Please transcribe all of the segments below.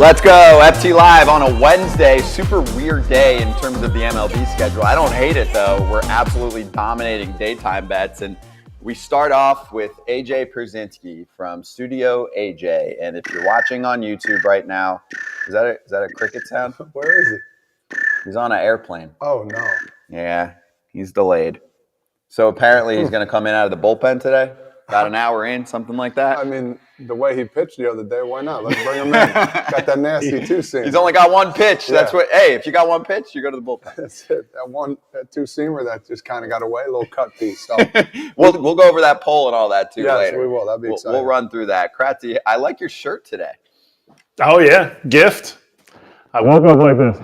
Let's go. FT Live on a Wednesday. Super weird day in terms of the MLB schedule. I don't hate it, though. We're absolutely dominating daytime bets. And we start off with A.J. Pierzynski from Studio A.J. And if you're watching on YouTube right now, is that a cricket sound? Where is he? He's on an airplane. Oh, no. Yeah, he's delayed. So apparently he's going to come in out of the bullpen today. About an hour in, something like that. I mean, the way he pitched the other day, why not? Let's bring him in. Got that nasty two-seamer. He's only got one pitch. Yeah. That's what. Hey, if you got one pitch, you go to the bullpen. That's it. That two-seamer that just kind of got away, a little cut piece. So we'll go over that poll and all that too later. Yes, we will. That'd be exciting. We'll run through that. Kratzy, I like your shirt today. Oh yeah, gift. I woke up like this. #.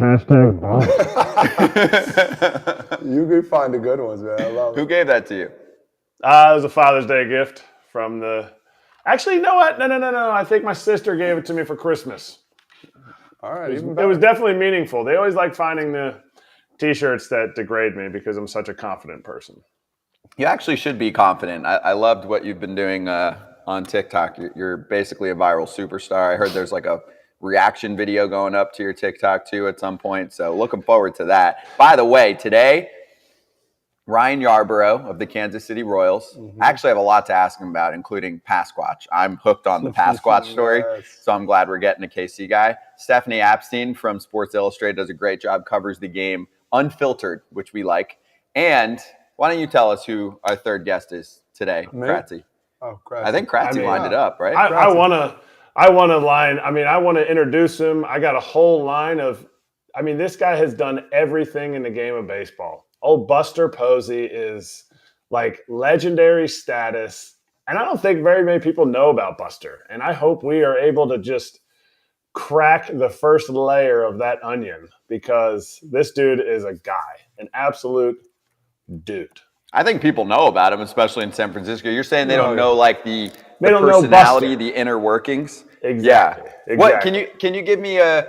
You can find the good ones, man. I love it. Who gave that to you? It was a Father's Day gift from the. Actually, you know what? No. I think my sister gave it to me for Christmas. All right, It was definitely meaningful. They always like finding the T-shirts that degrade me because I'm such a confident person. You actually should be confident. I loved what you've been doing on TikTok. You're basically a viral superstar. I heard there's like a reaction video going up to your TikTok too at some point. So looking forward to that. By the way, today, Ryan Yarbrough of the Kansas City Royals. I actually have a lot to ask him about, including Pasquatch. I'm hooked on the Pasquatch story, so I'm glad we're getting a KC guy. Stephanie Epstein from Sports Illustrated does a great job, covers the game unfiltered, which we like. And why don't you tell us who our third guest is today, Kratzy? Oh, Kratzy. I think Kratzy lined it up, right? I want to line. I mean, I want to introduce him. I got a whole line of. I mean, this guy has done everything in the game of baseball. Old Buster Posey is like legendary status. And I don't think very many people know about Buster. And I hope we are able to just crack the first layer of that onion because this dude is a guy, an absolute dude. I think people know about him, especially in San Francisco. You're saying they don't know like the don't personality, know the inner workings? Exactly. Yeah. What can you give me a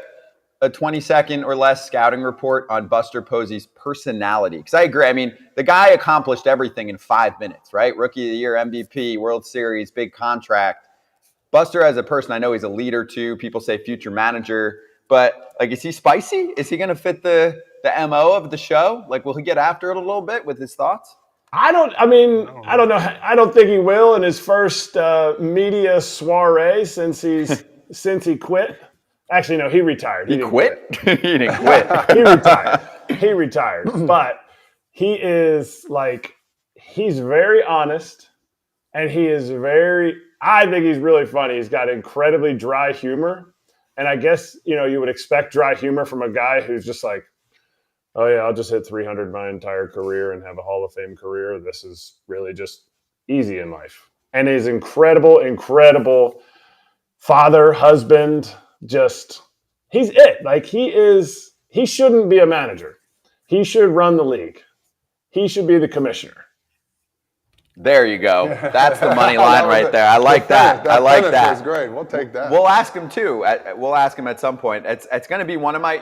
20-second or less scouting report on Buster Posey's personality? Because I agree. I mean, the guy accomplished everything in 5 minutes, right? Rookie of the Year, MVP, World Series, big contract. Buster as a person, I know he's a leader too. People say future manager. But, like, is he spicy? Is he going to fit the MO of the show? Like, will he get after it a little bit with his thoughts? I don't know. I don't think he will in his first media soiree since he quit. Actually, no, he retired. He quit? He didn't quit. He retired. But he is like, he's very honest and he is I think he's really funny. He's got incredibly dry humor. And I guess, you would expect dry humor from a guy who's just like, oh yeah, I'll just hit 300 my entire career and have a Hall of Fame career. This is really just easy in life. And he's incredible father, husband, he's it. Like he shouldn't be a manager. He should run the league. He should be the commissioner. There you go. That's the money line right there. I like that. I like that. That's great. We'll take that. We'll ask him too. We'll ask him at some point. It's going to be one of my,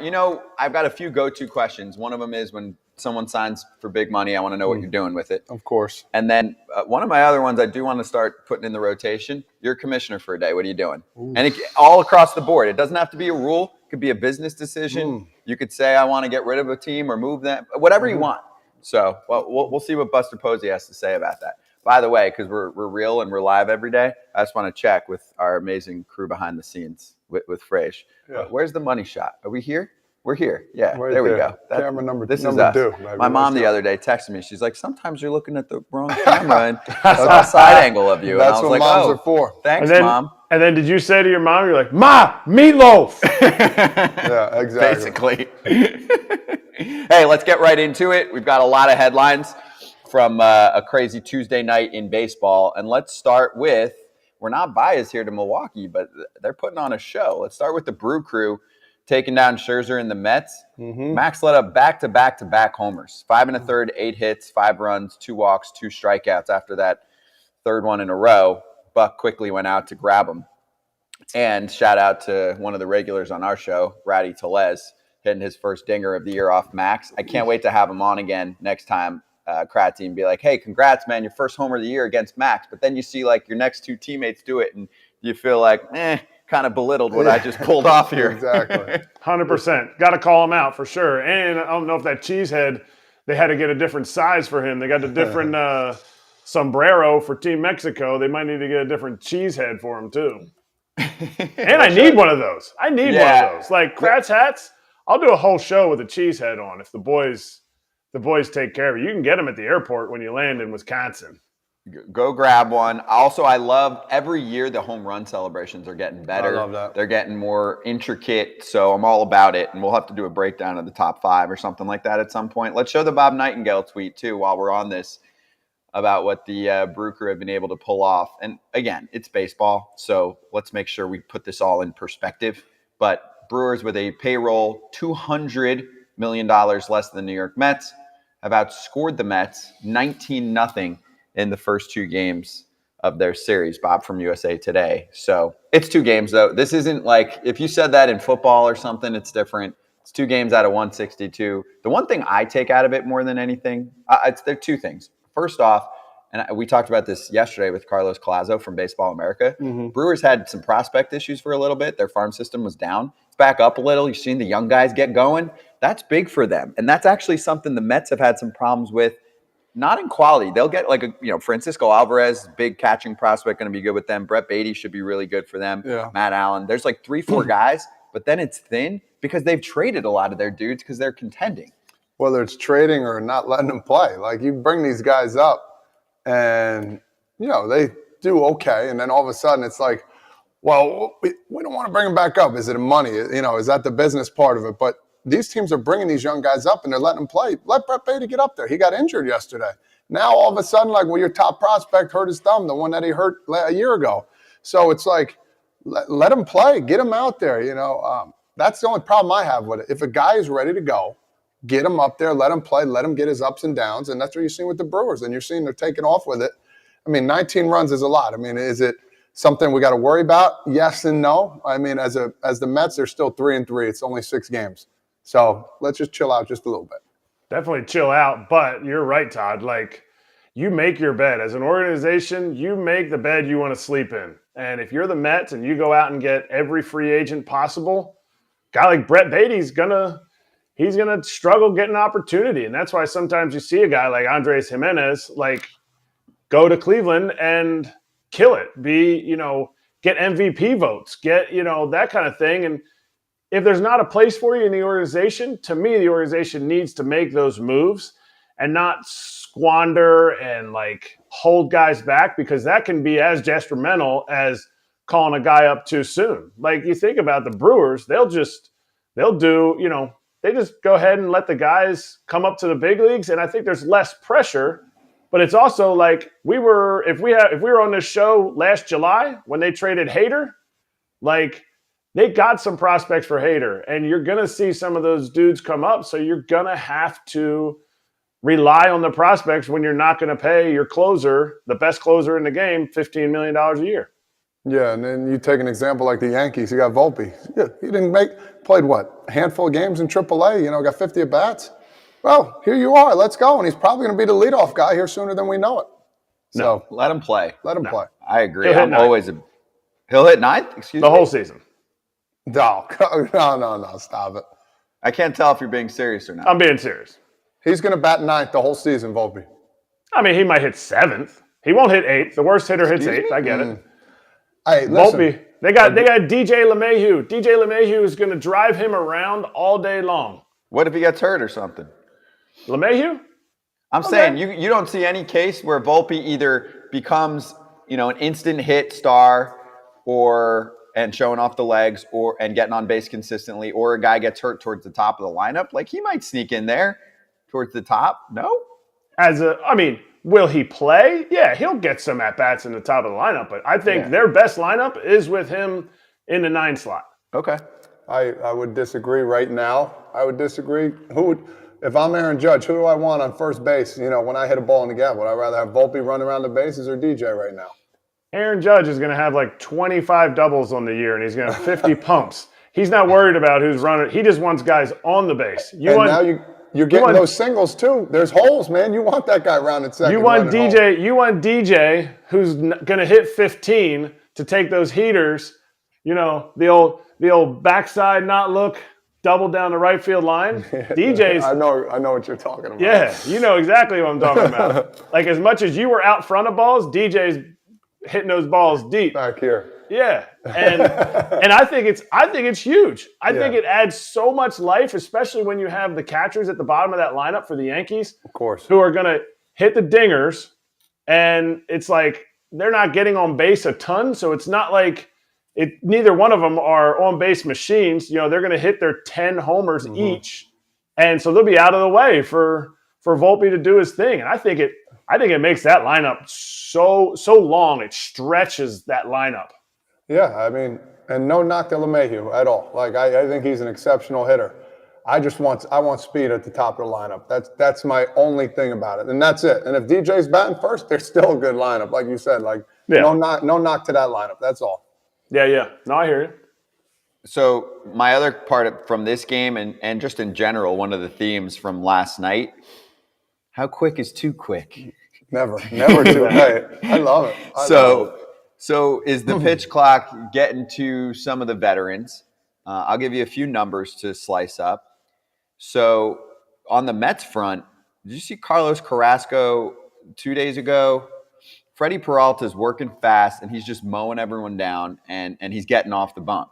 I've got a few go-to questions. One of them is when someone signs for big money, I want to know what you're doing with it. Of course. And then one of my other ones I do want to start putting in the rotation. You're a commissioner for a day. What are you doing? Ooh. And all across the board. It doesn't have to be a rule. It could be a business decision. You could say, I want to get rid of a team or move them, whatever you want. So we'll see what Buster Posey has to say about that. By the way, because we're real and we're live every day, I just want to check with our amazing crew behind the scenes with Fraish. Yeah. Where's the money shot? Are we here? We're here. Yeah, right there we go. Camera number this number is us. Two. My mom the other day texted me. She's like, sometimes you're looking at the wrong camera and that's a side angle of you. That's and I was what like, moms are for. Thanks, Mom. And then did you say to your mom, you're like, Ma, meatloaf. Yeah, exactly. Basically. Hey, let's get right into it. We've got a lot of headlines from a crazy Tuesday night in baseball. And let's start with, we're not biased here to Milwaukee, but they're putting on a show. Let's start with the Brew Crew taking down Scherzer and the Mets. Max led up back-to-back homers. 5 1/3, 8 hits, 5 runs, 2 walks, 2 strikeouts. After that third one in a row, Buck quickly went out to grab him. And shout out to one of the regulars on our show, Ratty Telez, hitting his first dinger of the year off Max. I can't wait to have him on again next time, Kratzy, and be like, hey, congrats, man, your first homer of the year against Max. But then you see like your next two teammates do it, and you feel like, kind of belittled what I just pulled off here. Exactly. 100%. Got to call him out for sure. And I don't know if that cheesehead, they had to get a different size for him. They got a different sombrero for Team Mexico. They might need to get a different cheesehead for him too. And I need one of those. I need one of those. Like Kratz hats, I'll do a whole show with a cheesehead on if the boys take care of it. You can get them at the airport when you land in Wisconsin. Go grab one. Also, I love every year the home run celebrations are getting better. I love that. They're getting more intricate, so I'm all about it. And we'll have to do a breakdown of the top 5 or something like that at some point. Let's show the Bob Nightingale tweet, too, while we're on this, about what the Brew Crew have been able to pull off. And, again, it's baseball, so let's make sure we put this all in perspective. But Brewers, with a payroll $200 million less than the New York Mets, have outscored the Mets 19-0 in the first 2 games of their series. Bob from USA Today. So it's 2 games, though. This isn't like, if you said that in football or something, it's different. It's 2 games out of 162. The one thing I take out of it more than anything, there are 2 things. First off, and we talked about this yesterday with Carlos Collazo from Baseball America, Brewers had some prospect issues for a little bit. Their farm system was down. It's back up a little. You've seen the young guys get going. That's big for them. And that's actually something the Mets have had some problems with. Not in quality. They'll get Francisco Alvarez, big catching prospect, going to be good with them. Brett Beatty should be really good for them. Yeah. Matt Allen. There's 3-4 guys, but then it's thin because they've traded a lot of their dudes because they're contending. Whether it's trading or not letting them play. Like, you bring these guys up and, they do okay. And then all of a sudden it's like, well, we don't want to bring them back up. Is it money? Is that the business part of it? But these teams are bringing these young guys up and they're letting them play. Let Brett Beatty get up there. He got injured yesterday. Now all of a sudden, your top prospect hurt his thumb, the one that he hurt a year ago. So it's like, let him play. Get him out there. That's the only problem I have with it. If a guy is ready to go, get him up there, let him play, let him get his ups and downs. And that's what you're seeing with the Brewers. And you're seeing they're taking off with it. 19 runs is a lot. Is it something we got to worry about? Yes and no. As the Mets, they're still 3-3. It's only 6 games. So let's just chill out just a little bit. Definitely chill out. But you're right, Todd. You make your bed. As an organization, you make the bed you want to sleep in. And if you're the Mets and you go out and get every free agent possible, a guy like Brett Beatty's he's gonna struggle getting an opportunity. And that's why sometimes you see a guy like Andres Jimenez go to Cleveland and kill it. Get MVP votes, get that kind of thing. And if there's not a place for you in the organization, to me, the organization needs to make those moves and not squander and hold guys back, because that can be as detrimental as calling a guy up too soon. You think about the Brewers, they just go ahead and let the guys come up to the big leagues. And I think there's less pressure, but it's also if we were on this show last July when they traded Hader, they got some prospects for Hader, and you're going to see some of those dudes come up. So you're going to have to rely on the prospects when you're not going to pay your closer, the best closer in the game, $15 million a year. Yeah, and then you take an example like the Yankees. You got Volpe. Yeah, he played what? A handful of games in AAA, got 50 at-bats. Well, here you are. Let's go. And he's probably going to be the leadoff guy here sooner than we know it. So let him play. Let him play. I agree. He'll hit ninth? Excuse me? The whole season. No, stop it. I can't tell if you're being serious or not. I'm being serious. He's going to bat 9th the whole season, Volpe. He might hit 7th. He won't hit 8th. The worst hitter hits 8th. I get it. Hey, listen. Volpe. They got DJ LeMahieu. DJ LeMahieu is going to drive him around all day long. What if he gets hurt or something? LeMahieu? I'm saying you don't see any case where Volpe either becomes, an instant hit star and showing off the legs and getting on base consistently, or a guy gets hurt towards the top of the lineup. He might sneak in there towards the top. No? Will he play? Yeah, he'll get some at-bats in the top of the lineup, but I think their best lineup is with him in the 9 slot. Okay. I would disagree right now. I would disagree. If I'm Aaron Judge, who do I want on first base, when I hit a ball in the gap? Would I rather have Volpe run around the bases or DJ right now? Aaron Judge is going to have 25 doubles on the year, and he's going to have 50 pumps. He's not worried about who's running. He just wants guys on the base. Now you're getting those singles too. There's holes, man. You want that guy rounded second. You want DJ, who's going to hit 15 to take those heaters, the old backside not look, double down the right field line. DJ's. I know what you're talking about. Yeah, you know exactly what I'm talking about. Like as much as you were out front of balls, DJ's hitting those balls deep back here. Yeah, and I think it's huge. I think it adds so much life, especially when you have the catchers at the bottom of that lineup for the Yankees, of course, who are going to hit the dingers, and it's like they're not getting on base a ton, so it's not like neither one of them are on base machines. They're going to hit their 10 homers each, and so they'll be out of the way for Volpe to do his thing. And I think it makes that lineup so long. It stretches that lineup. Yeah, I mean, and no knock to LeMahieu at all. Like I think he's an exceptional hitter. I want speed at the top of the lineup. That's my only thing about it, and that's it. And if DJ's batting first, they're still a good lineup, like you said. Like no knock to that lineup. That's all. Yeah. No, I hear you. So my other part from this game and just in general, one of the themes from last night: how quick is too quick? Never too late. I love it. So is the pitch clock getting to some of the veterans? I'll give you a few numbers to slice up. So on the Mets front, did you see Carlos Carrasco 2 days ago? Freddie Peralta's working fast, and he's just mowing everyone down, and he's getting off the bump.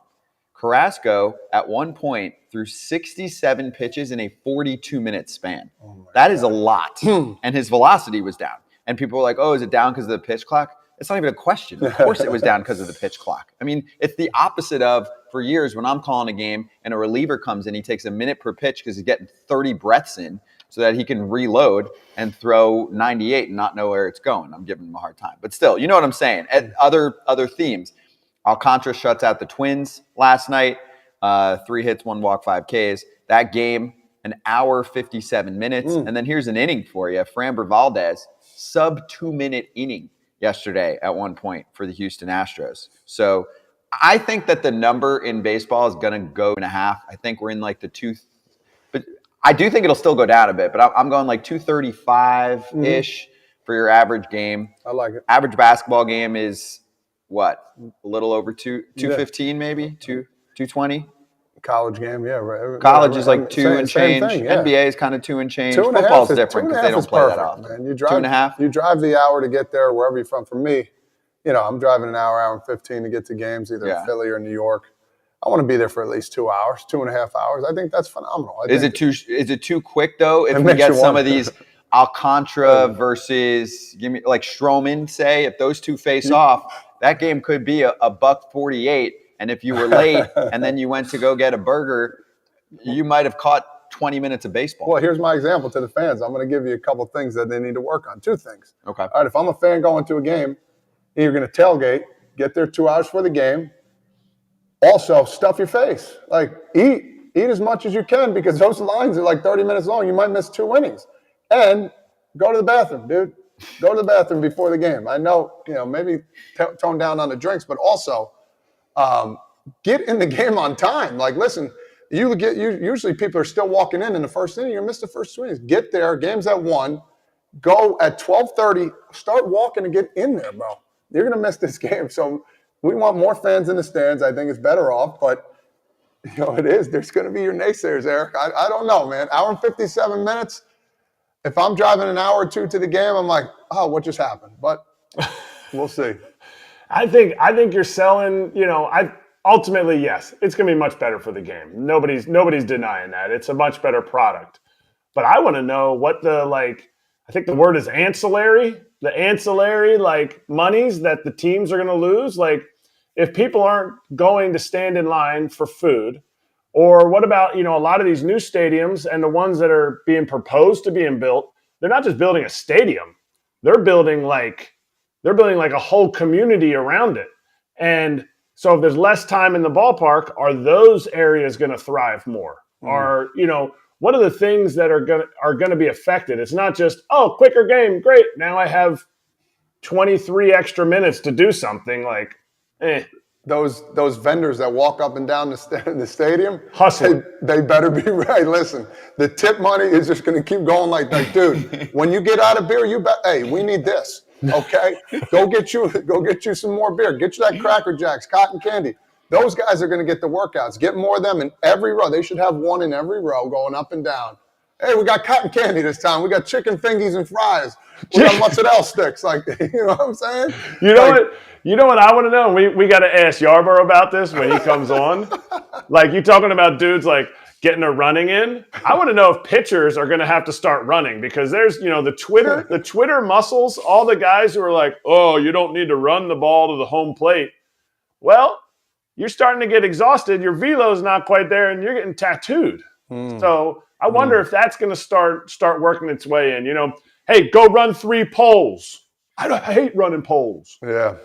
Carrasco, at one point, threw 67 pitches in a 42-minute span. That is a lot. And his velocity was down. And people were like, oh, is it down because of the pitch clock? It's not even a question. Of course it was down because of the pitch clock. I mean, it's the opposite of, for years, when I'm calling a game and a reliever comes in, he takes a minute per pitch because he's getting 30 breaths in so that he can reload and throw 98 and not know where it's going. I'm giving him a hard time. But still, you know what I'm saying. Other themes. Alcantara shuts out the Twins last night. 3 hits, 1 walk, 5 Ks. That game, an hour, 57 minutes. And then here's an inning for you. Framber Valdez, sub 2-minute inning yesterday at one point for the Houston Astros. So I think that the number in baseball is going to go 2.5. I think we're in like the 2, but I do think it'll still go down a bit, but I'm going like 235-ish for your average game. I like it. Average basketball game is what? A little over 215 maybe? 220? College game, yeah. Right. College is like 2 and change. Thing, yeah. NBA is kind of 2 and change. 2.5 Football's different because they don't play perfect, that often. Man. You 2.5? You drive the hour to get there wherever you're from. For me, I'm driving an hour and 15 to get to games, either in Philly or New York. I want to be there for at least 2 hours, 2.5 hours. I think that's phenomenal. Is it too quick though? If we get some of these Alcantara versus give me like Stroman, say, if those two face off, that game could be a $148. And if you were late and then you went to go get a burger, you might have caught 20 minutes of baseball. Well, here's my example to the fans. I'm going to give you a couple things that they need to work on. 2 things. Okay. All right, if I'm a fan going to a game, you're going to tailgate, get there 2 hours for the game. Also, stuff your face. Like, eat as much as you can because those lines are like 30 minutes long. You might miss 2 innings. And go to the bathroom, dude. Go to the bathroom before the game. I know, maybe tone down on the drinks, but also get in the game on time. Like, listen, usually people are still walking in the first inning. You missed the first 2 innings. Get there. Game's at 1. Go at 12:30. Start walking and get in there, bro. You're going to miss this game. So we want more fans in the stands. I think it's better off, but it is. There's going to be your naysayers, Eric. I don't know, man. Hour and 57 minutes. If I'm driving an hour or 2 to the game, I'm like, oh, what just happened? But we'll see. I think you're selling, ultimately, yes, it's going to be much better for the game. Nobody's denying that. It's a much better product. But I want to know what I think the word is ancillary, the ancillary monies that the teams are going to lose. Like, if people aren't going to stand in line for food, or what about, a lot of these new stadiums and the ones that are being proposed to being built, they're not just building a stadium. They're building like a whole community around it. And so if there's less time in the ballpark, are those areas going to thrive more? Are, what are the things that are going to be affected? It's not just, quicker game, great. Now I have 23 extra minutes to do something Those vendors that walk up and down the stadium, hustling. They better be right. Listen, the tip money is just going to keep going like, dude, when you get out of beer, hey, we need this, okay? Go get you some more beer. Get you that Cracker Jacks, cotton candy. Those guys are going to get the workouts. Get more of them in every row. They should have one in every row going up and down. Hey, we got cotton candy this time. We got chicken fingies and fries. We got mozzarella sticks. Like, you know what I'm saying? You know what I want to know? We got to ask Yarbrough about this when he comes on. Like, you talking about dudes like getting a running in. I want to know if pitchers are going to have to start running, because there's, the Twitter muscles, all the guys who are like, oh, you don't need to run the ball to the home plate. Well, you're starting to get exhausted. Your velo's not quite there, and you're getting tattooed. So I wonder if that's going to start working its way in. Hey, go run 3 poles. I hate running poles. Yeah.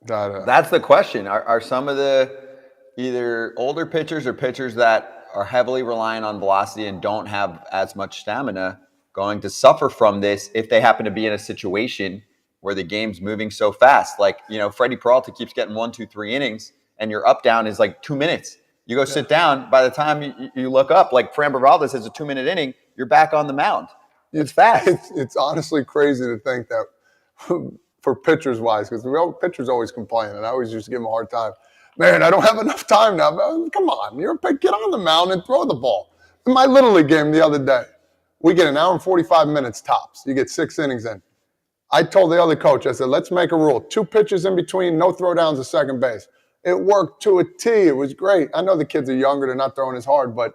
That's the question. Are some of the either older pitchers or pitchers that are heavily reliant on velocity and don't have as much stamina going to suffer from this if they happen to be in a situation where the game's moving so fast? Like, Freddie Peralta keeps getting 1, 2, 3 innings, and your up down is like 2 minutes. You go sit down. By the time you look up, like Framber Valdez has a 2-minute inning, you're back on the mound. It's fast. It's honestly crazy to think that for pitchers wise, because pitchers always complain, and I always used to give them a hard time. Man, I don't have enough time now. Come on, get on the mound and throw the ball. In my Little League game the other day, we get an hour and 45 minutes tops. You get 6 innings in. I told the other coach, I said, let's make a rule. 2 pitches in between, no throwdowns at second base. It worked to a T. It was great. I know the kids are younger. They're not throwing as hard, but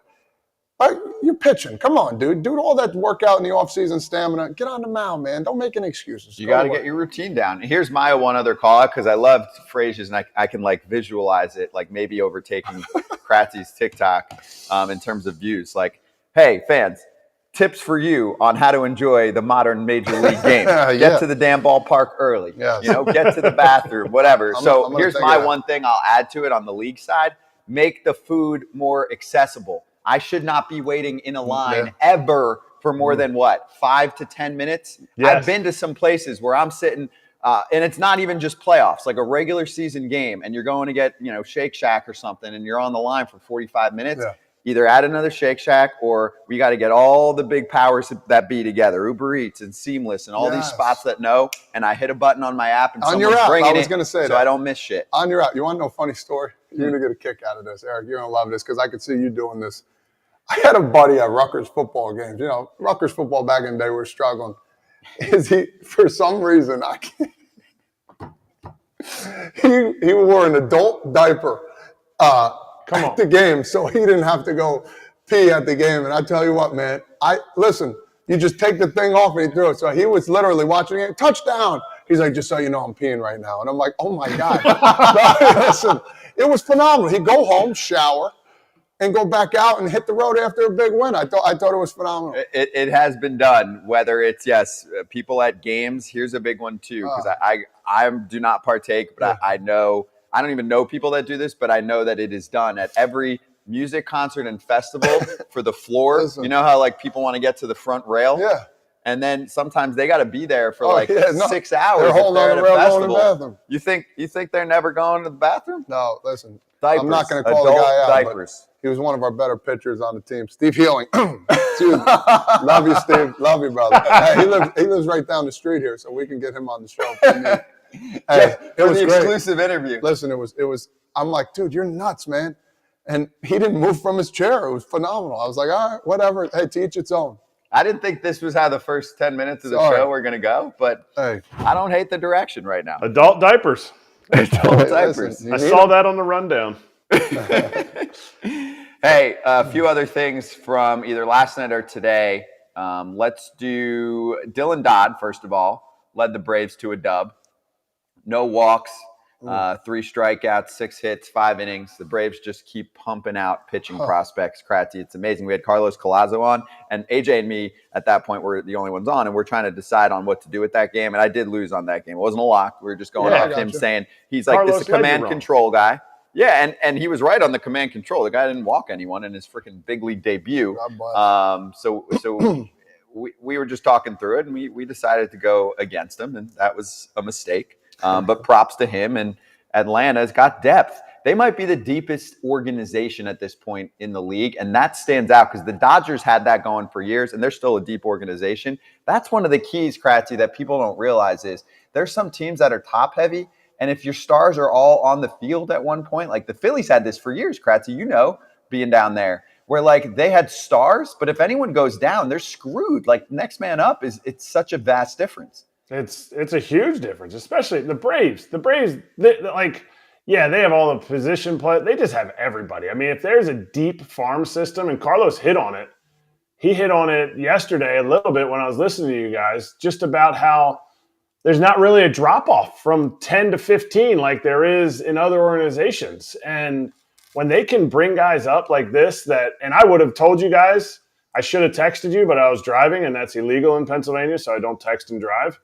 you're pitching. Come on, dude. Do all that workout in the offseason stamina. Get on the mound, man. Don't make any excuses. You got to get your routine down. Here's my one other call out, because I love phrases and I can like visualize it, like maybe overtaking Kratzy's TikTok in terms of views. Like, hey, fans, tips for you on how to enjoy the modern major league game. Get to the damn ballpark early. Yes. Get to the bathroom, whatever. I'm here's my one thing I'll add to it on the league side. Make the food more accessible. I should not be waiting in a line ever for more than 5 to 10 minutes. Yes. I've been to some places where I'm sitting, and it's not even just playoffs, like a regular season game, and you're going to get, Shake Shack or something, and you're on the line for 45 minutes. Yeah. Either add another Shake Shack, or we got to get all the big powers that be together, Uber Eats and Seamless and all these spots that know, and I hit a button on my app and someone's bringing it, so I don't miss shit. On your app. You want to know a funny story? You're going to get a kick out of this, Eric. You're going to love this, because I could see you doing this. I had a buddy at Rutgers football games. Rutgers football back in the day, we were struggling. For some reason, he wore an adult diaper at the game, so he didn't have to go pee at the game. And I tell you what, man, listen, you just take the thing off and he threw it. So he was literally watching it. Touchdown. He's like, just so you know, I'm peeing right now. And I'm like, oh my God. Listen, it was phenomenal. He'd go home, shower, and go back out and hit the road after a big win. I thought it was phenomenal. It has been done, whether it's, people at games. Here's a big one too, because I do not partake, but I know, I don't even know people that do this, but I know that it is done at every music concert and festival for the floor. Listen. You know how like people want to get to the front rail? Yeah. And then sometimes they got to be there for 6 hours. They're holding on the rail going to the bathroom. You think they're never going to the bathroom? No, listen. Diapers. I'm not going to call the guy out. Diapers. He was one of our better pitchers on the team. Steve Healing. Love you, Steve. Love you, brother. Hey, he lives right down the street here, so we can get him on the show. Hey, it was the great. Exclusive interview. Listen, it was. I'm like, dude, you're nuts, man. And he didn't move from his chair. It was phenomenal. I was like, all right, whatever. Hey, to each its own. I didn't think this was how the first 10 minutes of the show were going to go, but hey, I don't hate the direction right now. Adult diapers. Adult diapers. Listen, I saw that on the rundown. Hey, a few other things from either last night or today. Let's do Dylan Dodd, first of all, led the Braves to a dub. No walks, 3 strikeouts, 6 hits, 5 innings. The Braves just keep pumping out pitching prospects. Kratzy, it's amazing. We had Carlos Collazo on, and AJ and me at that point were the only ones on, and we're trying to decide on what to do with that game. And I did lose on that game. It wasn't a lock. We were just going off him saying he's like, this is a command control guy. Yeah, and he was right on the command control. The guy didn't walk anyone in his freaking big league debut. So we were just talking through it, and we decided to go against him, and that was a mistake. But props to him, and Atlanta's got depth. They might be the deepest organization at this point in the league, and that stands out because the Dodgers had that going for years, and they're still a deep organization. That's one of the keys, Kratzy, that people don't realize is there's some teams that are top-heavy And if your stars are all on the field at one point, like the Phillies had this for years, Kratzy, being down there, where like they had stars, but if anyone goes down, they're screwed. Like next man up it's such a vast difference. It's a huge difference, especially the Braves. The Braves, they have all the position play. They just have everybody. I mean, if there's a deep farm system, and Carlos hit on it, he hit on it yesterday a little bit when I was listening to you guys, just about how there's not really a drop-off from 10 to 15 like there is in other organizations. And when they can bring guys up like this and I would have told you guys, I should have texted you, but I was driving, and that's illegal in Pennsylvania, so I don't text and drive.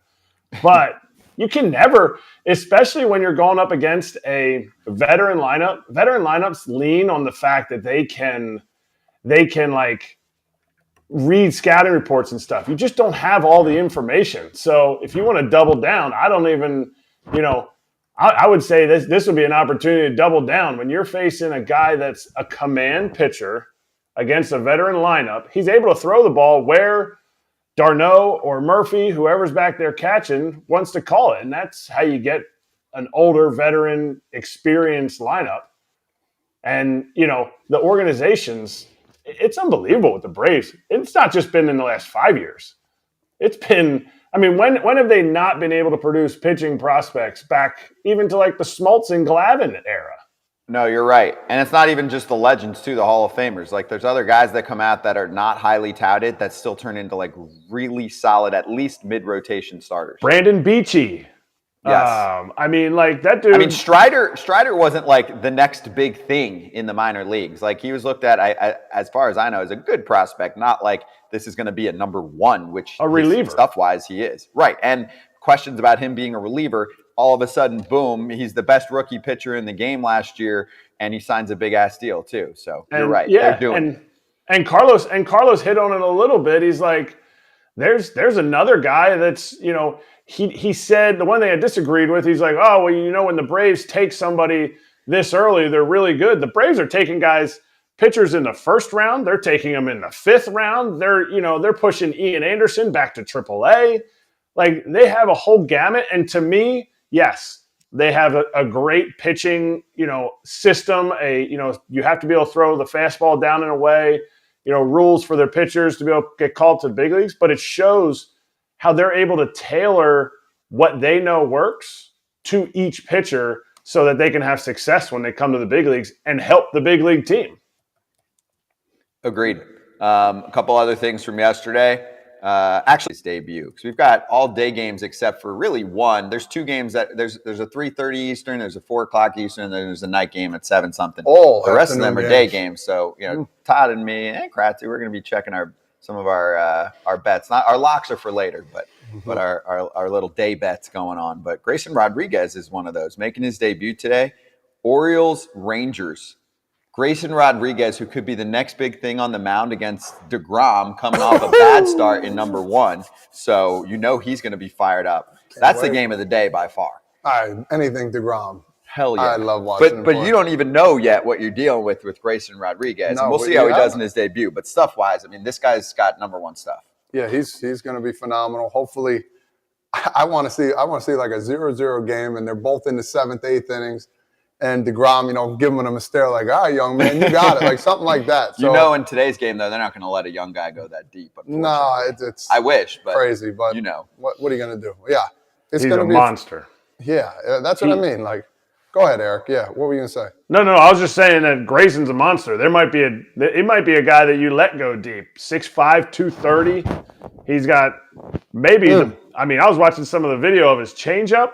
But you can never, especially when you're going up against a veteran lineup. Veteran lineups lean on the fact that they can like read scouting reports and stuff. You just don't have all the information. So if you want to double down, I don't even, I would say this would be an opportunity to double down when you're facing a guy that's a command pitcher against a veteran lineup. He's able to throw the ball where Darno or Murphy, whoever's back there catching, wants to call it. And that's how you get an older, veteran, experienced lineup. And, the organizations, it's unbelievable with the Braves. It's not just been in the last 5 years. It's been, when have they not been able to produce pitching prospects back even to like the Smoltz and Glavine era? No, you're right. And it's not even just the legends, too, the Hall of Famers. Like, there's other guys that come out that are not highly touted that still turn into, like, really solid, at least mid-rotation starters. Brandon Beachy. Yes. That dude. Strider wasn't, like, the next big thing in the minor leagues. Like, he was looked at, as far as I know, as a good prospect, not like this is going to be a number one, which a reliever. Stuff-wise he is. Right. And questions about him being a reliever, all of a sudden, boom, he's the best rookie pitcher in the game last year, and he signs a big-ass deal, too. So you're right. Yeah, they're doing it. And Carlos hit on it a little bit. He's like, there's another guy that's, he said, the one thing I disagreed with, he's like, oh, well, when the Braves take somebody this early, they're really good. The Braves are taking pitchers in the first round. They're taking them in the fifth round. They're pushing Ian Anderson back to AAA. Like, they have a whole gamut. And to me, yes, they have a great pitching, system. You have to be able to throw the fastball down and away, rules for their pitchers to be able to get called to the big leagues. But it shows how they're able to tailor what they know works to each pitcher so that they can have success when they come to the big leagues and help the big league team. Agreed. A couple other things from yesterday. Actually, his debut, because we've got all day games except for really one. There's two games that there's a 3:30 Eastern, there's a 4 o'clock Eastern, and then there's a night game at 7 something. Oh, the rest of them are day games. So Todd and me and Kratzy, we're going to be checking some of our bets. Not our locks are for later, but our little day bets going on. But Grayson Rodriguez is one of those making his debut today. Orioles Rangers. Grayson Rodriguez, who could be the next big thing on the mound against DeGrom, coming off a bad start in number 1. So he's going to be fired up. That's the game of the day by far. Anything DeGrom. Hell yeah. I love watching But you don't even know yet what you're dealing with Grayson Rodriguez. No, and we'll see how he does in his debut. But stuff-wise, this guy's got number 1 stuff. Yeah, he's going to be phenomenal. Hopefully, I want to see like a 0-0 game, and they're both in the 7th, 8th innings. And DeGrom, giving him a stare like, all right, young man, you got it. Like something like that. So, in today's game, though, they're not going to let a young guy go that deep. No, it's I wish, but crazy. But what are you going to do? Yeah. He's going to be a monster. Yeah, that's what I mean. Like, go ahead, Eric. Yeah, what were you going to say? No, I was just saying that Grayson's a monster. It might be a guy that you let go deep. 6'5", 230. He's got maybe I was watching some of the video of his changeup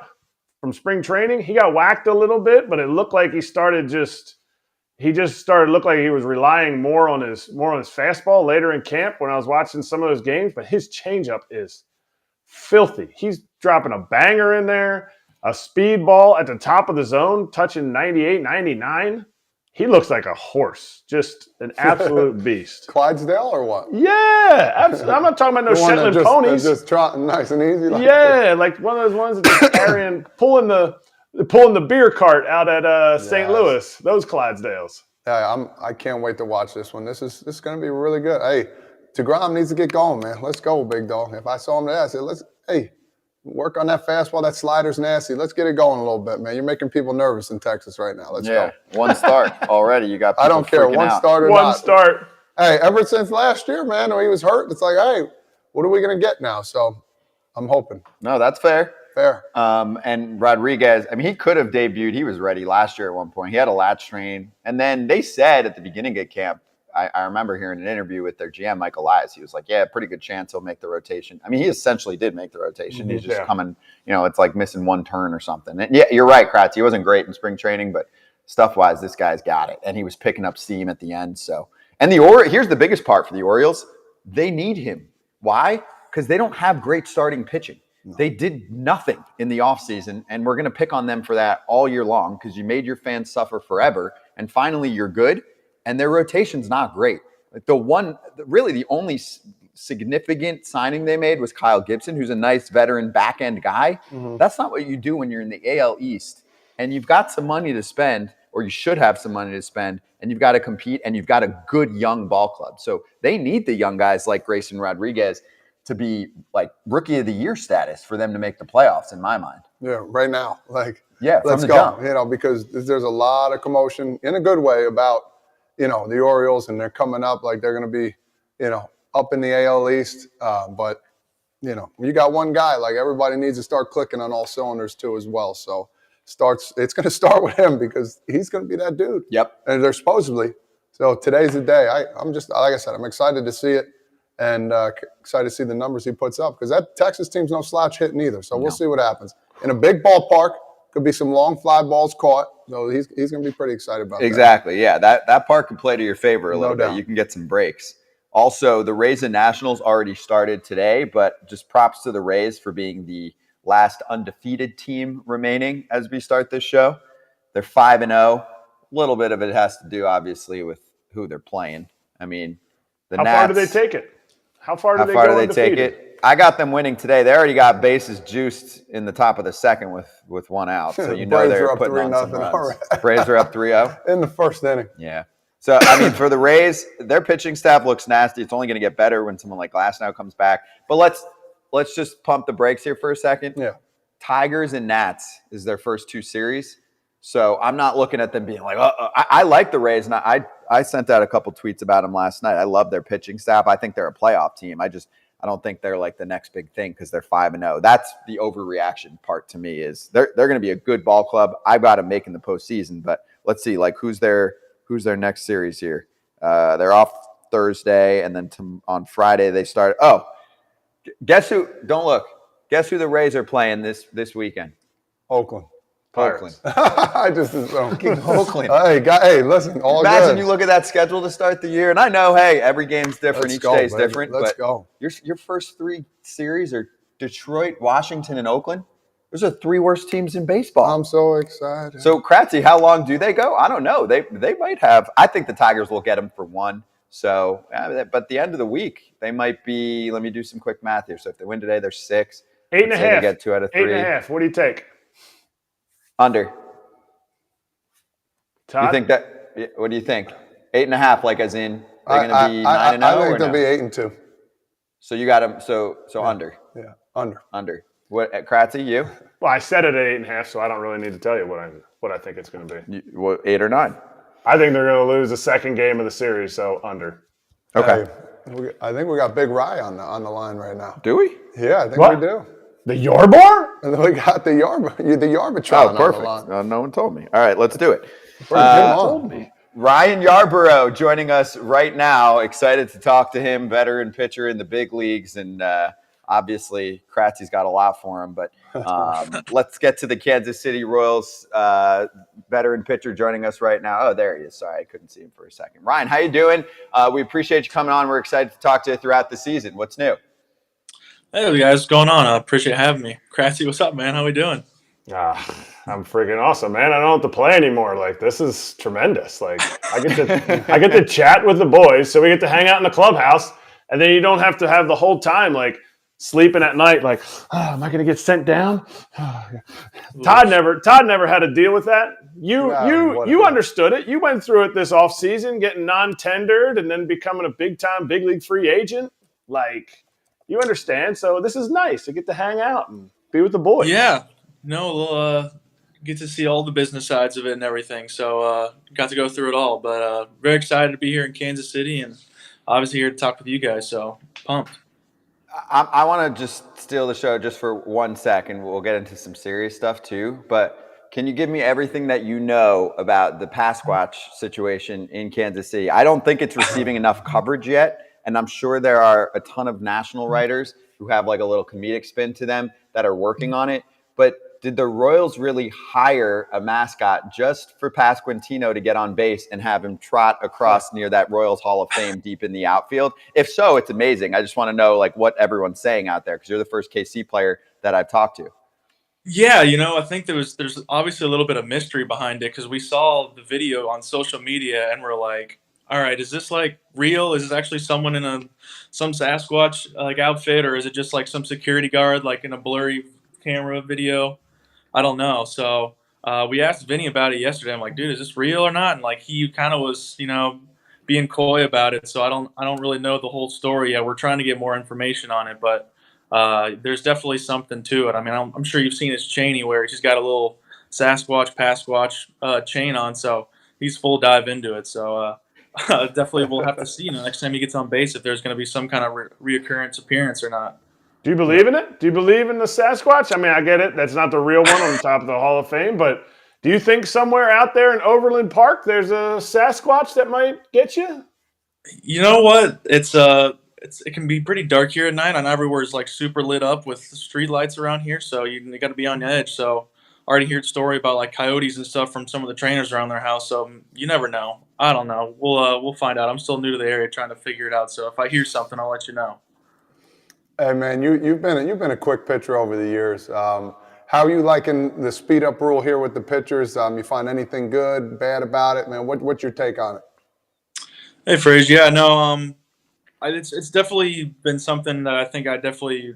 from spring training. He got whacked a little bit, but it looked like he started looked like he was relying more on his fastball later in camp when I was watching some of those games. But his changeup is filthy. He's dropping a banger in there, a speed ball at the top of the zone, touching 98, 99. He looks like a horse, just an absolute beast. Clydesdale or what? Yeah, absolutely. I'm not talking about no Shetland ponies. Just trotting nice and easy. Like one of those ones that just carrying, pulling the beer cart out at St. Louis. Those Clydesdales. Yeah, I can't wait to watch this one. This is going to be really good. Hey, DeGrom needs to get going, man. Let's go, big dog. If I saw him there, I said, Work on that fastball. That slider's nasty. Let's get it going a little bit, man. You're making people nervous in Texas right now. Let's go. One start already. You got people I don't care. One out. start or One not. start. Hey, ever since last year, man, when he was hurt, it's like, hey, what are we going to get now? So I'm hoping. No, that's fair. Fair. And Rodriguez, I mean, he could have debuted. He was ready last year at one point. He had a lat strain. And then they said at the beginning of camp, I remember hearing an interview with their GM, Michael Elias. He was like, yeah, pretty good chance he'll make the rotation. I mean, he essentially did make the rotation. He's just coming, it's like missing one turn or something. And yeah, you're right, Kratz. He wasn't great in spring training, but stuff-wise, this guy's got it. And he was picking up steam at the end. So, and here's the biggest part for the Orioles. They need him. Why? Because they don't have great starting pitching. No. They did nothing in the offseason, and we're going to pick on them for that all year long because you made your fans suffer forever, and finally you're good. And their rotation's not great. Like the only significant signing they made was Kyle Gibson, who's a nice veteran back-end guy. Mm-hmm. That's not what you do when you're in the AL East. And you've got some money to spend, or you should have some money to spend, and you've got to compete, and you've got a good young ball club. So they need the young guys like Grayson Rodriguez to be like Rookie of the Year status for them to make the playoffs, in my mind. Yeah, right now. Let's go. Jump. Because there's a lot of commotion in a good way about the Orioles, and they're coming up like they're going to be, up in the AL East. But, you got one guy, like everybody needs to start clicking on all cylinders too as well. So it's going to start with him because he's going to be that dude. Yep. And they're supposedly. So today's the day. I'm just, like I said, I'm excited to see it and excited to see the numbers he puts up because that Texas team's no slouch hitting either. So we'll see what happens. In a big ballpark, could be some long fly balls caught. So he's going to be pretty excited about that. Exactly. Yeah, that part can play to your favor a little bit. You can get some breaks. Also, the Rays and Nationals already started today, but just props to the Rays for being the last undefeated team remaining as we start this show. They're 5-0. A little bit of it has to do, obviously, with who they're playing. I mean, How far do they take it? How far do they take it? I got them winning today. They already got bases juiced in the top of the second with one out. So they're up putting 3-0 on some runs. already. Braves are up 3-0. In the first inning. Yeah. So, I mean, for the Rays, their pitching staff looks nasty. It's only going to get better when someone like Glasnow comes back. But let's just pump the brakes here for a second. Yeah. Tigers and Nats is their first two series. So I'm not looking at them being like, I like the Rays. And I sent out a couple tweets about them last night. I love their pitching staff. I think they're a playoff team. I don't think they're like the next big thing because they're 5-0. That's the overreaction part to me is they're going to be a good ball club. I've got them making the postseason, but let's see, like who's their next series here? They're off Thursday, and then on Friday they start. Oh, guess who? Don't look. Guess who the Rays are playing this weekend? Oakland. Oakland. I just assumed. Oakland. Hey, listen. Imagine good. you look at that schedule to start the year, and I know, hey, every game's different, each day's different. Let's but go. Your first three series are Detroit, Washington, and Oakland. Those are three worst teams in baseball. I'm so excited. So, Kratzy, how long do they go? I don't know. They might have. I think the Tigers will get them for one. So, but at the end of the week, they might be. Let me do some quick math here. So, if they win today, they're 6. 8.5. They get 2 out of 3. 8.5. What do you take? Under. Todd? You think that? What do you think? 8.5, like as in they're going to be 9-0. I think they'll be 8-2. So you got them. So under. Yeah, under. What, Kratzy, you? Well, I said it at 8.5, so I don't really need to tell you what I think it's going to be. 8 or 9? I think they're going to lose the second game of the series, so under. Okay. Hey, I think we got Big Rye on the line right now. Do we? Yeah, I think we do. The Yarbrough? And then we got the Yarbrough on the line. No one told me. All right, let's do it. Ryan Yarbrough joining us right now. Excited to talk to him, veteran pitcher in the big leagues. And obviously, Kratzy's got a lot for him. But let's get to the Kansas City Royals veteran pitcher joining us right now. Oh, there he is. Sorry, I couldn't see him for a second. Ryan, how you doing? We appreciate you coming on. We're excited to talk to you throughout the season. What's new? Hey guys, what's going on? I appreciate having me. Kratzy, what's up, man? How we doing? I'm freaking awesome, man. I don't have to play anymore. Like, this is tremendous. Like, I get to chat with the boys, so we get to hang out in the clubhouse, and then you don't have to have the whole time like sleeping at night. Like, am I going to get sent down? Todd never had to deal with that. You understood it. You went through it this offseason, getting non-tendered and then becoming a big-time big league free agent. Like, you understand. So this is nice. I get to hang out and be with the boys. Yeah. No, we'll get to see all the business sides of it and everything. So got to go through it all. But very excited to be here in Kansas City and obviously here to talk with you guys. So pumped. I want to just steal the show just for 1 second. We'll get into some serious stuff too. But can you give me everything that you know about the Pasquatch situation in Kansas City? I don't think it's receiving enough coverage yet. And I'm sure there are a ton of national writers who have like a little comedic spin to them that are working on it. But did the Royals really hire a mascot just for Pasquantino to get on base and have him trot across near that Royals Hall of Fame deep in the outfield? If so, it's amazing. I just want to know like what everyone's saying out there because you're the first KC player that I've talked to. Yeah, I think there's obviously a little bit of mystery behind it because we saw the video on social media and we're like, all right, is this like real? Is this actually someone in some Sasquatch like outfit, or is it just like some security guard like in a blurry camera video? I don't know. So we asked Vinny about it yesterday. I'm like, dude, is this real or not? And like he kind of was, being coy about it. So I don't really know the whole story yet. We're trying to get more information on it, but there's definitely something to it. I mean, I'm sure you've seen his chain he wears. He's got a little Sasquatch, Pasquatch chain on, so he's full dive into it. So definitely we'll have to see next time he gets on base if there's going to be some kind of reoccurrence appearance or not. Do you believe in it? Do you believe in the Sasquatch? I mean, I get it. That's not the real one on top of the Hall of Fame, but do you think somewhere out there in Overland Park there's a Sasquatch that might get you? You know what? It can be pretty dark here at night. Not everywhere's like super lit up with street lights around here, so you got to be on edge. So I already heard a story about like coyotes and stuff from some of the trainers around their house. So you never know. I don't know. We'll find out. I'm still new to the area, trying to figure it out. So if I hear something, I'll let you know. Hey man, you've been a quick pitcher over the years. How are you liking the speed up rule here with the pitchers? You find anything good, bad about it, man? What's your take on it? Hey, Frazier. Yeah, no. It's definitely been something that I think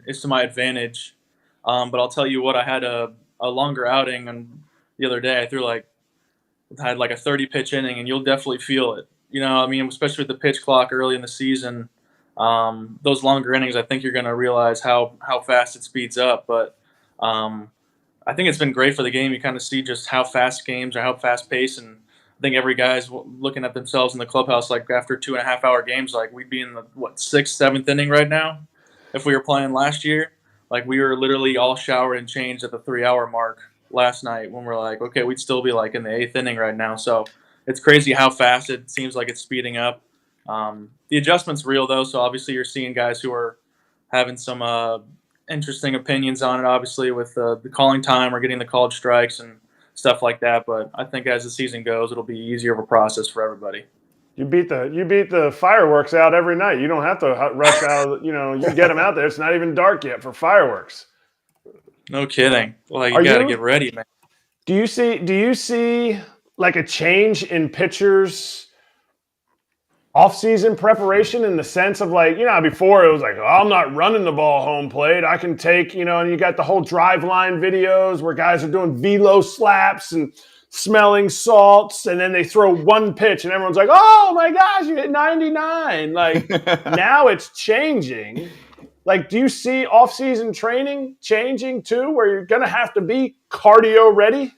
is to my advantage. But I'll tell you what, I had a longer outing and the other day. Had like a 30 pitch inning, and you'll definitely feel it. I mean, especially with the pitch clock early in the season, those longer innings, I think you're going to realize how fast it speeds up. But I think it's been great for the game. You kind of see just how fast games are, how fast paced, and I think every guy's looking at themselves in the clubhouse like after 2.5 hour games, like we'd be in the 6th, 7th inning right now if we were playing last year. Like we were literally all showered and changed at the 3 hour mark last night when we're like, okay, we'd still be like in the 8th inning right now. So it's crazy how fast it seems like it's speeding up. The adjustment's real though, so obviously you're seeing guys who are having some interesting opinions on it, obviously with the calling time or getting the called strikes and stuff like that. But I think as the season goes, it'll be easier of a process for everybody. You beat the fireworks out every night. You don't have to rush out. You get them out there. It's not even dark yet for fireworks. No kidding. Well, you got to get ready, man. Do you see like a change in pitchers' off-season preparation in the sense of like, before it was like, oh, I'm not running the ball home plate. I can take, and you got the whole drive line videos where guys are doing velo slaps and smelling salts, and then they throw one pitch and everyone's like, oh my gosh, you hit 99. Like now it's changing. Like, do you see off-season training changing too, where you're going to have to be cardio ready?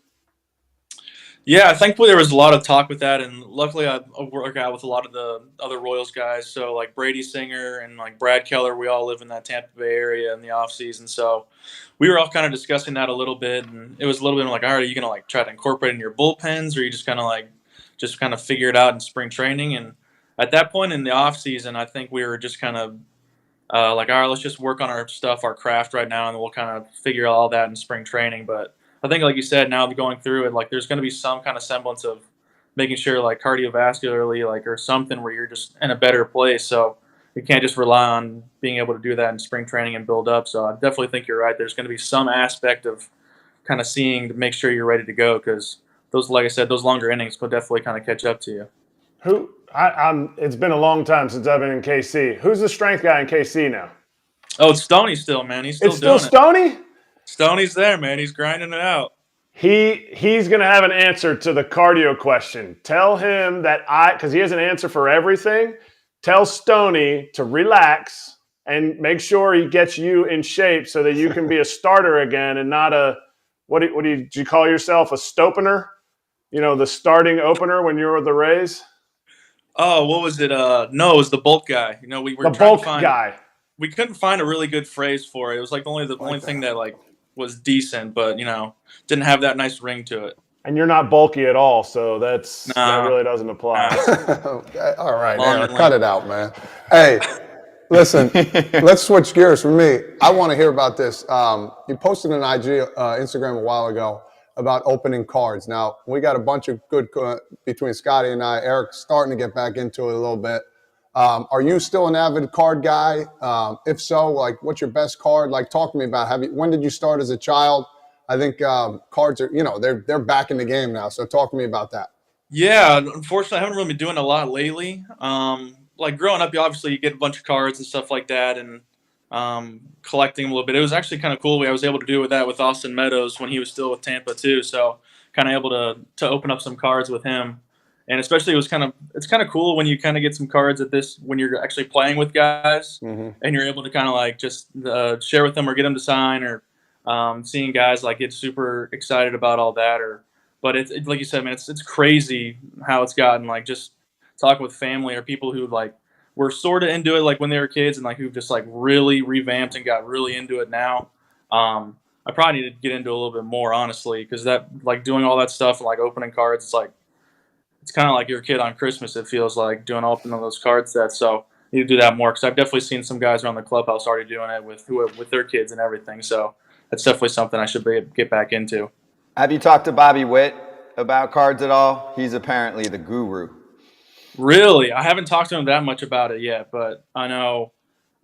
Yeah, thankfully there was a lot of talk with that, and luckily I work out with a lot of the other Royals guys. So like Brady Singer and like Brad Keller, we all live in that Tampa Bay area in the off season. So we were all kind of discussing that a little bit, and it was a little bit like, all right, are you gonna like try to incorporate it in your bullpens, or are you just kind of figure it out in spring training? And at that point in the off season, I think we were just kind of like, all right, let's just work on our stuff, our craft right now, and then we'll kind of figure all that in spring training. But I think, like you said, now going through it, like there's going to be some kind of semblance of making sure, like cardiovascularly, like or something where you're just in a better place. So you can't just rely on being able to do that in spring training and build up. So I definitely think you're right. There's going to be some aspect of kind of seeing to make sure you're ready to go because those, like I said, those longer innings will definitely kind of catch up to you. It's been a long time since I've been in KC. Who's the strength guy in KC now? Oh, it's Stoney still, man. He's still doing it. It's still Stoney? Stoney's there, man. He's grinding it out. He's going to have an answer to the cardio question. Tell him that because he has an answer for everything. Tell Stoney to relax and make sure he gets you in shape so that you can be a starter again and not a do you call yourself, a stopener? You know, the starting opener when you were with the Rays. Oh, what was it? No, it was the bulk guy. You know, we were The trying bulk to find. guy. We couldn't find a really good phrase for it. It was like the only thing that like was decent, but you know, didn't have that nice ring to it. And you're not bulky at all, so that Nah, really doesn't apply. Okay, all right, Long Eric, and cut lean. it out, man. Hey, listen, let's switch gears for me. I want to hear about this. You posted an IG Instagram a while ago about opening cards. Now, we got a bunch of good between Scotty and I. Eric's starting to get back into it a little bit. Are you still an avid card guy? If so, like, what's your best card? Like, talk to me about when did you start as a child? I think cards are, they're back in the game now. So talk to me about that. Yeah, unfortunately, I haven't really been doing a lot lately. Like growing up, you get a bunch of cards and stuff like that, and collecting a little bit. It was actually kind of cool. I was able to do that with Austin Meadows when he was still with Tampa too. So kind of able to open up some cards with him, and especially it's kind of cool when you kind of get some cards when you're actually playing with guys, and you're able to kind of like just share with them or get them to sign, or seeing guys like get super excited about all that. But it's like you said, man, it's crazy how it's gotten. Like just talking with family or people who like were sort of into it like when they were kids, and like who've just like really revamped and got really into it now. I probably need to get into it a little bit more, honestly, because that like doing all that stuff and like opening cards, it's kind of like your kid on Christmas. It feels like opening those card sets. So I need to do that more, because I've definitely seen some guys around the clubhouse already doing it with their kids and everything. So that's definitely something I should get back into. Have you talked to Bobby Witt about cards at all? He's apparently the guru. Really? I haven't talked to him that much about it yet, but I know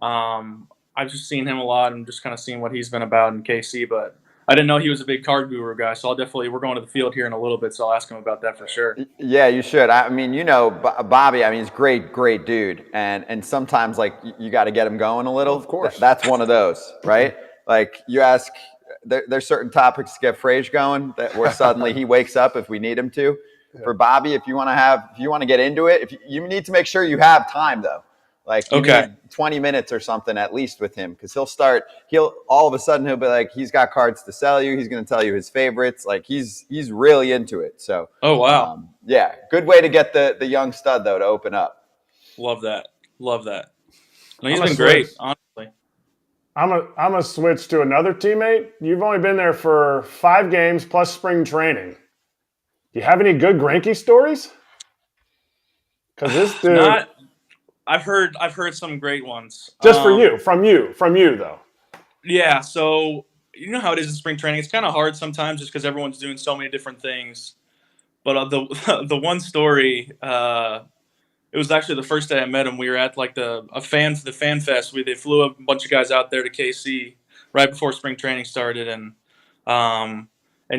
I've just seen him a lot and just kind of seen what he's been about in KC, but I didn't know he was a big card guru guy, so we're going to the field here in a little bit, so I'll ask him about that for sure. Yeah, you should. I mean, Bobby, I mean, he's great dude. And sometimes, like, you got to get him going a little. Of course. That's one of those, right? Like, you ask, there's certain topics to get Frage going where suddenly he wakes up if we need him to. Yeah. For Bobby, if you want to get into it, you need to make sure you have time, though. Like, you need 20 minutes or something at least with him, because he'll all of a sudden he'll be like, he's got cards to sell you. He's going to tell you his favorites. Like, he's really into it. So, oh wow, yeah, good way to get the young stud though to open up. Love that. No, he's been great, honestly. I'm a switch to another teammate. You've only been there for 5 games plus spring training. Do you have any good Greinke stories? Because this dude. I've heard some great ones. Just from you though. Yeah, so you know how it is in spring training. It's kind of hard sometimes just because everyone's doing so many different things. But the one story, it was actually the first day I met him. We were at like the fan fest. They flew a bunch of guys out there to KC right before spring training started, and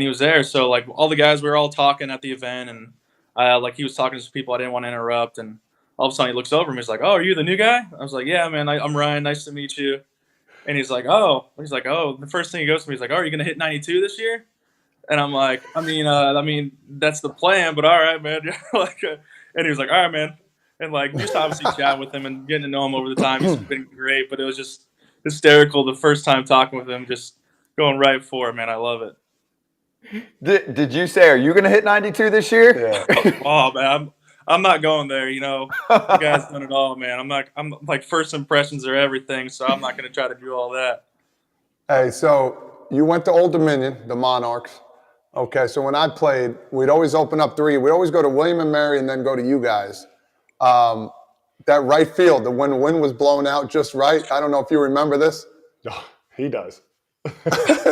he was there. So like all the guys, we were all talking at the event, and like he was talking to some people I didn't want to interrupt, and all of a sudden he looks over and he's like, "Oh, are you the new guy?" I was like, "Yeah, man, I'm Ryan. Nice to meet you." And he's like, "Oh." The first thing he goes to me, he's like, "Oh, are you gonna hit 92 this year?" And I'm like, I mean, that's the plan, but all right, man. And he was like, "All right, man." And like just obviously chatting with him and getting to know him over the time, he's been great. But it was just hysterical the first time talking with him, just going right for it, man. I love it. Did you say, are you gonna hit 92 this year? Yeah. Oh man, I'm not going there, The guy's done it all, man. I'm like, first impressions are everything, so I'm not going to try to do all that. Hey, so you went to Old Dominion, the Monarchs. Okay, so when I played, we'd always open up 3. We'd always go to William and Mary and then go to you guys. That right field, when the wind was blowing out just right. I don't know if you remember this. Oh, he does.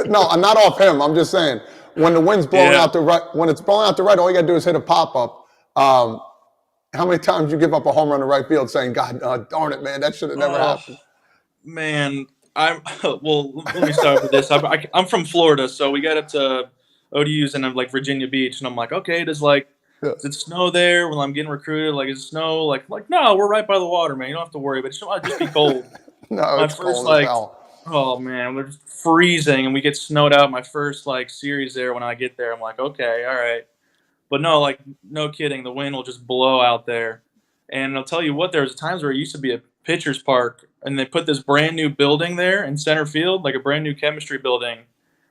No, I'm not off him. I'm just saying, when the wind's blowing out the right, when it's blowing out the right, all you got to do is hit a pop-up. How many times you give up a home run to right field saying, "God darn it, man, that should have never happened"? Man, well, let me start with this. I'm from Florida, so we got up to ODUs in like Virginia Beach, and I'm like, okay, does it snow there when I'm getting recruited? Like, is it snow? Like, no, we're right by the water, man. You don't have to worry, but it should just be cold. No, it's cold as hell. Oh man, we're just freezing, and we get snowed out my first series there. When I get there, I'm like, okay, all right. But no, no kidding. The wind will just blow out there. And I'll tell you what, there was times where it used to be a pitcher's park, and they put this brand new building there in center field, like a brand new chemistry building.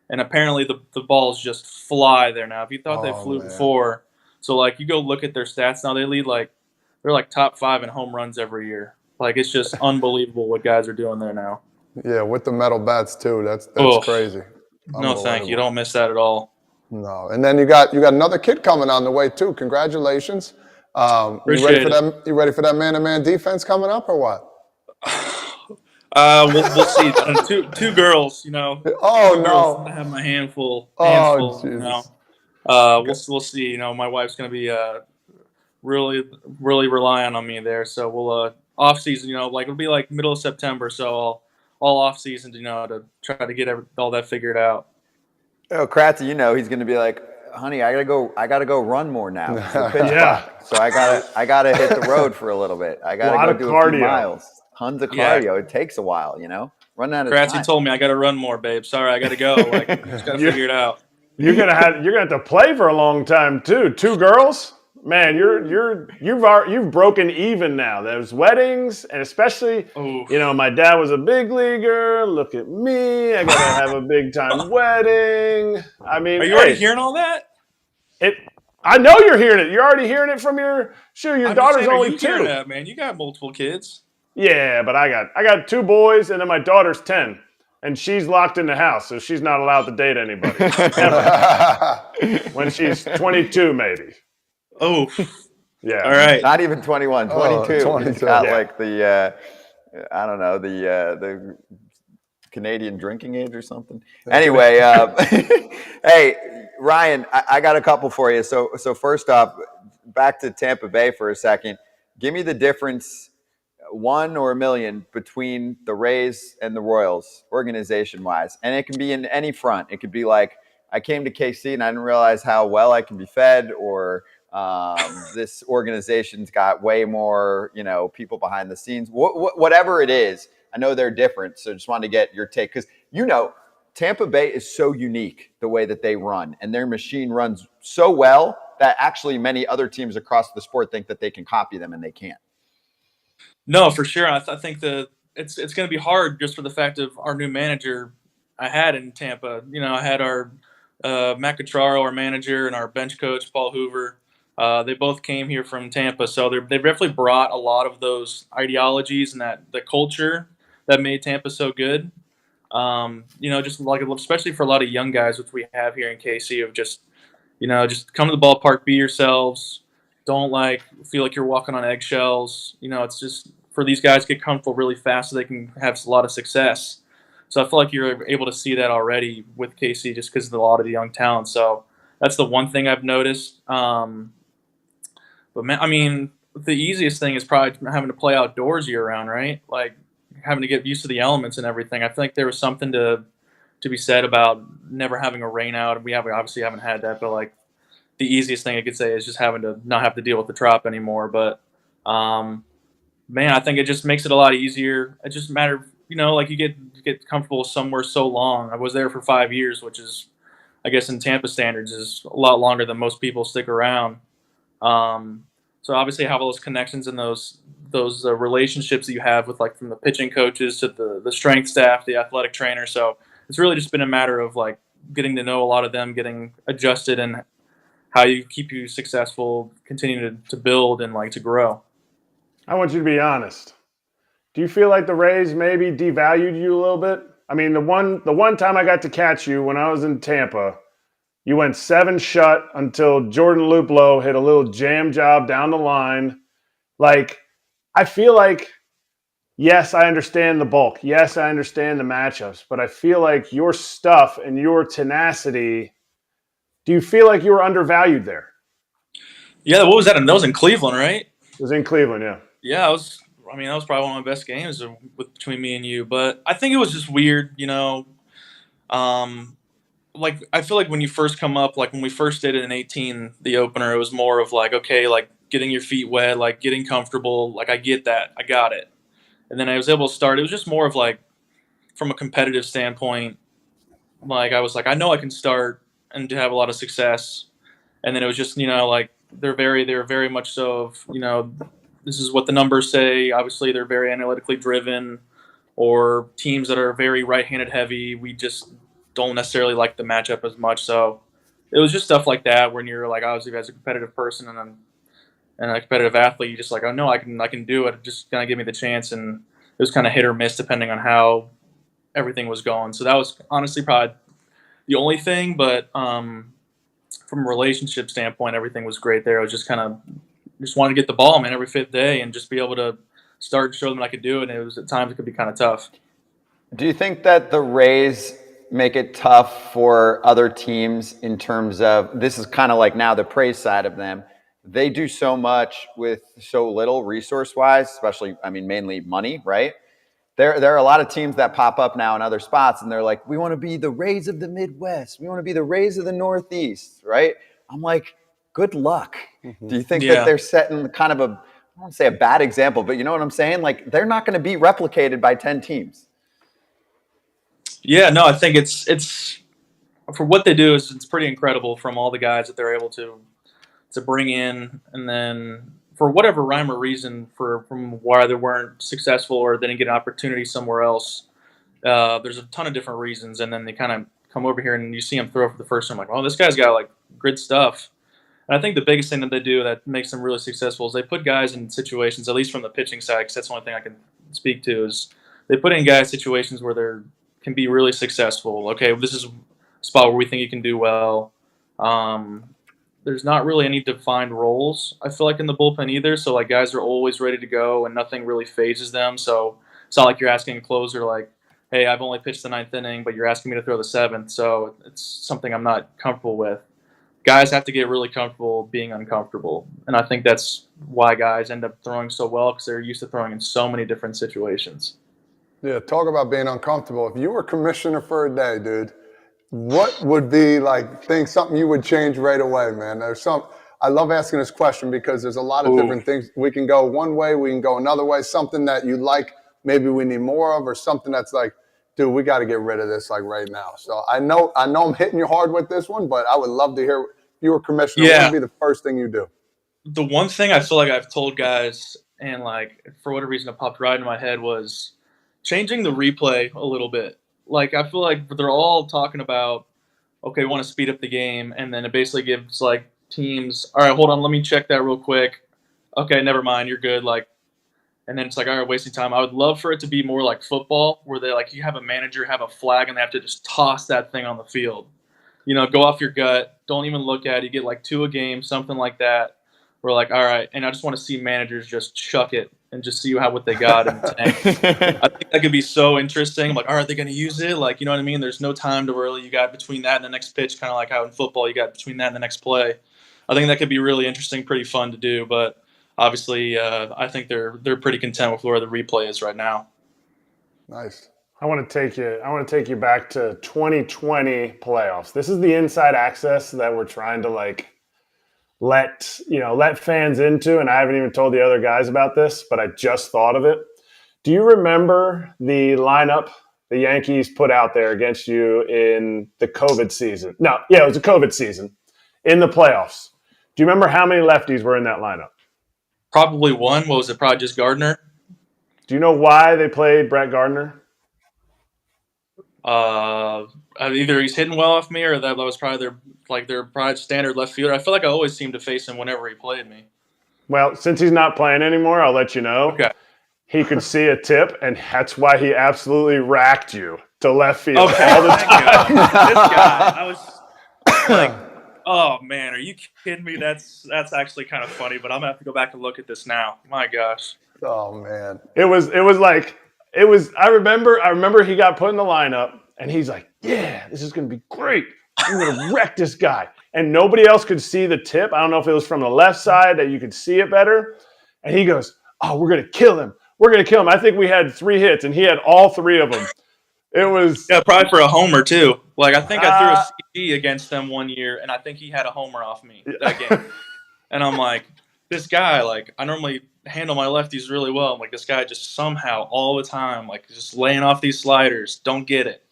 And apparently the balls just fly there now. If you thought they flew before, so like you go look at their stats now, they're like top 5 in home runs every year. Like it's just unbelievable what guys are doing there now. Yeah, with the metal bats too. That's crazy. No, thank you. Don't miss that at all. No, and then you got another kid coming on the way too. Congratulations. You ready for that man-to-man defense coming up or what? We'll see. Two girls, you know. Oh no! I have my handful. Jesus. You know. We'll see. You know, my wife's gonna be really relying on me there. So we'll off season. You know, like it'll be like middle of September. So all off season, you know, to try to get all that figured out. Oh, Kratzy, you know, he's gonna be like, honey, I gotta go run more now. So I gotta hit the road for a little bit. I gotta go do a few miles. Tons of cardio. It takes a while, you know. Run out of time. Kratzy told me I gotta run more, babe. Sorry, I gotta go. Like, just gotta figure it out. You're gonna have to play for a long time too. 2 girls, man. You've broken even now. There's weddings, and especially, you know, my dad was a big leaguer. Look at me. I gotta have a big time wedding. I mean, are you already hearing all that? I know you're hearing it. You're already hearing it from your daughter's only 2. Hearing that, man? You got multiple kids. Yeah, but I got 2 boys, and then my daughter's 10, and she's locked in the house, so she's not allowed to date anybody ever. When she's 22, maybe. Oh, yeah. All right. Not even 21, 22. 22. He's got like the I don't know, the Canadian drinking age or something. Anyway, hey, Ryan, I got a couple for you. So first off, back to Tampa Bay for a second. Give me the difference, 1 or a million, between the Rays and the Royals, organization-wise. And it can be in any front. It could be like, I came to KC and I didn't realize how well I can be fed, or this organization's got way more, you know, people behind the scenes. Whatever it is, I know they're different. So just wanted to get your take, because, you know, Tampa Bay is so unique the way that they run, and their machine runs so well that actually many other teams across the sport think that they can copy them, and they can't. No, for sure. I think that it's going to be hard just for the fact of our new manager I had in Tampa. You know, I had our Matt Catraro, our manager, and our bench coach, Paul Hoover. They both came here from Tampa, so they've definitely brought a lot of those ideologies and the culture that made Tampa so good. You know, just like, especially for a lot of young guys, which we have here in KC, of just, you know, just come to the ballpark, be yourselves. Don't feel like you're walking on eggshells. You know, it's just for these guys to get comfortable really fast so they can have a lot of success. So I feel like you're able to see that already with KC just because of a lot of the young talent. So that's the one thing I've noticed. But man, I mean, the easiest thing is probably having to play outdoors year round, right? Like having to get used to the elements and everything. I think there was something to be said about never having a rain out. We obviously haven't had that, but like the easiest thing I could say is just having to not have to deal with the trop anymore. But man, I think it just makes it a lot easier. It just matters, you know, like you get comfortable somewhere so long. I was there for 5 years, which is, I guess in Tampa standards, is a lot longer than most people stick around. So obviously I have all those connections and those relationships that you have with, like, from the pitching coaches to the strength staff, the athletic trainer. So it's really just been a matter of like getting to know a lot of them, getting adjusted, and how you keep you successful, continue to build and like to grow. I want you to be honest. Do you feel like the Rays maybe devalued you a little bit? I mean, the one time I got to catch you when I was in Tampa, you went 7 shut until Jordan Luplow hit a little jam job down the line. Like, I feel like, yes, I understand the bulk. Yes, I understand the matchups. But I feel like your stuff and your tenacity, do you feel like you were undervalued there? Yeah, what was that? That was in Cleveland, right? It was in Cleveland, yeah. Yeah, that was probably one of my best games between me and you. But I think it was just weird, you know. Like, I feel like when you first come up, like when we first did it in 18, the opener, it was more of like, okay, like getting your feet wet, like getting comfortable. Like, I get that. I got it. And then I was able to start. It was just more of like, from a competitive standpoint, like I was like, I know I can start and to have a lot of success. And then it was just, you know, like they're very much so of, you know, this is what the numbers say. Obviously, they're very analytically driven, or teams that are very right-handed heavy. We just don't necessarily like the matchup as much. So it was just stuff like that when you're like, obviously, as a competitive person and a competitive athlete, you just like, oh no, I can do it. Just kind of give me the chance, and it was kind of hit or miss depending on how everything was going. So that was honestly probably the only thing, but from a relationship standpoint, everything was great there. I was just kind of just wanted to get the ball, man, every fifth day and just be able to start and show them I could do it. And it was at times it could be kind of tough. Do you think that the Rays make it tough for other teams in terms of, this is kind of like now the praise side of them. They do so much with so little resource-wise, especially, I mean, mainly money, right? There are a lot of teams that pop up now in other spots, and they're like, we want to be the Rays of the Midwest. We want to be the Rays of the Northeast, right? I'm like, good luck. Do you think that they're setting kind of a, I don't say a bad example, but you know what I'm saying? Like, they're not going to be replicated by 10 teams. Yeah, no, I think it's for what they do is it's pretty incredible from all the guys that they're able to bring in, and then for whatever rhyme or reason from why they weren't successful or they didn't get an opportunity somewhere else. There's a ton of different reasons, and then they kind of come over here and you see them throw for the first time, like, oh, this guy's got like good stuff. And I think the biggest thing that they do that makes them really successful is they put guys in situations, at least from the pitching side, because that's the only thing I can speak to, is they put in guys situations where they can be really successful. Okay, this is a spot where we think you can do well. There's not really any defined roles, I feel like, in the bullpen either. So, like, guys are always ready to go and nothing really phases them. So it's not like you're asking a closer, like, hey, I've only pitched the 9th inning, but you're asking me to throw the 7th. So it's something I'm not comfortable with. Guys have to get really comfortable being uncomfortable. And I think that's why guys end up throwing so well, because they're used to throwing in so many different situations. Yeah, talk about being uncomfortable. If you were commissioner for a day, dude, what would be like something you would change right away, man? I love asking this question because there's a lot of different things. We can go one way, we can go another way, something that you like, maybe we need more of, or something that's like, dude, we got to get rid of this like right now. So I know I'm hitting you hard with this one, but I would love to hear, if you were commissioner, what would be the first thing you do? The one thing I feel like I've told guys, and like for whatever reason it popped right in my head, was changing the replay a little bit. Like, I feel like they're all talking about, okay, we want to speed up the game, and then it basically gives like teams, all right, hold on, let me check that real quick. Okay, never mind, you're good. Like, and then it's like, all right, wasting time. I would love for it to be more like football, where they like, you have a manager have a flag and they have to just toss that thing on the field. You know, go off your gut, don't even look at it. You get like 2 a game, something like that. We're like, all right, and I just want to see managers just chuck it and just see what they got in the tank. I think that could be so interesting. Like, are they going to use it? Like, you know what I mean? There's no time to really, you got between that and the next pitch, kind of like how in football you got between that and the next play. I think that could be really interesting, pretty fun to do. But obviously, I think they're pretty content with where the replay is right now. Nice. I want to take you back to 2020 playoffs. This is the inside access that we're trying to like let fans into, and I haven't even told the other guys about this, but I just thought of it. Do you remember the lineup the Yankees put out there against you in the COVID season? No, yeah, it was a COVID season in the playoffs. Do you remember how many lefties were in that lineup? Probably one. What was it? Probably just Gardner. Do you know why they played Brett Gardner? Either he's hitting well off me, or that was probably their probably standard left fielder. I feel like I always seemed to face him whenever he played me. Well, since he's not playing anymore, I'll let you know. Okay. He could see a tip, and that's why he absolutely racked you to left field all the time. This guy, I was like, oh man, are you kidding me? That's actually kind of funny, but I'm gonna have to go back and look at this now. My gosh. Oh man. It was. I remember he got put in the lineup, and he's like, "Yeah, this is gonna be great. I'm gonna wreck this guy." And nobody else could see the tip. I don't know if it was from the left side that you could see it better. And he goes, "Oh, we're gonna kill him. We're gonna kill him." I think we had 3 hits, and he had all 3 of them. It was probably for a homer too. Like, I think I threw a CD against them one year, and I think he had a homer off me that game. And I'm like, this guy, like, I normally handle my lefties really well. I'm like, this guy just somehow all the time, like, just laying off these sliders. Don't get it.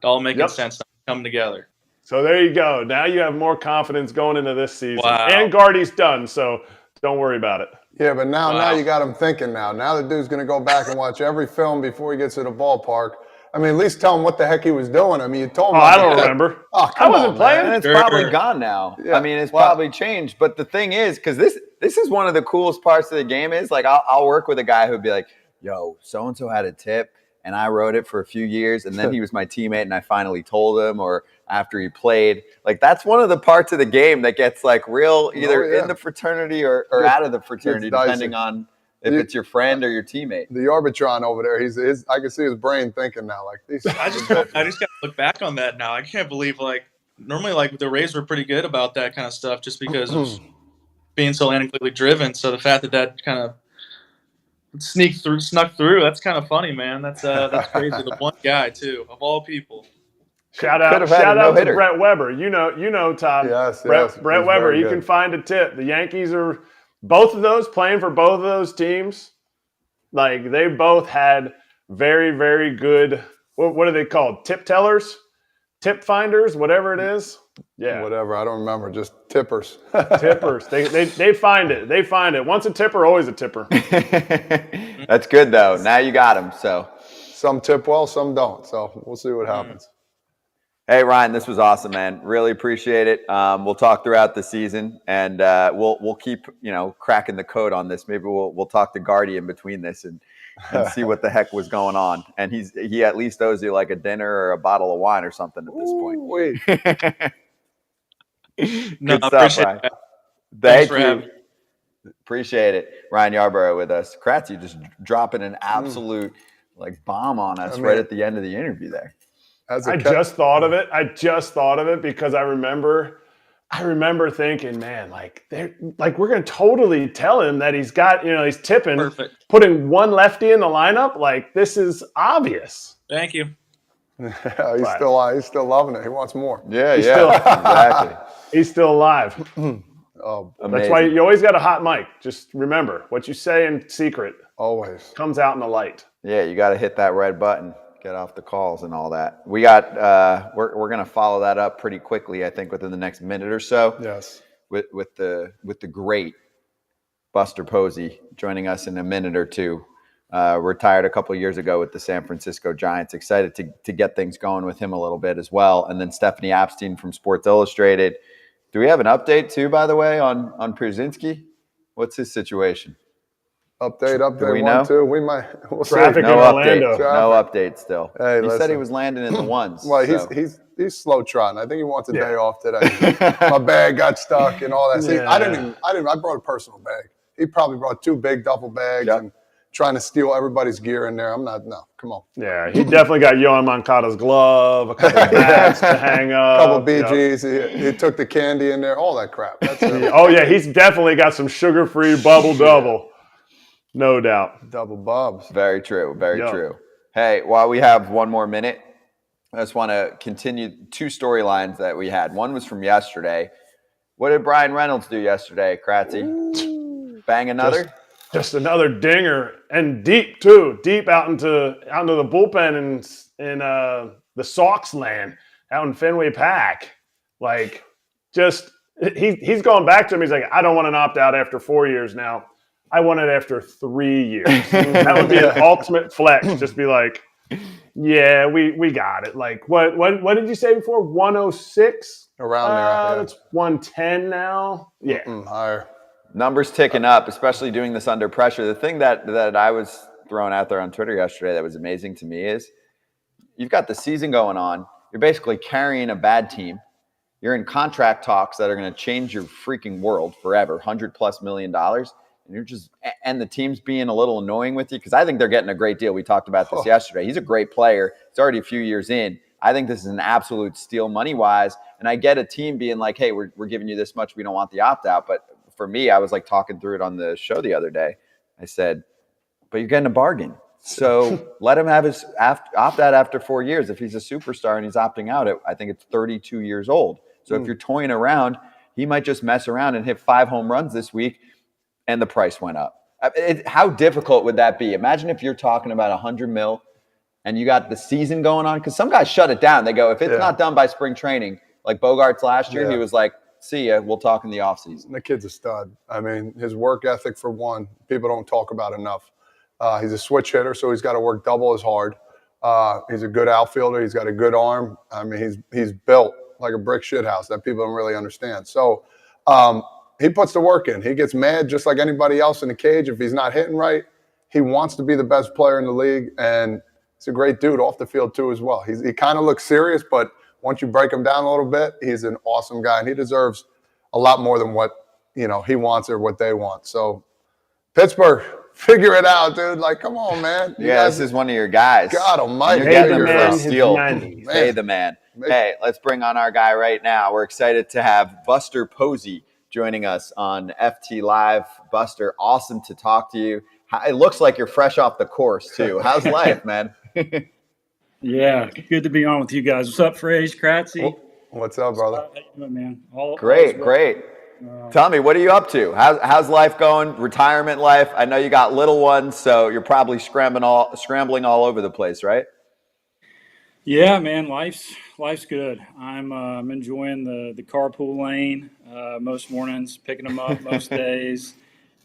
All making sense. Come together. So there you go. Now you have more confidence going into this season. Wow. And Guardy's done, so don't worry about it. Yeah, but now Wow. you got him thinking now. Now the dude's going to go back and watch every film before he gets to the ballpark. I mean, at least tell him what the heck he was doing. I mean, you told him. I don't remember. Oh, I come wasn't on, playing. man. And it's Sure. probably gone now. Yeah. I mean, it's Well- probably changed. But the thing is, because this is one of the coolest parts of the game is, like, I'll work with a guy who'd be like, yo, so-and-so had a tip, and I wrote it for a few years, and then he was my teammate, and I finally told him, or after he played. Like, that's one of the parts of the game that gets, like, real either in the fraternity or out of the fraternity, depending on if it's your friend or your teammate. The Arbitron over there, I can see his brain thinking now, like these. I just got to look back on that now. I can't believe, like, normally, like, the Rays were pretty good about that kind of stuff just because of being so analytically driven. So the fact that kind of snuck through, that's kind of funny, man. That's crazy. The one guy, too, of all people. Shout Could out have had a to no-hitter. Brett Weber. You know, Todd. Yes, Brett he's Weber. very He good. can find a tip. The Yankees are both of those playing for both of those teams. Like, they both had very, very good. What are they called? Tip tellers, tip finders, whatever it is. Yeah, Whatever, I don't remember. Just tippers. tippers. They find it. They find it. Once a tipper, always a tipper. That's good, though. Now you got him, so. Some tip well, some don't. So we'll see what happens. Hey, Ryan, this was awesome, man. Really appreciate it. We'll talk throughout the season, and we'll keep cracking the code on this. Maybe we'll talk to Guardy in between this and see what the heck was going on. And he at least owes you like a dinner or a bottle of wine or something at this point. Wait. No, Good I stuff, appreciate Ryan. that. Thank Thanks for having you. me. Appreciate it. Ryan Yarbrough with us. Kratzy just dropping an absolute like bomb on us right at the end of the interview there. I just thought of it because I remember thinking, man, like we're gonna totally tell him that he's got, he's tipping, Perfect. putting one lefty in the lineup. Like, this is obvious. Thank you. He's still loving it. He wants more. Yeah, still- exactly. He's still alive. Oh, That's Amazing. why you always got a hot mic. Just remember, what you say in secret always. comes out in the light. Yeah, you got to hit that red button, get off the calls and all that. We got we're going to follow that up pretty quickly, I think, within the next minute or so. Yes. With the great Buster Posey joining us in a minute or two. Retired a couple of years ago with the San Francisco Giants. Excited to get things going with him a little bit as well. And then Stephanie Epstein from Sports Illustrated. Do we have an update too, by the way, on Przynski? What's his situation? Update. Do we know? 1, 2. We might. We'll see. Traffic No in update. Orlando. No update still. Hey, he said listen. he was landing in the ones. Well, so. he's slow trotting. I think he wants a day off today. My bag got stuck and all that. See, Yeah. I brought a personal bag. He probably brought 2 big duffel bags and trying to steal everybody's gear in there. Come on. Yeah, he definitely got Yohan Moncada's glove, a couple of bats to hang up. A couple BGs. He took the candy in there, all that crap. That's it. Oh, yeah, he's definitely got some sugar-free bubble-double. No doubt. Double bubs. Very true. Very Yeah. true. Hey, while we have one more minute, I just want to continue 2 storylines that we had. One was from yesterday. What did Brian Reynolds do yesterday, Kratzy? Bang another? Just another dinger, and deep too, deep out into the bullpen in the Sox land out in Fenway Park. Like, just he's going back to him. He's like, I don't want an opt out after 4 years now. I want it after 3 years. That would be an ultimate flex. Just be like, yeah, we got it. Like, what did you say before? 106 Around there. Yeah. That's 110 now. Yeah. Higher. Numbers ticking up, especially doing this under pressure. The thing that I was throwing out there on Twitter yesterday that was amazing to me is you've got the season going on. You're basically carrying a bad team. You're in contract talks that are going to change your freaking world forever, $100+ million. And the team's being a little annoying with you because I think they're getting a great deal. We talked about this yesterday. He's a great player. He's already a few years in. I think this is an absolute steal money-wise. And I get a team being like, hey, we're giving you this much. We don't want the opt-out. But for me, I was like talking through it on the show the other day. I said, but you're getting a bargain. So let him have his opt-out after 4 years. If he's a superstar and he's opting out, I think it's 32 years old. So if you're toying around, he might just mess around and hit 5 home runs this week, and the price went up. How difficult would that be? Imagine if you're talking about $100 million and you got the season going on, because some guys shut it down. They go, if it's not done by spring training, like Bogarts last year, he was like, See ya. We'll talk in the offseason. The kid's a stud. I mean, his work ethic, for one, people don't talk about enough. He's a switch hitter, so he's got to work double as hard. He's a good outfielder. He's got a good arm. I mean, he's built like a brick shit house that people don't really understand. So he puts the work in. He gets mad just like anybody else in the cage if he's not hitting right. He wants to be the best player in the league, and he's a great dude off the field too as well. He kind of looks serious, but once you break him down a little bit, he's an awesome guy, and he deserves a lot more than what he wants or what they want. So Pittsburgh, figure it out, dude. Like, come on, man. This is one of your guys. God almighty. You're getting your first steal. Pay the man. Hey, let's bring on our guy right now. We're excited to have Buster Posey joining us on FT Live. Buster, awesome to talk to you. It looks like you're fresh off the course, too. How's life, man? Yeah, good to be on with you guys. What's up, Frage, Kratzy? What's up, brother? How you doing, man? Great. Tell me, what are you up to? How's life going? Retirement life? I know you got little ones, so you're probably scrambling all over the place, right? Yeah, man, life's good. I'm enjoying the carpool lane most mornings, picking them up most days,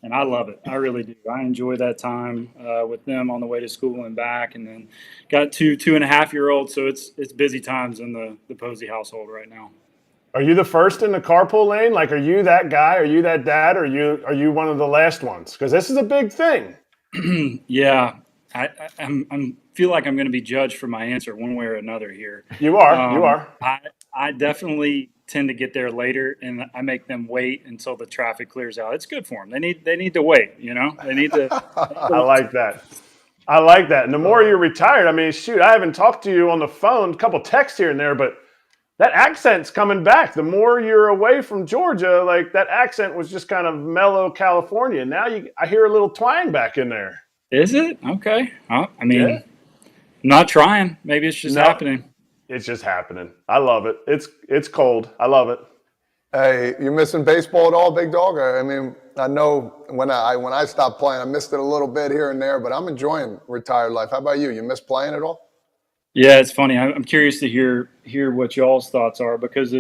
and I love it. I really do. I enjoy that time with them on the way to school and back, and then got 2.5-year-olds, so it's busy times in the Posey household right now. Are you the first in the carpool lane? Like, are you that guy? Are you that dad? Or are you one of the last ones? Because this is a big thing. Yeah, I feel like I'm going to be judged for my answer one way or another here. You are. I definitely tend to get there later, and I make them wait until the traffic clears out. It's good for them. They need to wait. They need to. I like that. And the more you're retired, I mean, shoot, I haven't talked to you on the phone, a couple texts here and there, but that accent's coming back. The more you're away from Georgia, like that accent was just kind of mellow California. Now I hear a little twang back in there. Is it? Okay. I mean, I'm not trying. Maybe it's just happening. It's just happening. I love it. It's cold. I love it. Hey, you missing baseball at all, big dog? I mean, I know when I stopped playing, I missed it a little bit here and there, but I'm enjoying retired life. How about you? You miss playing at all? Yeah, it's funny. I'm curious to hear what y'all's thoughts are, because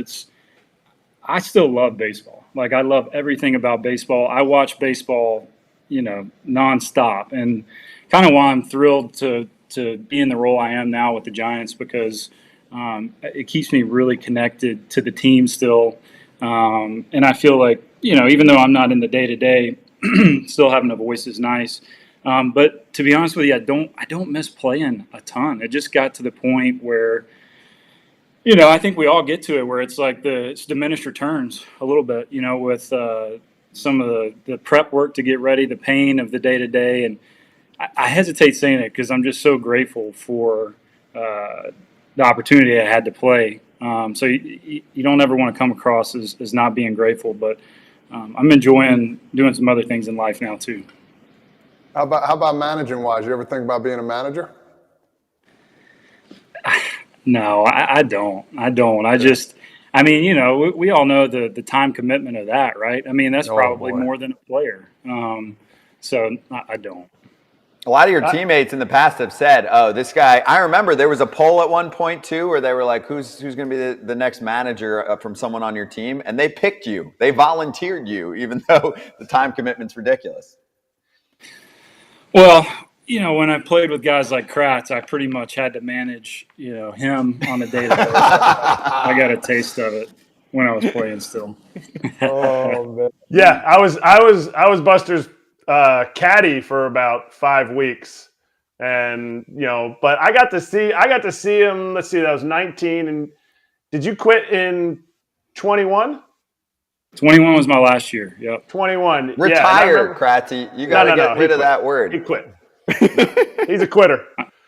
I still love baseball. Like, I love everything about baseball. I watch baseball, nonstop, and kind of why I'm thrilled to be in the role I am now with the Giants, because it keeps me really connected to the team still. And I feel like, even though I'm not in the day-to-day, still having a voice is nice. But to be honest with you, I don't miss playing a ton. It just got to the point where, I think we all get to it where it's like it's diminished returns a little bit, with some of the prep work to get ready, the pain of the day-to-day. And I hesitate saying it because I'm just so grateful for the opportunity I had to play. So you don't ever want to come across as not being grateful, but I'm enjoying doing some other things in life now too. How about managing wise? You ever think about being a manager? No, I don't. We all know the time commitment of that, right? I mean, that's probably more than a player. So I don't. A lot of your teammates in the past have said, "Oh, this guy." I remember there was a poll at one point too, where they were like, "Who's going to be the next manager from someone on your team?" And they picked you. They volunteered you, even though the time commitment's ridiculous. Well, when I played with guys like Kratz, I pretty much had to manage, him on a day-to-day. I got a taste of it when I was playing still. Oh man. Yeah, I was Buster's caddy for about 5 weeks, and but I got to see him. Let's see, that was 19. And did you quit in 21? 21 was my last year. Yep. 21. Retired, Kratzy. You got to get rid of that word. He quit. He's a quitter.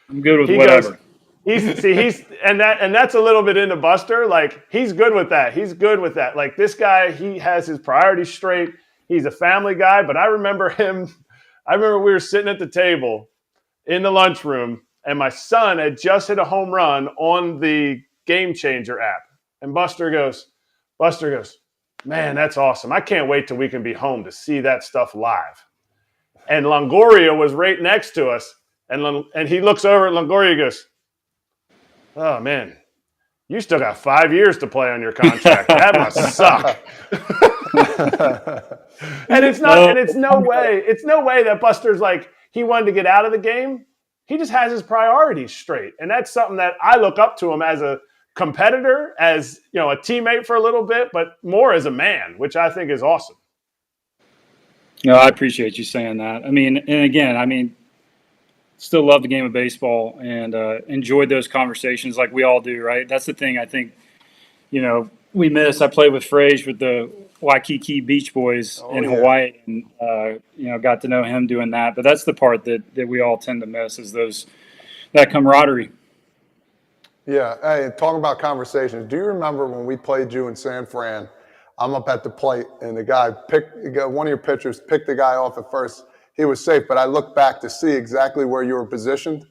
I'm good with whatever. And that's a little bit into Buster. Like, he's good with that. Like, this guy, he has his priorities straight. He's a family guy. But I remember we were sitting at the table in the lunchroom, and my son had just hit a home run on the Game Changer app. And Buster goes, "Man, that's awesome. I can't wait till we can be home to see that stuff live." And Longoria was right next to us. And he looks over at Longoria and goes, "Oh, man, You still got 5 years to play on your contract. That must suck. And it's no way that Buster's like he wanted to get out of the game. He just has his priorities straight. And that's something that I look up to him as a competitor, as a teammate for a little bit, but more as a man, which I think is awesome. No, I appreciate you saying that. I mean, and again, still love the game of baseball and enjoyed those conversations like we all do, right? That's the thing I think, we miss. I played with Frage with the Waikiki Beach Boys in Hawaii and, got to know him doing that. But that's the part that we all tend to miss is that camaraderie. Yeah. Hey, talking about conversations, do you remember when we played you in San Fran? I'm up at the plate, and the guy one of your pitchers picked the guy off at first. He was safe, but I looked back to see exactly where you were positioned.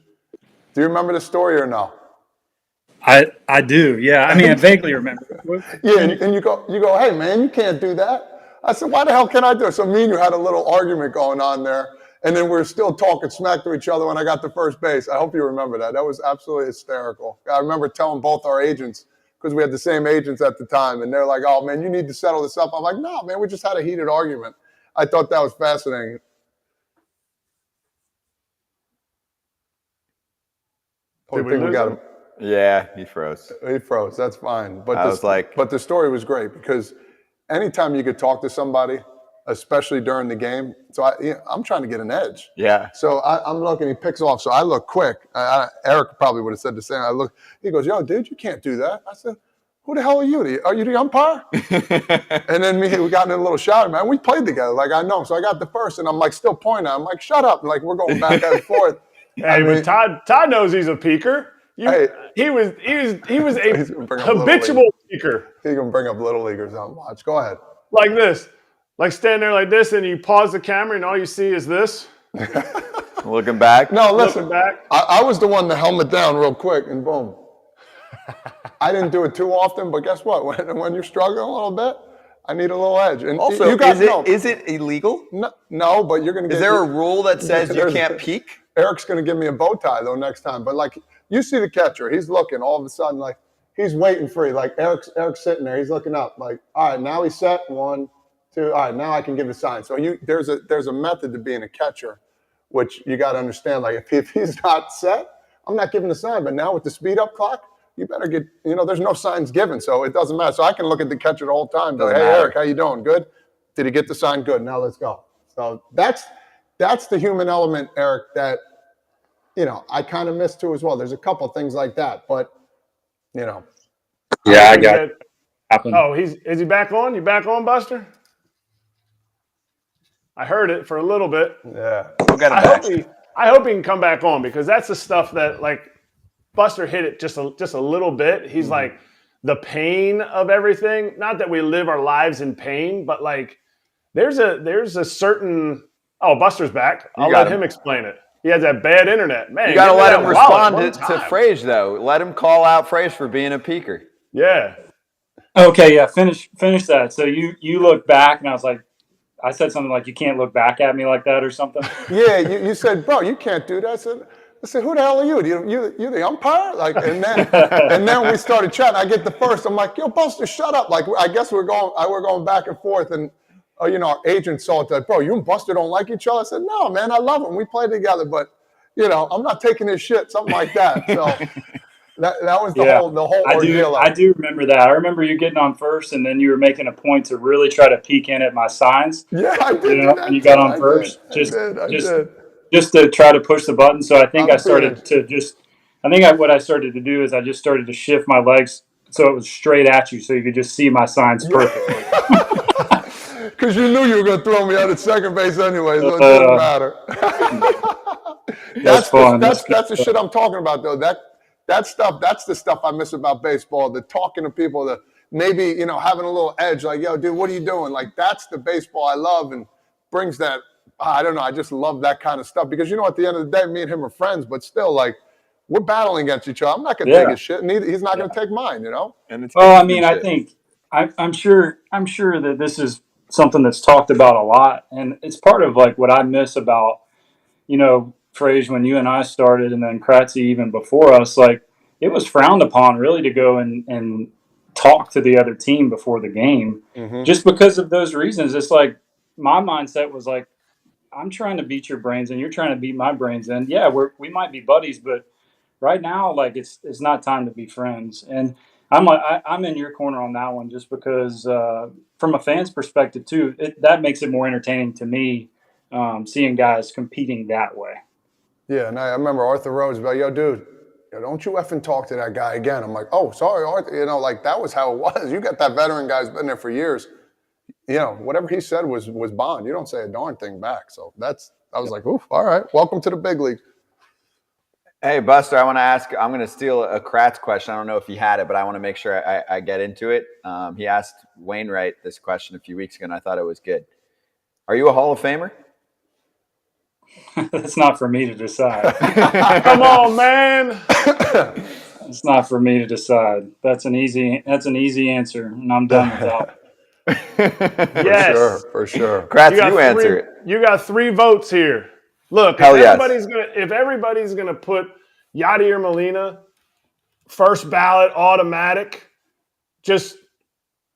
Do you remember the story or no? I do, yeah. I vaguely remember. Yeah, and you go, hey, man, you can't do that. I said, why the hell can I do it? So me and you had a little argument going on there, and then we were still talking smack to each other when I got to first base. I hope you remember that. That was absolutely hysterical. I remember telling both our agents, because we had the same agents at the time, and they're like, oh, man, you need to settle this up. I'm like, no, man, we just had a heated argument. I thought that was fascinating. Did we got him? Yeah, he froze. He froze. That's fine. But but the story was great because anytime you could talk to somebody, especially during the game, so I'm trying to get an edge. Yeah. So I'm looking. He picks off. So I look quick. Eric probably would have said the same. I look. He goes, "Yo, dude, you can't do that." I said, "Who the hell are you? Are you the umpire?" And then we got in a little shower, man. We played together. Like I know him. So I got the first, and I'm like still pointing. I'm like, "Shut up!" And like we're going back and forth. Hey, Todd knows he's a peaker. He was a habitual peaker. He's gonna bring up little leaguers on watch. Go ahead. Like this, like stand there like this, and you pause the camera, and all you see is this. Looking back. No, listen. Looking back. I was the one to helmet down real quick, and boom. I didn't do it too often, but guess what? When you're struggling a little bit, I need a little edge. And also, is it illegal? No, but you're gonna get. Is there a rule that says you can't peek? Eric's going to give me a bow tie, though, next time. But, like, you see the catcher. He's looking. All of a sudden, like, he's waiting for you. Like, Eric's sitting there. He's looking up. Like, all right, now he's set. 1, 2. All right, now I can give a sign. So there's a method to being a catcher, which you got to understand. Like, if he's not set, I'm not giving a sign. But now with the speed-up clock, you better get – there's no signs given. So it doesn't matter. So I can look at the catcher the whole time. Go, hey, Eric, how you doing? Good? Did he get the sign? Good. Now let's go. So that's the human element, Eric, that, I kind of miss too as well. There's a couple things like that, but, Yeah, I got it. Oh, is he back on? You back on, Buster? I heard it for a little bit. Yeah. We'll get him I hope he can come back on because that's the stuff that, like, Buster hit it just a little bit. He's like the pain of everything. Not that we live our lives in pain, but like there's a certain. Oh, Buster's back. I'll let him explain it. He has that bad internet, man. You got to let him respond to Frage though. Let him call out Frage for being a peeker. Yeah. Okay. Yeah. Finish that. So you look back, and I said something like, "You can't look back at me like that" or something. Yeah. You said, "Bro, you can't do that." I said, "Who the hell are you? You the umpire?" Like, and then we started chatting. I get the first. I'm like, "Yo, Buster, shut up!" Like, I guess we're going back and forth, and our agent saw it that, "Bro, you and Buster don't like each other." I said, "No, man, I love him. We play together, but I'm not taking his shit." Something like that. So that was the whole ordeal. I do remember that. I remember you getting on first, and then you were making a point to really try to peek in at my signs. Yeah, I did. And you got on first. I did. Just to try to push the button. So I think what I started to do is I just started to shift my legs so it was straight at you so you could just see my signs perfectly. Because you knew you were going to throw me out at second base anyway, so it doesn't matter. That's fun. That's the shit I'm talking about, though. That stuff, that's the stuff I miss about baseball, the talking to people, the maybe, having a little edge, like, "Yo, dude, what are you doing?" Like, that's the baseball I love and brings that. I don't know. I just love that kind of stuff because, at the end of the day, me and him are friends, but still, like, we're battling against each other. I'm not going to take his shit, and he's not going to take mine, And it's I think I'm sure that this is something that's talked about a lot, and it's part of like what I miss about, Frage, when you and I started, and then Kratzy even before us. Like, it was frowned upon really to go and talk to the other team before the game, just because of those reasons. It's like my mindset was like, I'm trying to beat your brains and you're trying to beat my brains. And yeah, we might be buddies, but right now, like it's not time to be friends. And I'm in your corner on that one, just because from a fan's perspective too, that makes it more entertaining to me, seeing guys competing that way. Yeah, and I remember Arthur Rhodes like, yo, dude, don't you effing talk to that guy again. I'm like, oh, sorry, Arthur. Like that was how it was. You got that veteran guy who's been there for years. Whatever he said was bond. You don't say a darn thing back. So I was like, oof, all right, welcome to the big league. Hey, Buster, I want to ask, I'm going to steal a Kratz question. I don't know if he had it, but I want to make sure I get into it. He asked Wainwright this question a few weeks ago, and I thought it was good. Are you a Hall of Famer? That's not for me to decide. Come on, man. It's not for me to decide. That's an easy answer, and I'm done with that. Yes, for sure. Kratz, you answer it. You got 3 votes here. Look, if everybody's gonna put Yadier Molina first ballot automatic, just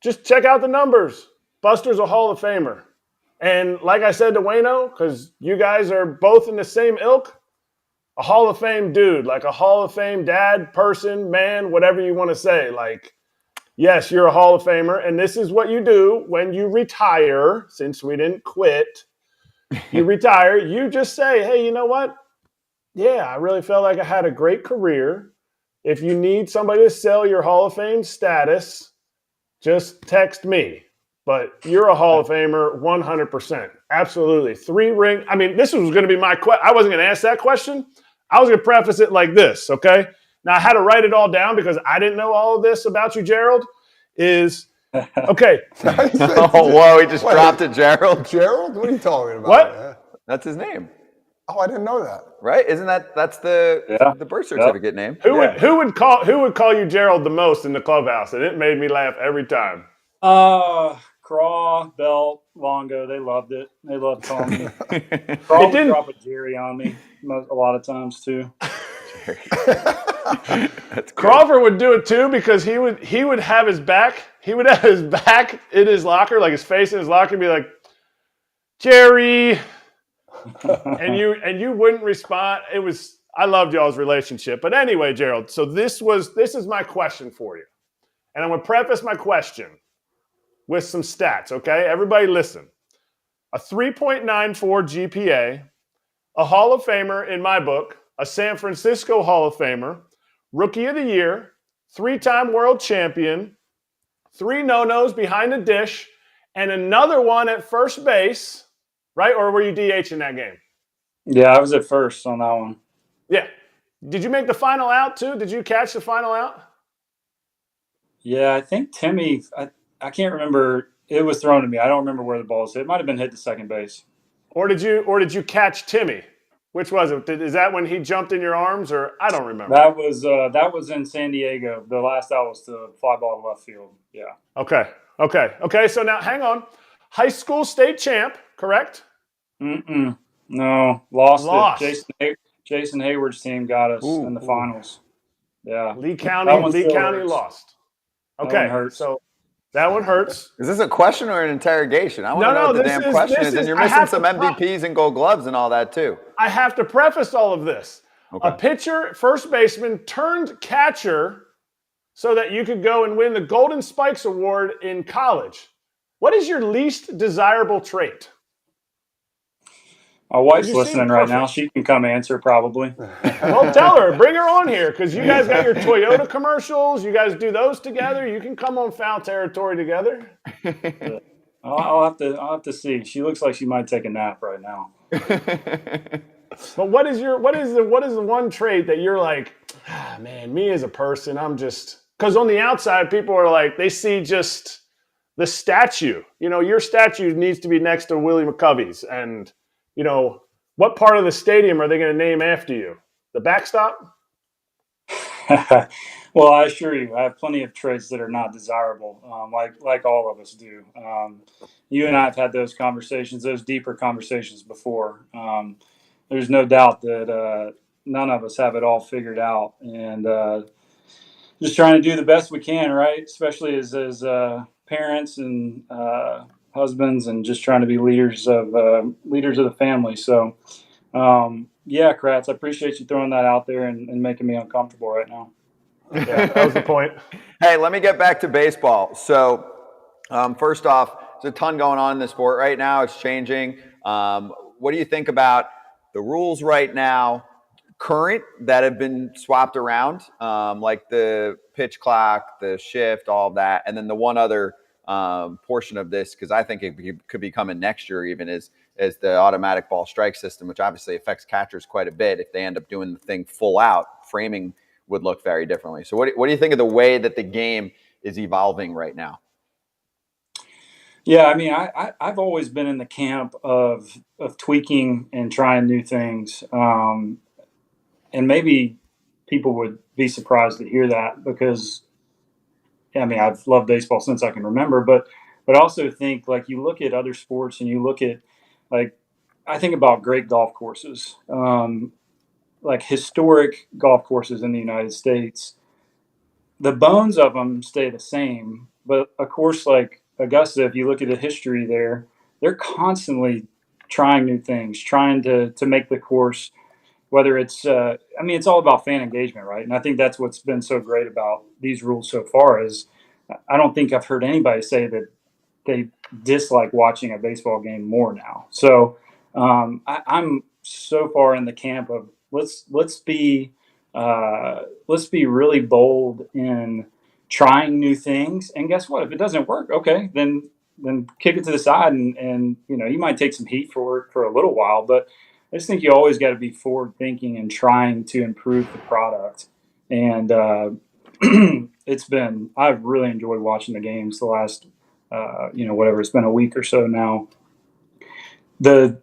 check out the numbers. Buster's a Hall of Famer. And like I said to Wayno, because you guys are both in the same ilk, a Hall of Fame dude, like a Hall of Fame dad, person, man, whatever you want to say. Like, yes, you're a Hall of Famer, and this is what you do when you retire, since we didn't quit. You retire, you just say, hey, you know what? Yeah, I really felt like I had a great career. If you need somebody to sell your Hall of Fame status, just text me. But you're a Hall of Famer 100%. Absolutely. 3 ring. I mean, this was going to be my question. I wasn't going to ask that question. I was going to preface it like this, okay? Now, I had to write it all down because I didn't know all of this about you, Gerald. Okay. Oh, whoa, he just dropped it, Gerald. Gerald? What are you talking about? What? That's his name. Oh, I didn't know that. Right? Isn't that's the birth certificate name? Who would call you Gerald the most in the clubhouse? And it made me laugh every time. Craw, Belt, Longo, they loved it. They loved calling me. Craw would drop a Jerry on me a lot of times too. Crawford would do it too, because he would have his back. He would have his back in his locker, like his face in his locker, and be like, Jerry, and you wouldn't respond. I loved y'all's relationship, but anyway, Gerald. So this is my question for you, and I'm going to preface my question with some stats. Okay, everybody, listen. A 3.94 GPA, a Hall of Famer in my book, a San Francisco Hall of Famer, Rookie of the Year, 3-time world champion, 3 no-nos behind the dish, and another one at first base, right? Or were you DH in that game? Yeah, I was at first on that one. Yeah. Did you make the final out too? Did you catch the final out? Yeah, I think Timmy, I can't remember. It was thrown to me. I don't remember where the ball was hit. It might have been hit to second base. Or did you catch Timmy? Which was it? Is that when he jumped in your arms, or I don't remember? That was in San Diego. The last out was to fly ball to left field. Yeah. Okay. So now hang on. High school state champ, correct? No, lost. It. Jason Hayward's team got us in the finals. Yeah. Lee County lost. Okay, so that one hurts. Is this a question or an interrogation? I want to know what the damn question is. And you're missing some MVPs and gold gloves and all that too. I have to preface all of this. Okay. A pitcher, first baseman, turned catcher so that you could go and win the Golden Spikes Award in college. What is your least desirable trait? My wife's listening right now. She can come answer probably. Well, tell her. Bring her on here, because you guys got your Toyota commercials. You guys do those together. You can come on Foul Territory together. I'll have to see. She looks like she might take a nap right now. But what is the one trait that you're like, man, me as a person, I'm just, because on the outside people are like, they see just the statue. Your statue needs to be next to Willie McCovey's, and what part of the stadium are they going to name after you? The backstop? Well, I assure you, I have plenty of traits that are not desirable, like all of us do. You and I have had those conversations, those deeper conversations before. There's no doubt that none of us have it all figured out. And just trying to do the best we can, right? Especially as parents and husbands, and just trying to be leaders of the family. So, yeah, Kratz, I appreciate you throwing that out there and making me uncomfortable right now. Yeah, that was the point. Hey, let me get back to baseball. So, first off, there's a ton going on in the sport right now. It's changing. What do you think about the rules right now, current, that have been swapped around, like the pitch clock, the shift, all of that, and then the one other portion of this, because I think it could be coming next year even, is the automatic ball strike system, which obviously affects catchers quite a bit. If they end up doing the thing full out, framing would look very differently. So what do you think of the way that the game is evolving right now? Yeah, I mean, I've always been in the camp of tweaking and trying new things, and maybe people would be surprised to hear that because, I mean, I've loved baseball since I can remember, but I also think, like, you look at other sports and you look at, like, I think about great golf courses, like historic golf courses in the United States. The bones of them stay the same, but of course, like Augusta, if you look at the history there, they're constantly trying new things, trying to make the course, whether it's I mean, it's all about fan engagement, right? And I think that's what's been so great about these rules so far is I don't think I've heard anybody say that they dislike watching a baseball game more now. So I'm so far in the camp of let's be really bold in trying new things. And guess what? If it doesn't work, okay, then kick it to the side, and you might take some heat for it for a little while, but I just think you always got to be forward thinking and trying to improve the product. And I've really enjoyed watching the games the last whatever, it's been a week or so now. To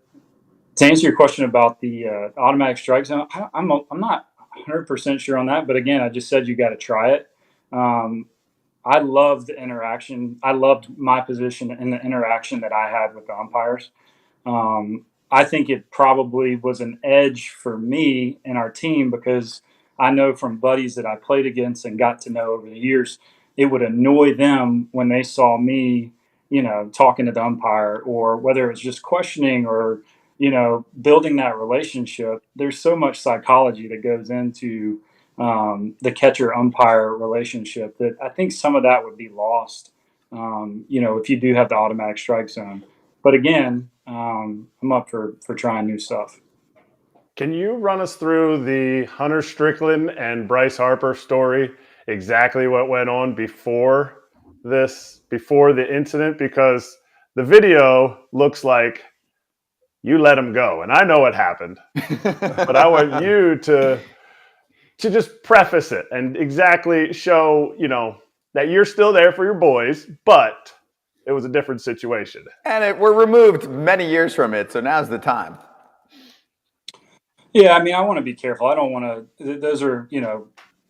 answer your question about the automatic strike zone, I'm not 100% sure on that, but again, I just said you got to try it. I loved the interaction. I loved my position and the interaction that I had with the umpires. I think it probably was an edge for me and our team because I know from buddies that I played against and got to know over the years, it would annoy them when they saw me, talking to the umpire, or whether it's just questioning or, building that relationship. There's so much psychology that goes into the catcher umpire relationship that I think some of that would be lost, if you do have the automatic strike zone. But again, I'm up for trying new stuff. Can you run us through the Hunter Strickland and Bryce Harper story, exactly what went on before the incident? Because the video looks like you let him go, and I know what happened, but I want you to just preface it and exactly show, that you're still there for your boys, but it was a different situation. And we're removed many years from it, so now's the time. Yeah, I mean, I want to be careful. I don't want to. Those are,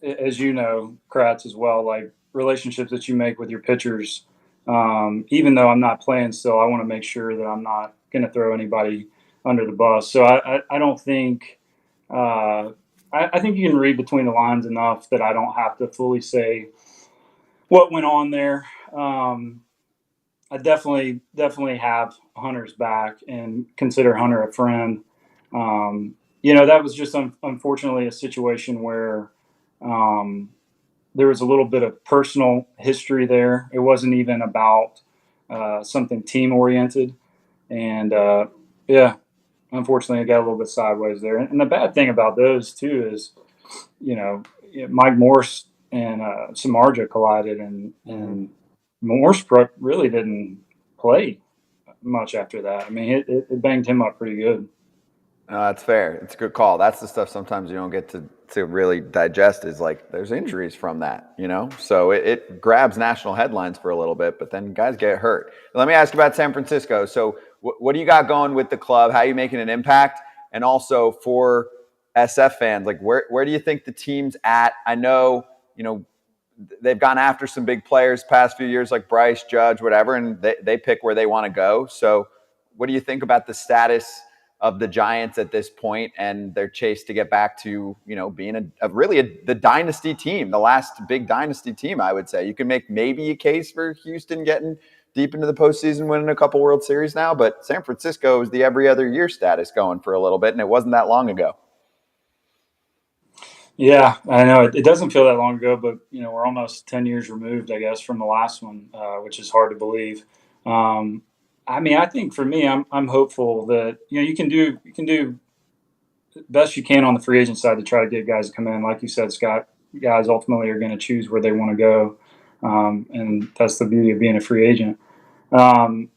as you know, Kratz, as well, like relationships that you make with your pitchers. Even though I'm not playing still, I want to make sure that I'm not going to throw anybody under the bus. So I don't think. I think you can read between the lines enough that I don't have to fully say what went on there. I definitely have Hunter's back and consider Hunter a friend. That was just unfortunately a situation where there was a little bit of personal history there. It wasn't even about something team oriented. And unfortunately, I got a little bit sideways there. And the bad thing about those too is, Mike Morse and Samardzija collided, and Morse really didn't play much after that. I mean, it banged him up pretty good. No, that's fair. It's a good call. That's the stuff sometimes you don't get to really digest, is like there's injuries from that, So it grabs national headlines for a little bit, but then guys get hurt. Let me ask you about San Francisco. So what do you got going with the club? How are you making an impact? And also for SF fans, like where do you think the team's at? I know, they've gone after some big players past few years, like Bryce, Judge, whatever, and they pick where they want to go. So what do you think about the status of the Giants at this point and their chase to get back to, being the dynasty team, the last big dynasty team, I would say. You can make maybe a case for Houston getting deep into the postseason, winning a couple World Series now, but San Francisco is the every other year status going for a little bit, and it wasn't that long ago. Yeah, I know it doesn't feel that long ago, but we're almost 10 years removed, I guess, from the last one, which is hard to believe. I think for me, I'm hopeful that you can do the best you can on the free agent side to try to get guys to come in. Like you said, Scott, guys ultimately are going to choose where they want to go, and that's the beauty of being a free agent. I'm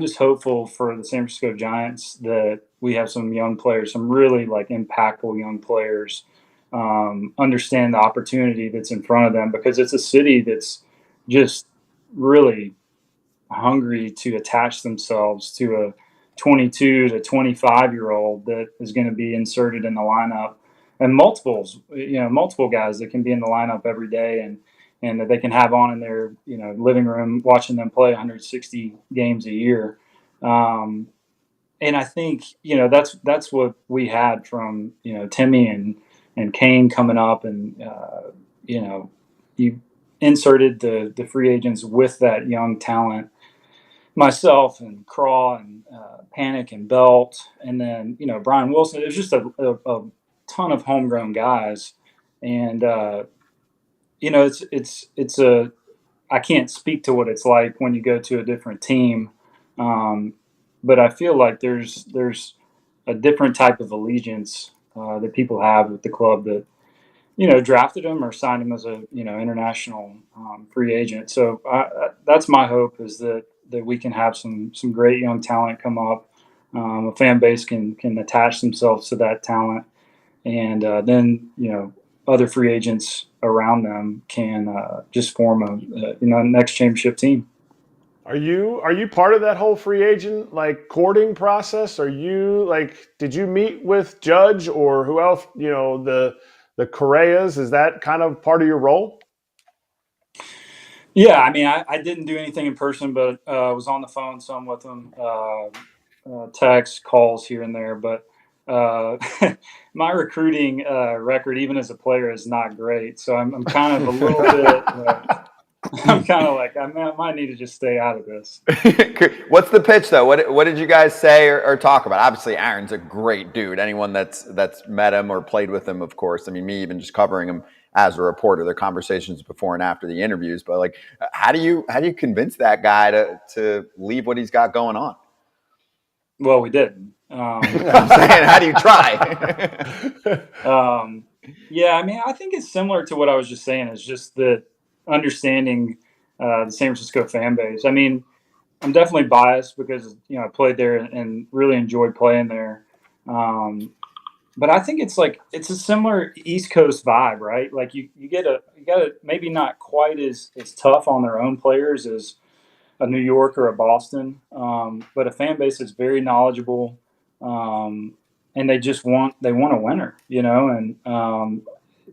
just hopeful for the San Francisco Giants that we have some young players, some really impactful young players. Understand the opportunity that's in front of them, because it's a city that's just really hungry to attach themselves to a 22 to 25-year-old that is going to be inserted in the lineup, and multiple guys that can be in the lineup every day and that they can have on in their living room watching them play 160 games a year. And I think that's what we had from Timmy and Kane coming up, and you inserted the free agents with that young talent, myself and Craw and Panic and Belt, and then Brian Wilson. It was just a ton of homegrown guys, and it's a I can't speak to what it's like when you go to a different team, but I feel like there's a different type of allegiance that people have with the club that drafted him or signed him as a international free agent. So that's my hope, is that we can have some great young talent come up. A fan base can attach themselves to that talent, and then other free agents around them can just form a next championship team. Are you part of that whole free agent courting process? Are you did you meet with Judge or who else? The Correas, is that kind of part of your role? Yeah, I didn't do anything in person, but was on the phone some with them, text, calls here and there. But my recruiting record, even as a player, is not great. So I'm kind of a little bit. I'm kind of I might need to just stay out of this. What's the pitch, though? What did you guys say or talk about? Obviously, Aaron's a great dude. Anyone that's met him or played with him, of course. Me even just covering him as a reporter, their conversations before and after the interviews. But how do you convince that guy to leave what he's got going on? Well, we did. I'm saying, how do you try? Yeah, I think it's similar to what I was just saying. It's just that understanding the San Francisco fan base. I'm definitely biased because I played there and really enjoyed playing there. But I think it's a similar East Coast vibe, right? You got to maybe not quite as tough on their own players as a New York or a Boston, but a fan base that's very knowledgeable, and they want a winner, And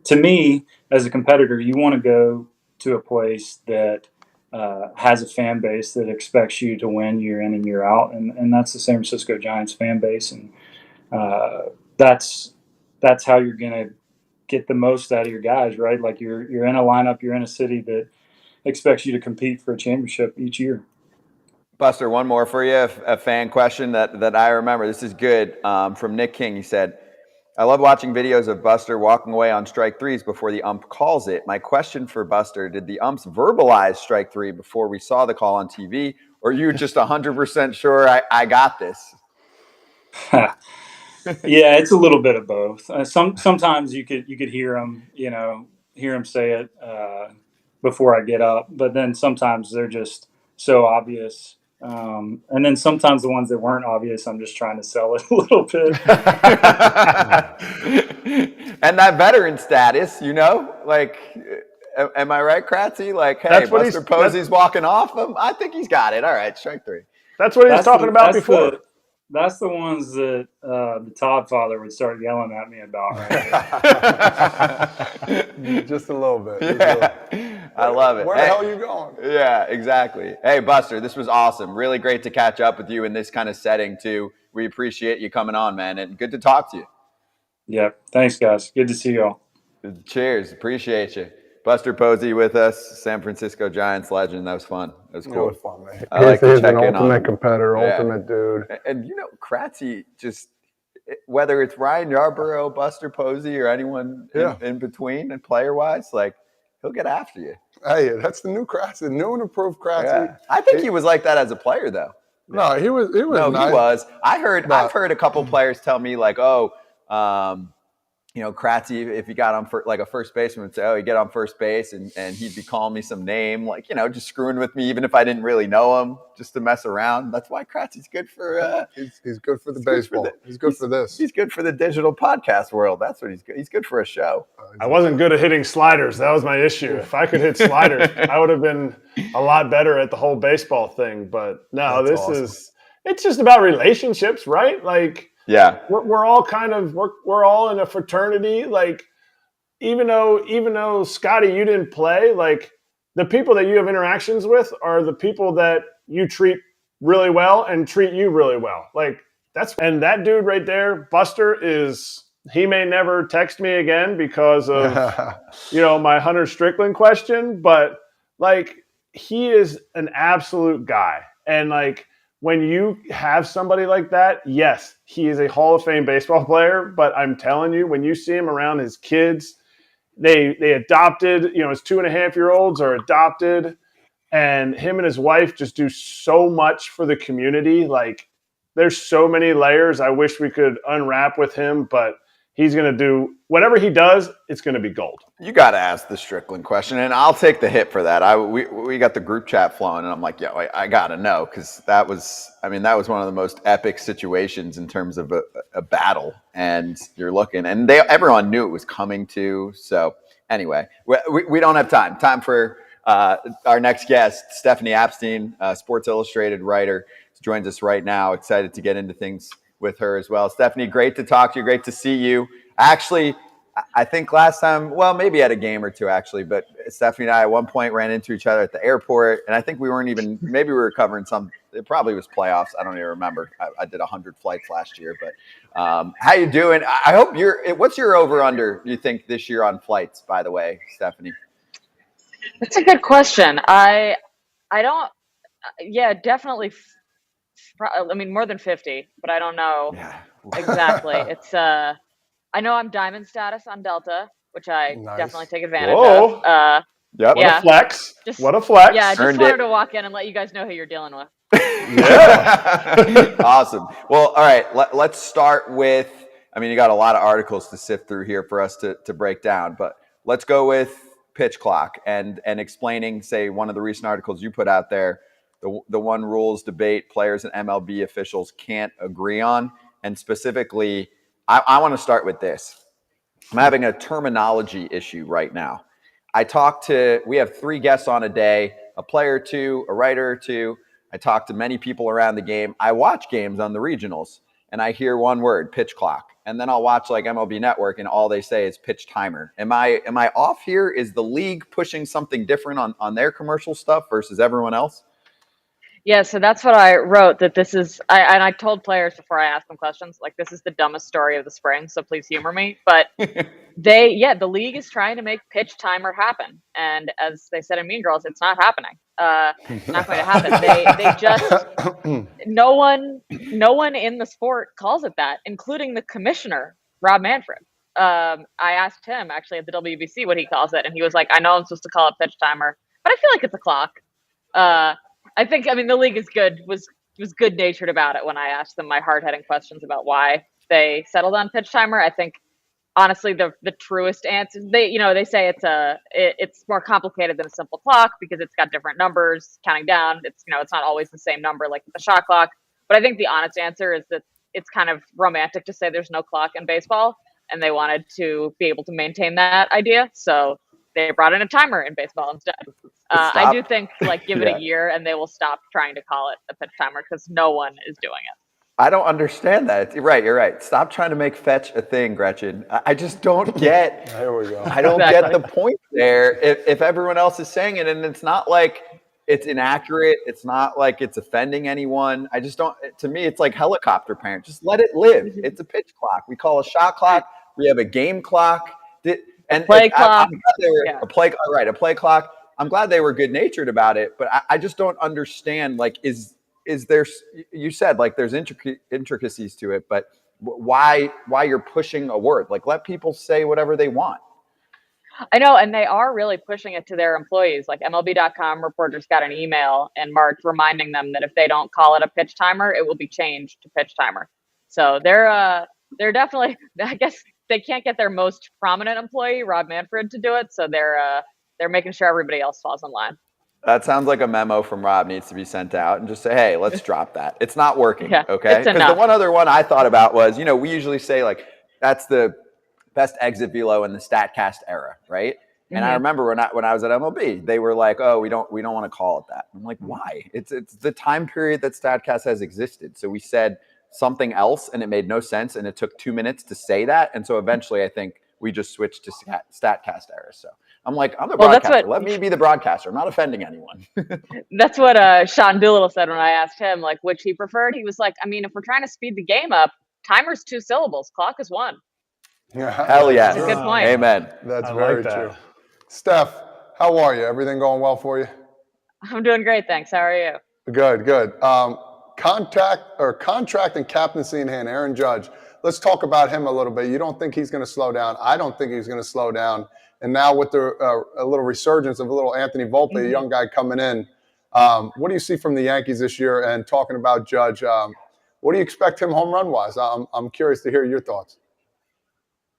to me, as a competitor, you want to go to a place that has a fan base that expects you to win year in and year out, and that's the San Francisco Giants fan base, and that's how you're going to get the most out of your guys, right? You're in a lineup, you're in a city that expects you to compete for a championship each year. Buster, one more for you, a fan question that I remember. This is good, from Nick King. He said, I love watching videos of Buster walking away on strike threes before the ump calls it. My question for Buster, did the umps verbalize strike three before we saw the call on TV, or are you just 100% sure I got this? Yeah, it's a little bit of both. Sometimes you could hear him, say it before I get up, but then sometimes they're just so obvious. And then sometimes the ones that weren't obvious, I'm just trying to sell it a little bit. And that veteran status, am I right, Kratzy? Hey, Buster Posey's walking off him. I think he's got it. All right, strike three. That's what he was talking about before. That's the ones that the Todd father would start yelling at me about. Right? Just a little bit. Yeah. I love it. Where the hell are you going? Yeah, exactly. Hey, Buster, this was awesome. Really great to catch up with you in this kind of setting, too. We appreciate you coming on, man, and good to talk to you. Yeah. Thanks, guys. Good to see y'all. Cheers. Appreciate you. Buster Posey with us, San Francisco Giants legend. That was fun. That was cool. It was fun, man. I like to He's check an in on ultimate him. competitor, Yeah. ultimate dude. And Kratzy just, whether it's Ryan Yarbrough, Buster Posey, or anyone in between and player-wise, like, he'll get after you. Hey, that's the new Kratzy, new and improved Kratzy. Yeah. I think he was like that as a player, though. No, he was No, nice. he was. I've heard a couple players tell me, like, Kratzy, if you got on for like a first baseman, would say, "Oh, you get on first base," and he'd be calling me some name, like, just screwing with me, even if I didn't really know him, just to mess around. That's why Kratzy's good for. He's good for the baseball. He's good for this. He's good for the digital podcast world. That's what he's good. He's good for a show. I wasn't good at hitting sliders. That was my issue. If I could hit sliders, I would have been a lot better at the whole baseball thing. But no, That's awesome. It's just about relationships, right? Like, yeah, we're all we're all in a fraternity. Like, even though Scotty, you didn't play, like, the people that you have interactions with are the people that you treat really well and treat you really well. Like, and that dude right there, Buster, he may never text me again because of my Hunter Strickland question, but like, he is an absolute guy. And like, when you have somebody like that, yes, he is a Hall of Fame baseball player, but I'm telling you, when you see him around his kids, they adopted, his 2.5-year-olds are adopted, and him and his wife just do so much for the community. Like, there's so many layers I wish we could unwrap with him, but he's going to do whatever he does, it's going to be gold. You got to ask the Strickland question, and I'll take the hit for that. We got the group chat flowing, and I'm like, I got to know, because that was one of the most epic situations in terms of a battle, and you're looking, and everyone knew it was coming to. So anyway, we don't have time for our next guest, Stephanie Epstein, Sports Illustrated writer, joins us right now. Excited to get into things with her as well. Stephanie, great to talk to you. Great to see you. Actually, I think last time, well, maybe at a game or two, actually, but Stephanie and I at one point ran into each other at the airport, and I think maybe we were covering it probably was playoffs. I don't even remember. I did 100 flights last year, but how you doing? I hope what's your over-under, you think, this year on flights, by the way, Stephanie? That's a good question. I don't, definitely. I mean, more than 50, but I don't know exactly. It's I know I'm diamond status on Delta, which I definitely take advantage of. Yep. What a flex. What a flex. Yeah, I just wanted to walk in and let you guys know who you're dealing with. Yeah. Awesome. Well, all right, let's start with, you got a lot of articles to sift through here for us to break down, but let's go with pitch clock and explaining, say, one of the recent articles you put out there, the one rules debate players and MLB officials can't agree on. And specifically, I want to start with this. I'm having a terminology issue right now. We have 3 guests on a day, a player or 2, a writer or 2. I talk to many people around the game. I watch games on the regionals, and I hear one word, pitch clock. And then I'll watch like MLB Network, and all they say is pitch timer. Am I off here? Is the league pushing something different on their commercial stuff versus everyone else? Yeah, so that's what I wrote, that this is, I told players before I asked them questions, like, this is the dumbest story of the spring, so please humor me. But the league is trying to make pitch timer happen. And as they said in Mean Girls, it's not happening. Not going to happen. They just, no one in the sport calls it that, including the commissioner, Rob Manfred. I asked him actually at the WBC what he calls it, and he was like, I know I'm supposed to call it pitch timer, but I feel like it's a clock. I think, the league is was good natured about it when I asked them my hard-hitting questions about why they settled on pitch timer. I think, honestly, the truest answer, they say it's more complicated than a simple clock because it's got different numbers counting down. It's not always the same number like the shot clock. But I think the honest answer is that it's kind of romantic to say there's no clock in baseball, and they wanted to be able to maintain that idea. So they brought in a timer in baseball instead. I do think, give it a year and they will stop trying to call it a pitch timer because no one is doing it. I don't understand that. You're right. Stop trying to make fetch a thing, Gretchen. I just don't get. There we go. I don't Exactly. get the point there. If everyone else is saying it, and it's not like it's inaccurate, it's not like it's offending anyone. I just don't. To me, it's like helicopter parent. Just let it live. It's a pitch clock. We call a shot clock. We have a game clock. And play clock. I'm glad they were a play clock. I'm glad they were good natured about it, but I just don't understand. Like, is there? You said like there's intricacies to it, but why you're pushing a word? Like, let people say whatever they want. I know, and they are really pushing it to their employees. Like MLB.com reporters got an email in March reminding them that if they don't call it a pitch timer, it will be changed to pitch timer. So they're definitely. I guess they can't get their most prominent employee, Rob Manfred, to do it. So they're making sure everybody else falls in line. That sounds like a memo from Rob needs to be sent out and just say, hey, let's drop that. It's not working, Yeah, okay? it's Because enough. the one other one I thought about was, we usually say, like, that's the best exit velo in the StatCast era, right? And I remember when I was at MLB, they were like, oh, we don't want to call it that. I'm like, why? It's the time period that StatCast has existed. So we said something else, and it made no sense, and it took 2 minutes to say that. And so eventually I think we just switched to StatCast era. So I'm like, I'm the broadcaster. Let me be the broadcaster. I'm not offending anyone. That's what Sean Doolittle said when I asked him, like, which he preferred. He was like, I mean, if we're trying to speed the game up, timer's 2 syllables, clock is 1. Hell yes. That's a good point. Amen. That's I very like that. true. Steph, how are you? Everything going well for you? I'm doing great, thanks. How are you? Good. Contract and captaincy in hand, Aaron Judge. Let's talk about him a little bit. You don't think he's going to slow down. I don't think he's going to slow down. And now with a little resurgence of a little Anthony Volpe, a young guy coming in, what do you see from the Yankees this year? And talking about Judge, what do you expect him home run wise? I'm curious to hear your thoughts.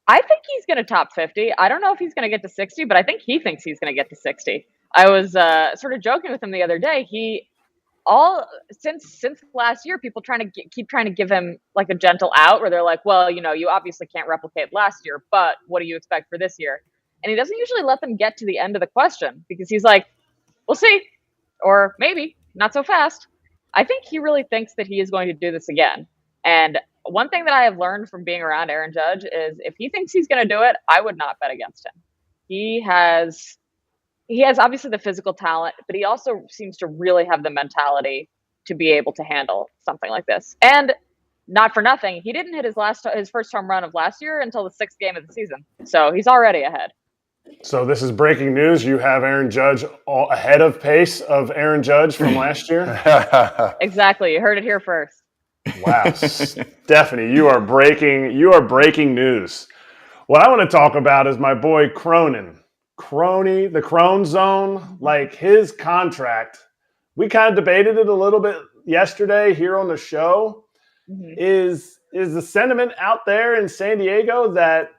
I think he's going to top 50. I don't know if he's going to get to 60, but I think he thinks he's going to get to 60. I was sort of joking with him the other day. Since last year, people keep trying to give him like a gentle out where they're like, well, you obviously can't replicate last year, but what do you expect for this year? And he doesn't usually let them get to the end of the question because he's like, we'll see, or maybe not so fast. I think he really thinks that he is going to do this again. And one thing that I have learned from being around Aaron Judge is if he thinks he's going to do it, I would not bet against him. He has obviously the physical talent, but he also seems to really have the mentality to be able to handle something like this. And not for nothing, he didn't hit his first home run of last year until the 6th game of the season. So he's already ahead. So this is breaking news. You have Aaron Judge ahead of pace of Aaron Judge from last year. Exactly. You heard it here first. Wow. Stephanie, you are breaking news. What I want to talk about is my boy Cronin. Crony, the Crone Zone, like his contract. We kind of debated it a little bit yesterday here on the show. Is the sentiment out there in San Diego that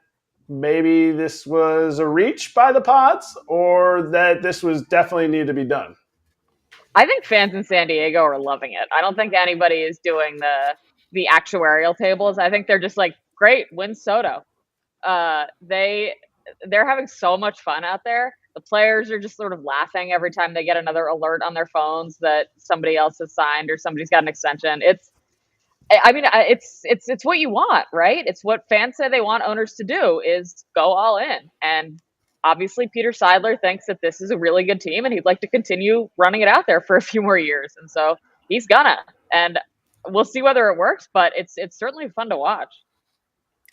maybe this was a reach by the Pods or that this was definitely needed to be done? I think fans in San Diego are loving it. I don't think anybody is doing the actuarial tables. I think they're just like, great, win Soto. They're having so much fun out there. The players are just sort of laughing every time they get another alert on their phones that somebody else has signed or somebody's got an extension. It's what you want, right? It's what fans say they want owners to do is go all in. And obviously Peter Seidler thinks that this is a really good team and he'd like to continue running it out there for a few more years. And so he's gonna, and we'll see whether it works, but it's certainly fun to watch.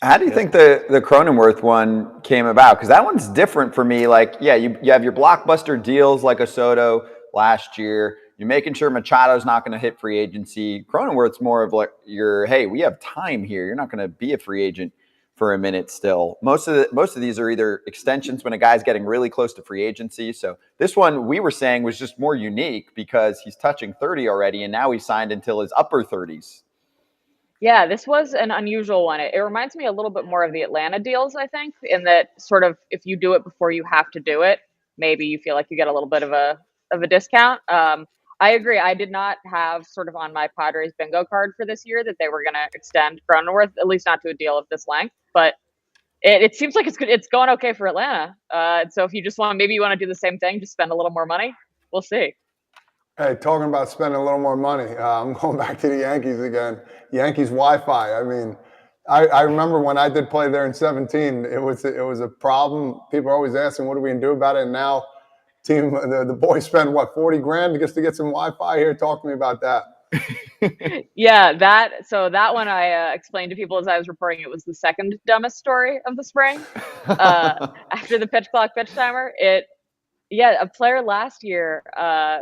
How do you think the Cronenworth one came about? Because that one's different for me. Like, yeah, you have your blockbuster deals like a Soto last year. You're making sure Machado's not going to hit free agency. Cronenworth's more of like hey, we have time here. You're not going to be a free agent for a minute still. Most of these are either extensions when a guy's getting really close to free agency. So this one we were saying was just more unique because he's touching 30 already, and now he's signed until his upper 30s. Yeah, this was an unusual one. It reminds me a little bit more of the Atlanta deals, I think, in that sort of if you do it before you have to do it, maybe you feel like you get a little bit of a discount. I agree. I did not have sort of on my Padres bingo card for this year that they were going to extend Cronenworth, at least not to a deal of this length. But it seems like it's going okay for Atlanta. So if you just maybe you want to do the same thing, just spend a little more money. We'll see. Hey, talking about spending a little more money, I'm going back to the Yankees again. Yankees Wi-Fi. I mean, I remember when I did play there in 17, it was a problem. People are always asking, what are we going to do about it? And now, the boys spend, what, 40 grand just to get some Wi-Fi here? Talk to me about that. Yeah, that one I explained to people as I was reporting. It was the second dumbest story of the spring. After the pitch clock, pitch timer, a player last year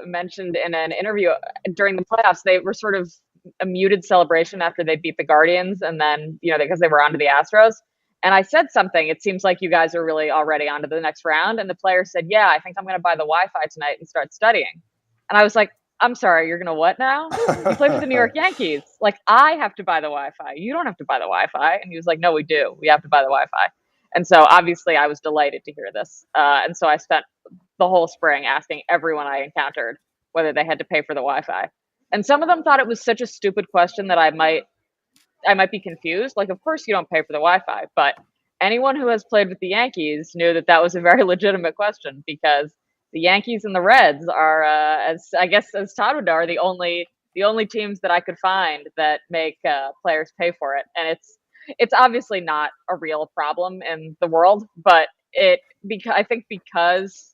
mentioned in an interview during the playoffs, they were sort of a muted celebration after they beat the Guardians, and then because they were onto the Astros. And I said something. It seems like you guys are really already onto the next round. And the player said, "Yeah, I think I'm going to buy the Wi-Fi tonight and start studying." And I was like, "I'm sorry, you're going to what now? You play for the New York Yankees. Like, I have to buy the Wi-Fi. You don't have to buy the Wi-Fi." And he was like, "No, we do. We have to buy the Wi-Fi." And so obviously I was delighted to hear this. And so I spent the whole spring asking everyone I encountered whether they had to pay for the Wi-Fi. And some of them thought it was such a stupid question that I might be confused. Like, of course you don't pay for the Wi-Fi, but anyone who has played with the Yankees knew that that was a very legitimate question, because the Yankees and the Reds are, as Todd would know, are the only teams that I could find that make players pay for it. And it's obviously not a real problem in the world, but I think because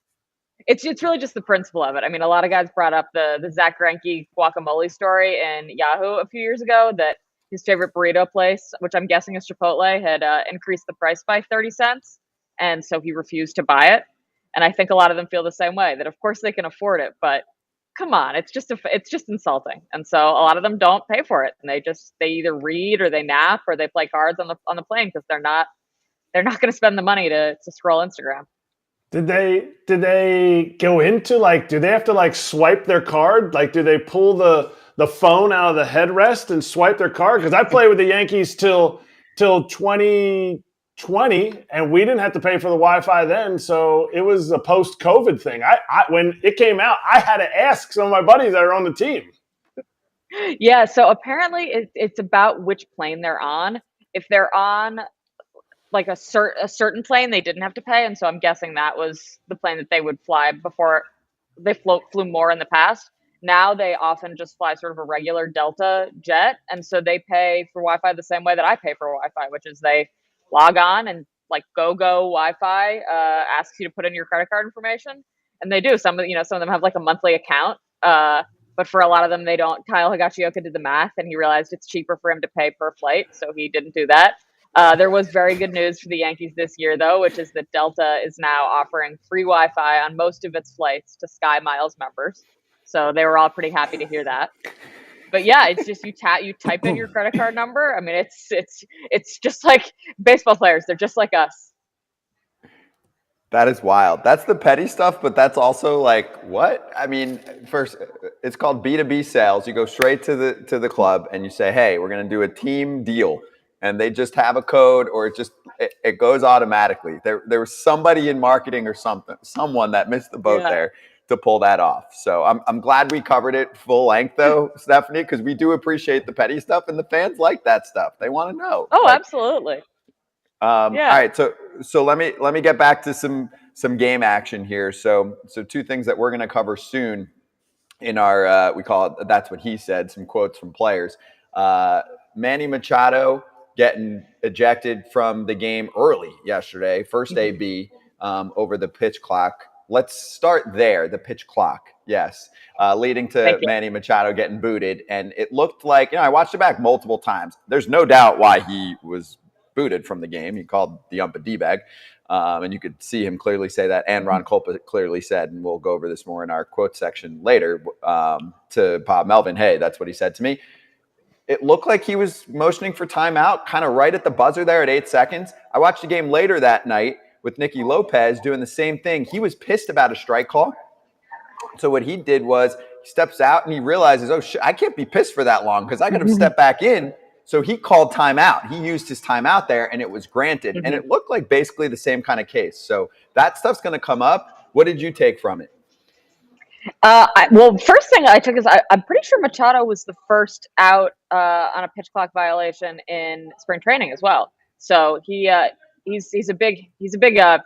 it's really just the principle of it. I mean, a lot of guys brought up the Zach Greinke guacamole story in Yahoo a few years ago, that his favorite burrito place, which I'm guessing is Chipotle, had increased the price by 30 cents. And so he refused to buy it. And I think a lot of them feel the same way, that of course they can afford it, but come on, it's just insulting. And so a lot of them don't pay for it. And they either read or they nap or they play cards on the plane, because they're not going to spend the money to scroll Instagram. Did they go into, like, do they have to, like, swipe their card? Like, do they pull the phone out of the headrest and swipe their card? Because I played with the Yankees till 2020, and we didn't have to pay for the Wi-Fi then, so it was a post-COVID thing. I when it came out, I had to ask some of my buddies that are on the team. Yeah, so apparently it's about which plane they're on. If they're on like a certain plane, they didn't have to pay, and so I'm guessing that was the plane that they would fly before they flew more in the past. Now they often just fly sort of a regular Delta jet, and so they pay for Wi-Fi the same way that I pay for Wi-Fi, which is they log on and, like, go Wi-Fi asks you to put in your credit card information, and they do. Some of them have like a monthly account, but for a lot of them they don't. Kyle Higashioka did the math, and he realized it's cheaper for him to pay per flight, so he didn't do that. There was very good news for the Yankees this year, though, which is that Delta is now offering free Wi-Fi on most of its flights to Sky Miles members. So they were all pretty happy to hear that. But yeah, it's just you type in your credit card number. I mean, it's just like baseball players. They're just like us. That is wild. That's the petty stuff, but that's also like, what? I mean, first, it's called B2B sales. You go straight to the club and you say, hey, we're going to do a team deal. And they just have a code, or it goes automatically. There was somebody in marketing or someone that missed the boat there to pull that off. So I'm glad we covered it full length, though, Stephanie, because we do appreciate the petty stuff, and the fans like that stuff. They want to know. Oh, absolutely. All right, so let me get back to some game action here. So two things that we're going to cover soon in our we call it That's What He Said, some quotes from players. Manny Machado getting ejected from the game early yesterday, first AB over the pitch clock. Let's start there, the pitch clock, yes, leading to Manny Machado getting booted. And it looked like, I watched it back multiple times. There's no doubt why he was booted from the game. He called the ump a D-bag, and you could see him clearly say that. And Ron Kolpa clearly said, and we'll go over this more in our quote section later, to Bob Melvin, hey, that's what he said to me. It looked like he was motioning for timeout, kind of right at the buzzer there at 8 seconds. I watched a game later that night with Nicky Lopez doing the same thing. He was pissed about a strike call. So what he did was he steps out and he realizes, oh, shit, I can't be pissed for that long because I got to step back in. So he called timeout. He used his timeout there, and it was granted. And it looked like basically the same kind of case. So that stuff's going to come up. What did you take from it? Well, first thing I took is I'm pretty sure Machado was the first out on a pitch clock violation in spring training as well. So he's a big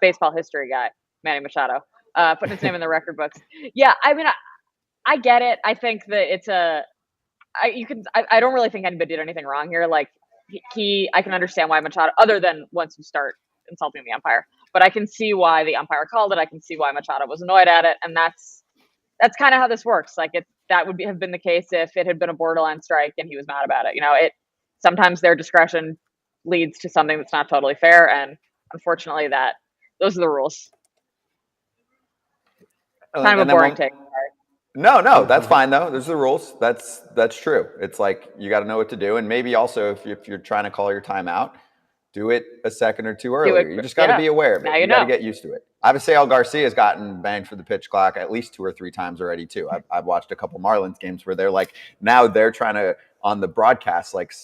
baseball history guy, Manny Machado, putting his name in the record books. Yeah, I mean, I get it. I think that I don't really think anybody did anything wrong here. Like I can understand why Machado, other than once you start insulting the umpire, but I can see why the umpire called it. I can see why Machado was annoyed at it. And that's kind of how this works. Like that would have been the case if it had been a borderline strike and he was mad about it. Sometimes their discretion leads to something that's not totally fair. And unfortunately those are the rules. Kind of a boring take. No, that's fine though. Those are the rules. That's true. It's like you got to know what to do, and maybe also if you're trying to call your timeout, do it a second or two earlier. You just got to be aware of it. You got to get used to it. Avisail Garcia has gotten banged for the pitch clock at least 2 or 3 times already too. I've watched a couple Marlins games where they're like, now they're trying to on the broadcast like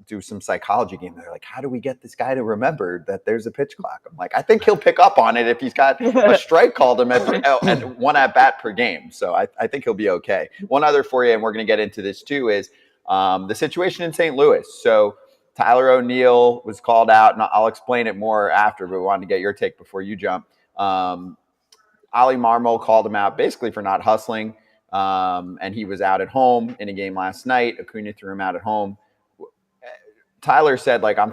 do some psychology game. They're like, how do we get this guy to remember that there's a pitch clock? I'm like, I think he'll pick up on it if he's got a strike called him at 1 at bat per game. So I think he'll be okay. One other for you, and we're going to get into this too, is the situation in St. Louis. So Tyler O'Neill was called out, and I'll explain it more after, but we wanted to get your take before you jump. Ollie Marmol called him out basically for not hustling. And he was out at home in a game last night. Acuna threw him out at home. Tyler said, like, I'm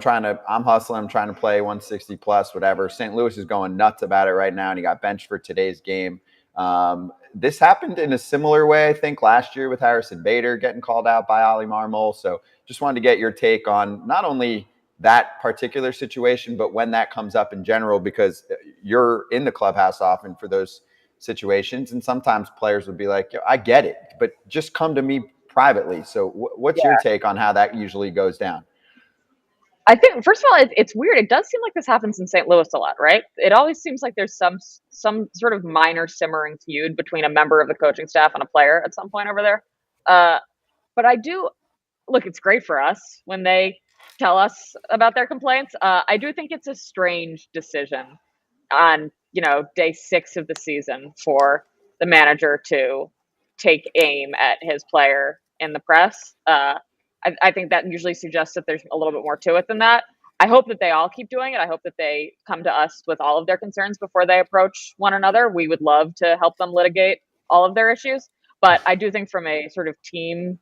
hustling. I'm trying to play 160 plus, whatever. St. Louis is going nuts about it right now, and he got benched for today's game. This happened in a similar way, I think, last year with Harrison Bader getting called out by Ollie Marmol. So just wanted to get your take on not only that particular situation, but when that comes up in general, because you're in the clubhouse often for those situations, and sometimes players would be like, I get it, but just come to me privately. So what's your take on how that usually goes down? I think, first of all, it's weird. It does seem like this happens in St. Louis a lot, right? It always seems like there's some sort of minor simmering feud between a member of the coaching staff and a player at some point over there. But I do look, it's great for us when they tell us about their complaints. I do think it's a strange decision on, day 6 of the season for the manager to take aim at his player in the press. I think that usually suggests that there's a little bit more to it than that. I hope that they all keep doing it. I hope that they come to us with all of their concerns before they approach one another. We would love to help them litigate all of their issues. But I do think from a sort of team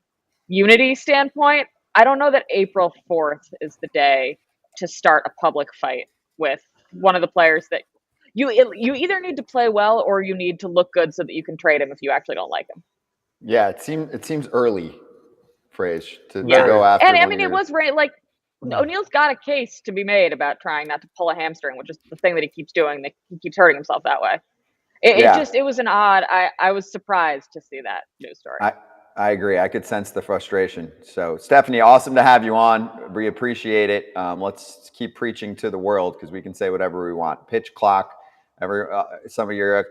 unity standpoint, I don't know that April 4th is the day to start a public fight with one of the players that you either need to play well or you need to look good so that you can trade him if you actually don't like him. Yeah, it seems early, Frage, to go after. And I mean, it was right. Like O'Neill's got a case to be made about trying not to pull a hamstring, which is the thing that he keeps doing. That he keeps hurting himself that way. It was an odd. I was surprised to see that news story. I agree. I could sense the frustration. So, Stephanie, awesome to have you on. We appreciate it. Let's keep preaching to the world because we can say whatever we want. Pitch clock. Some of your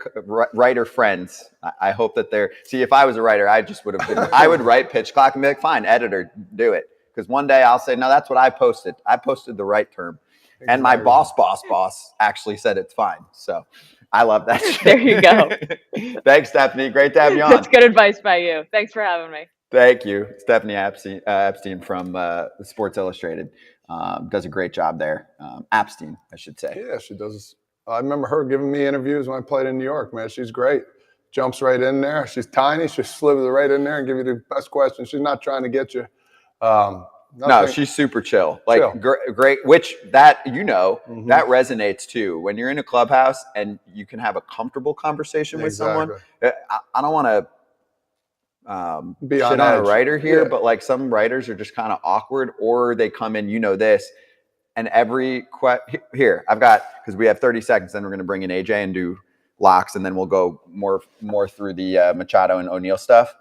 writer friends, I hope that they're. See, if I was a writer, I just would have been. I would write pitch clock and be like, "Fine, editor, do it." Because one day I'll say, "No, that's what I posted. I posted the right term," and my boss actually said it's fine. So. I love that shit. There you go. Thanks, Stephanie. Great to have you on. That's good advice by you. Thanks for having me. Thank you. Stephanie Epstein from Sports Illustrated does a great job there. Apstein, I should say. Yeah, she does. I remember her giving me interviews when I played in New York, man. She's great. Jumps right in there. She's tiny. She slithers right in there and give you the best questions. She's not trying to get you. No, she's super chill. Like great, which that that resonates too. When you're in a clubhouse and you can have a comfortable conversation with someone. I don't want to shit on a writer here, but like some writers are just kind of awkward, or they come in, this, and every here I've got, because we have 30 seconds, then we're going to bring in AJ and do locks, and then we'll go more through the Machado and O'Neill stuff.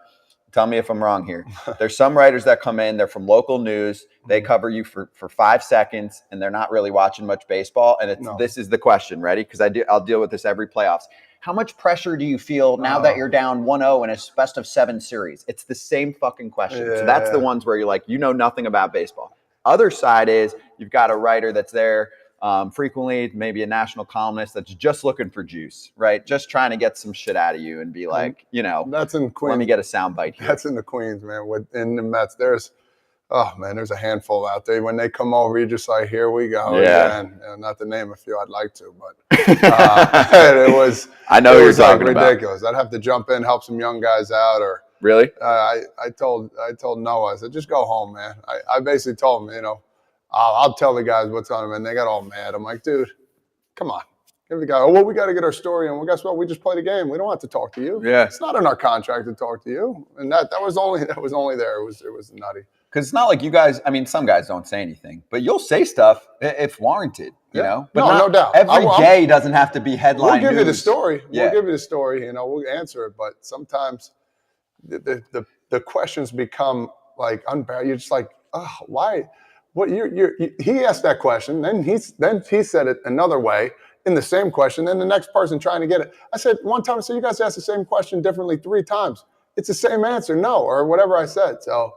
Tell me if I'm wrong here. There's some writers that come in, they're from local news. They cover you for 5 seconds, and they're not really watching much baseball. And this is the question, ready? Because I'll deal with this every playoffs. How much pressure do you feel now that you're down 1-0 in a best of 7 series? It's the same fucking question. Yeah. So that's the ones where you're like, nothing about baseball. Other side is you've got a writer that's there frequently, maybe a national columnist that's just looking for juice, right? Just trying to get some shit out of you and be like, that's in Queens. Let me get a soundbite here. That's in the Queens, man. In the Mets, there's a handful out there. When they come over, you're just like, here we go. Yeah. And not to name a few, I'd like to, but it was. I know you're talking ridiculous. I'd have to jump in, help some young guys out, or Really? I told Noah, I said, just go home, man. I basically told him, I'll tell the guys what's on him, and they got all mad. I'm like, dude, come on. Give the guy, well, we got to get our story in. Well, guess what? We just played a game. We don't have to talk to you. Yeah. It's not in our contract to talk to you. And that was only there. It was nutty. Because it's not like you guys, I mean, some guys don't say anything, but you'll say stuff if warranted, you know? But no doubt. Every day doesn't have to be headline We'll give news. you the story. Yeah. We'll give you the story, we'll answer it. But sometimes the questions become like unbearable. You're just like, oh, why? What he asked that question, then he said it another way in the same question, then the next person trying to get it. I said one time, you guys asked the same question differently 3 times. It's the same answer, no, or whatever I said. So,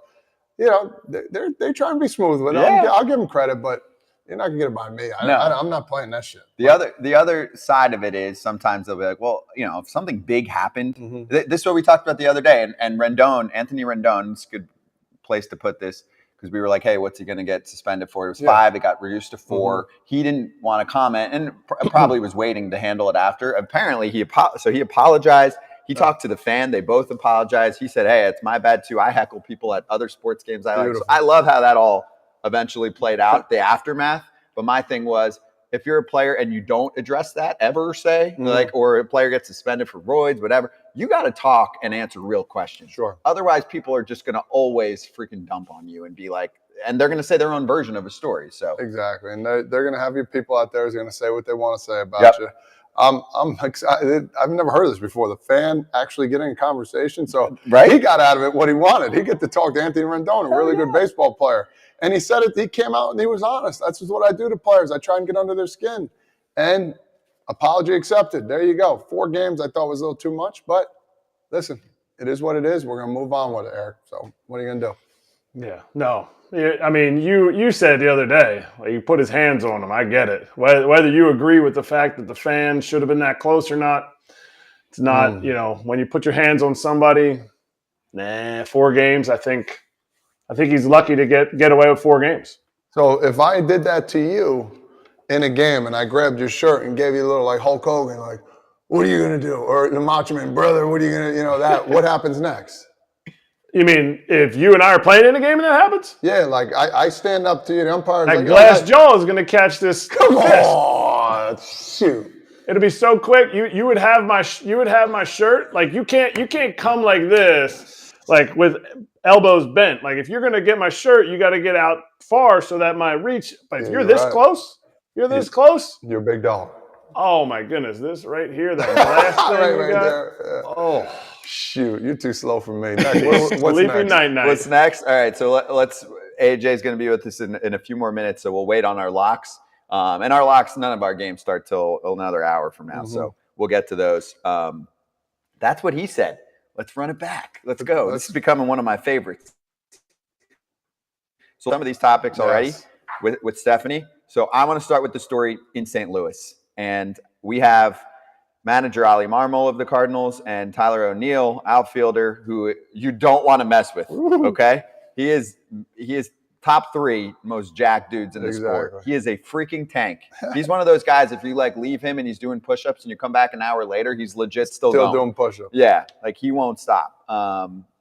they try and be smooth with it. Yeah. I'll give them credit, but you're not gonna get it by me. I'm not playing that shit. The other side of it is sometimes they'll be like, well, if something big happened, this is what we talked about the other day, and Anthony Rendon, it's a good place to put this, because we were like, hey, what's he going to get suspended for? It was 5. It got reduced to 4. He didn't want to comment and probably was waiting to handle it after. Apparently, he apologized. He talked to the fan. They both apologized. He said, hey, it's my bad too. I heckle people at other sports games I like. So I love how that all eventually played out, the aftermath. But my thing was, if you're a player and you don't address that ever, say, or a player gets suspended for roids, whatever, you got to talk and answer real questions. Sure. Otherwise, people are just going to always freaking dump on you and be like, and they're going to say their own version of a story. So exactly, and they're going to have your people out there who's going to say what they want to say about you. I'm excited. I've never heard of this before. The fan actually getting a conversation. So he got out of it what he wanted. He get to talk to Anthony Rendon, a really good baseball player. And he said it. He came out and he was honest. That's just what I do to players. I try and get under their skin. And apology accepted. There you go. 4 games I thought was a little too much. But listen, it is what it is. We're going to move on with it, Eric. So what are you going to do? Yeah. No. I mean, you said the other day, he put his hands on him. I get it. Whether you agree with the fact that the fan should have been that close or not, it's not, when you put your hands on somebody, 4 games, I think he's lucky to get away with 4 games. So if I did that to you in a game and I grabbed your shirt and gave you a little like Hulk Hogan, like, what are you going to do? Or the Macho Man, brother, what are you going to, what happens next? You mean if you and I are playing in a game and that happens? Yeah, like I stand up to you, the umpire's that like, glass jaw is going to catch this. Come on, shoot. It'll be so quick. You would have my shirt. Like you can't come like this, like with elbows bent. Like if you're going to get my shirt, you got to get out far so that my reach. But if you're this close, you're a big dog. Oh my goodness, this right here, that glass thing right there. Yeah. Oh. Shoot, you're too slow for me. What's next? Night. What's next? All right, so let's. AJ's going to be with us in a few more minutes, so we'll wait on our locks. And our locks, none of our games start till another hour from now, so we'll get to those. That's what he said. Let's run it back. Let's go. This is becoming one of my favorites. So some of these topics already with Stephanie. So I want to start with the story in St. Louis, and we have manager Ollie Marmol of the Cardinals and Tyler O'Neill, outfielder, who you don't want to mess with. Okay, he is top 3 most jacked dudes in the sport. He is a freaking tank. He's one of those guys. If you leave him and he's doing push-ups, and you come back an hour later, he's legit still going. Doing push-ups. Yeah, he won't stop.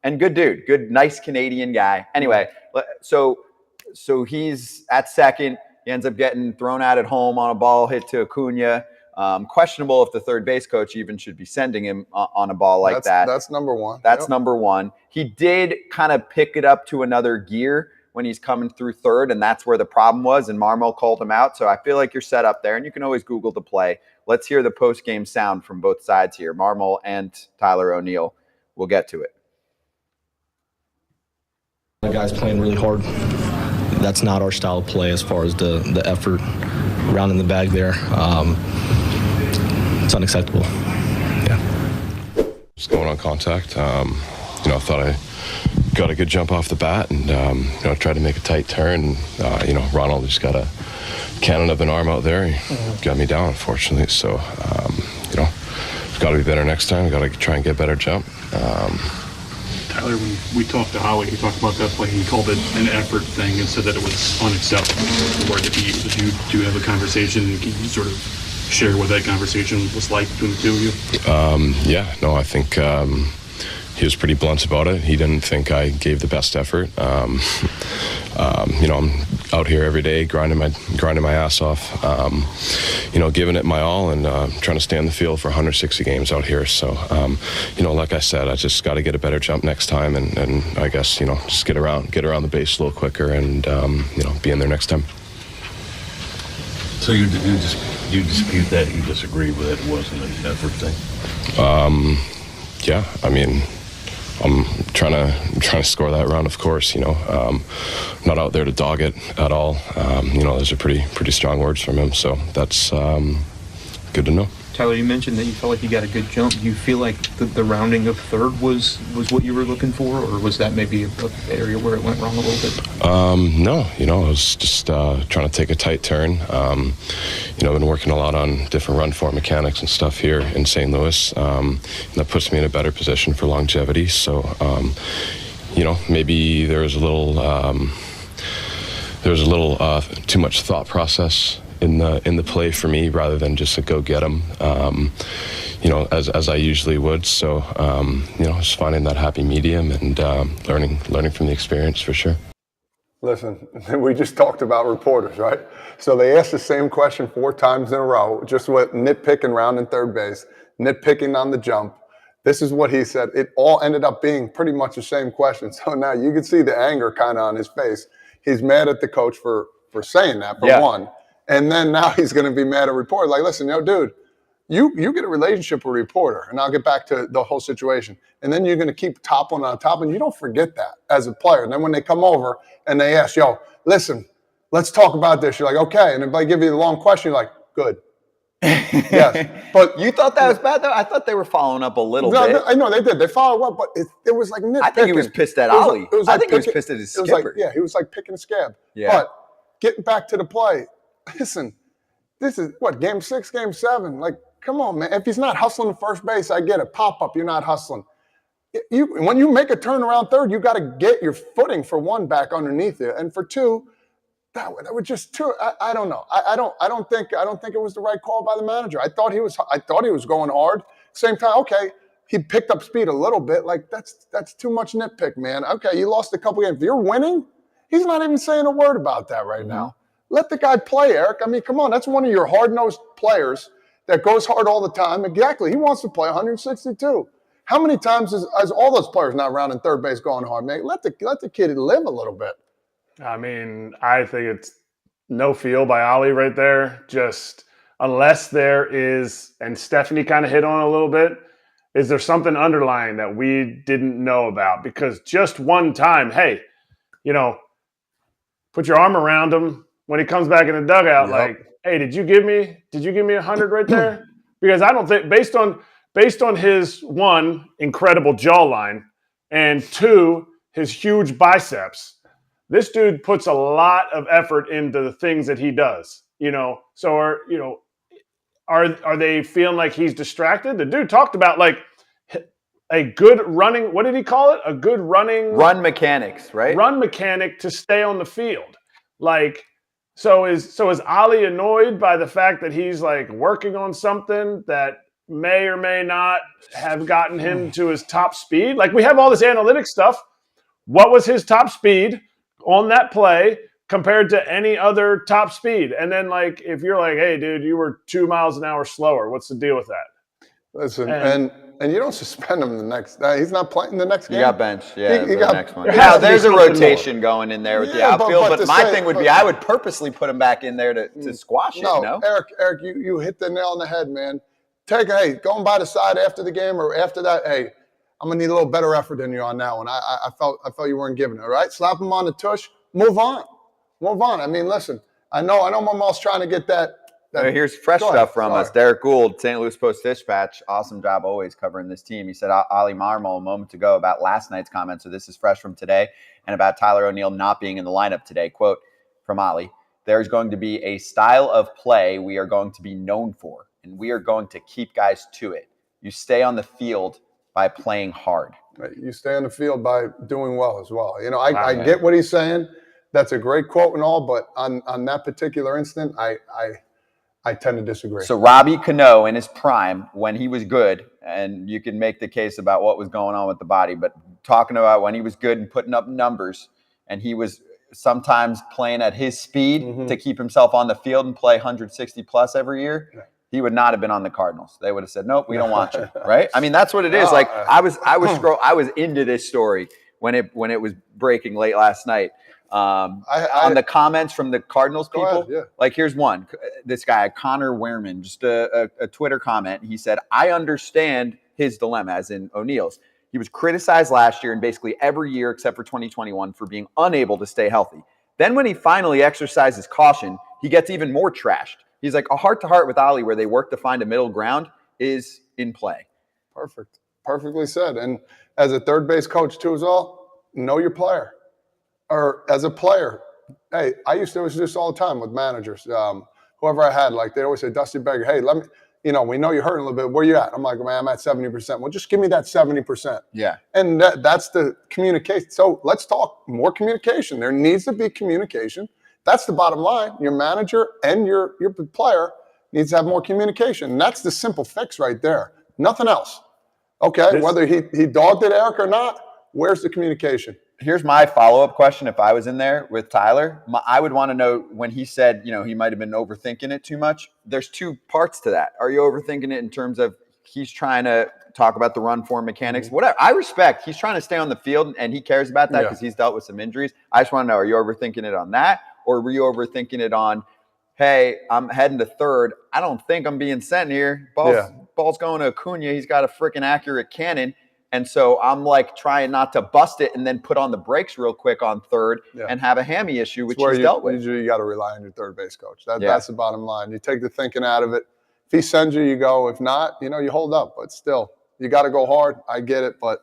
And good dude, good, nice Canadian guy. Anyway, so he's at second. He ends up getting thrown out at home on a ball hit to Acuna. Questionable if the third base coach even should be sending him on a ball like that. That's number one. That's number one. He did kind of pick it up to another gear when he's coming through third, and that's where the problem was, and Marmol called him out. So I feel like you're set up there, and you can always Google the play. Let's hear the post-game sound from both sides here, Marmol and Tyler O'Neill. We'll get to it. The guys playing really hard. That's not our style of play as far as the effort around in the bag there. It's unacceptable. Yeah. Just going on contact. I thought I got a good jump off the bat and, tried to make a tight turn. Ronald just got a cannon of an arm out there. He got me down, unfortunately. So, we've got to be better next time. We've got to try and get a better jump. Tyler, when we talked to Ollie, he talked about that play. He called it an effort thing and said that it was unacceptable. The word that he used. Did you have a conversation? Can you sort of share what that conversation was like between the two of you? I think he was pretty blunt about it. He didn't think I gave the best effort. You know, I'm out here every day grinding my ass off. You know, giving it my all and trying to stay on the field for 160 games out here. So, you know, like I said, I just got to get a better jump next time, and I guess, you know, just get around the base a little quicker, and you know, be in there next time. So you dispute that? You disagree with it? It wasn't an effort thing? Yeah, I mean, I'm trying to score that round, of course. You know, not out there to dog it at all. You know, those are pretty strong words from him, so that's good to know. Tyler, you mentioned that you felt like you got a good jump. Do you feel like the rounding of third was what you were looking for, or was that maybe an area where it went wrong a little bit? No, you know, I was just trying to take a tight turn. You know, I've been working a lot on different run form mechanics and stuff here in St. Louis. And that puts me in a better position for longevity. So, you know, maybe there was a little too much thought process in the play for me, rather than just a go get them, you know, as I usually would. So, you know, just finding that happy medium and learning from the experience for sure. Listen, we just talked about reporters, right? So they asked the same question 4 times in a row, just what nitpicking round in third base, nitpicking on the jump. This is what he said. It all ended up being pretty much the same question. So now you can see the anger kind of on his face. He's mad at the coach for saying that, for one. And then now he's going to be mad at a reporter. Like, listen, dude, you get a relationship with a reporter, and I'll get back to the whole situation. And then you're going to keep toppling on top, and you don't forget that as a player. And then when they come over and they ask, listen, let's talk about this. You're like, okay. And if I give you the long question, you're like, good. Yes. But you thought that was bad, though? I thought they were following up a little bit. I know they did. They followed up, but it was like nitpicking. I think he was pissed at Ollie. I think he was pissed at his skipper. He was like picking a scab. Yeah. But getting back to the play, listen, this is what, game 6, game 7? Like, come on, man. If he's not hustling first base, I get it. Pop up, you're not hustling. When you make a turnaround third, you got to get your footing for one back underneath you, and for two, that was just too. I don't know. I don't think it was the right call by the manager. I thought he was going hard. Same time, okay, he picked up speed a little bit. Like that's too much nitpick, man. Okay, you lost a couple games. If you're winning, he's not even saying a word about that right now. Let the guy play, Erik. I mean, come on. That's one of your hard-nosed players that goes hard all the time. Exactly. He wants to play 162. How many times has all those players not rounding third base going hard, man? Let the kid live a little bit. I mean, I think it's no feel by Ollie right there. Just unless there is, and Stephanie kind of hit on a little bit, is there something underlying that we didn't know about? Because just one time, hey, you know, put your arm around him when he comes back in the dugout, like, hey, did you give me 100 right there? Because I don't think, based on his, one, incredible jawline, and two, his huge biceps, this dude puts a lot of effort into the things that he does. You know, so are they feeling like he's distracted? The dude talked about like a good running, what did he call it? A good run mechanics, right? Run mechanic to stay on the field. Like, so is Ollie annoyed by the fact that he's like working on something that may or may not have gotten him to his top speed? Like, we have all this analytic stuff. What was his top speed on that play compared to any other top speed? And then, like, if you're like, hey, dude, you were 2 miles an hour slower, what's the deal with that? Listen, and you don't suspend him the next. He's not playing the next game. He got benched. Yeah, he got, next one. Yeah, there's a rotation going in there with the outfield. But my thing would be, I would purposely put him back in there to squash it. No, Erik, you hit the nail on the head, man. Going by the side after the game or after that. Hey, I'm gonna need a little better effort than you on that one. I felt you weren't giving it. All right, slap him on the tush. Move on. I mean, listen. I know. My mom's trying to get that. Here's fresh stuff from us. Derek Gould, St. Louis Post-Dispatch. Awesome job always covering this team. He said Ollie Marmol a moment ago about last night's comment, so this is fresh from today, and about Tyler O'Neill not being in the lineup today. Quote from Ollie, there's going to be a style of play we are going to be known for, and we are going to keep guys to it. You stay on the field by playing hard. Right. You stay on the field by doing well as well. You know, I get what he's saying. That's a great quote and all, but on that particular instant, I tend to disagree. So Robbie Cano in his prime, when he was good, and you can make the case about what was going on with the body, but talking about when he was good and putting up numbers, and he was sometimes playing at his speed to keep himself on the field and play 160 plus every year, he would not have been on the Cardinals. They would have said, nope, we don't want you, right? I mean, that's what it is. Like I was into this story when it was breaking late last night. On the comments from the Cardinals people, like here's one. This guy, Connor Wehrman, just a Twitter comment. He said, I understand his dilemma, as in O'Neill's. He was criticized last year and basically every year except for 2021 for being unable to stay healthy. Then when he finally exercises caution, he gets even more trashed. He's like, a heart-to-heart with Ollie where they work to find a middle ground is in play. Perfect. Perfectly said. And as a third base coach too as well, know your player. Or as a player, hey, I used to do this all the time with managers. Whoever I had, like they always say, Dusty Baker, hey, let me, we know you're hurting a little bit. Where you at? I'm like, man, I'm at 70%. Well, just give me that 70%. Yeah. And that's the communication. So let's talk more communication. There needs to be communication. That's the bottom line. Your manager and your player needs to have more communication. And that's the simple fix right there. Nothing else. Okay, whether he dogged it, Erik, or not, where's the communication? Here's my follow-up question. If I was in there with Tyler, I would want to know when he said, he might have been overthinking it too much. There's two parts to that. Are you overthinking it in terms of he's trying to talk about the run form mechanics? Whatever. I respect. He's trying to stay on the field, and he cares about that because he's dealt with some injuries. I just want to know, are you overthinking it on that? Or were you overthinking it on, hey, I'm heading to third. I don't think I'm being sent here. Ball's going to Acuna. He's got a freaking accurate cannon. And so I'm like trying not to bust it and then put on the brakes real quick on third and have a hammy issue, which he's dealt with. Usually you got to rely on your third base coach. That's the bottom line. You take the thinking out of it. If he sends you, you go. If not, you hold up. But still, you got to go hard. I get it. But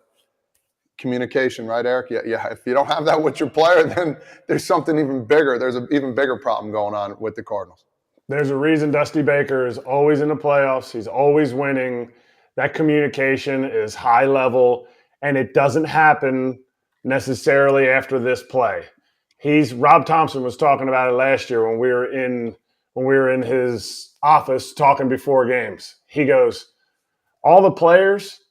communication, right, Erik? Yeah. If you don't have that with your player, then there's something even bigger. There's an even bigger problem going on with the Cardinals. There's a reason Dusty Baker is always in the playoffs. He's always winning. That communication is high level, and it doesn't happen necessarily after this play. Rob Thompson was talking about it last year when we were in his office talking before games. He goes, all the players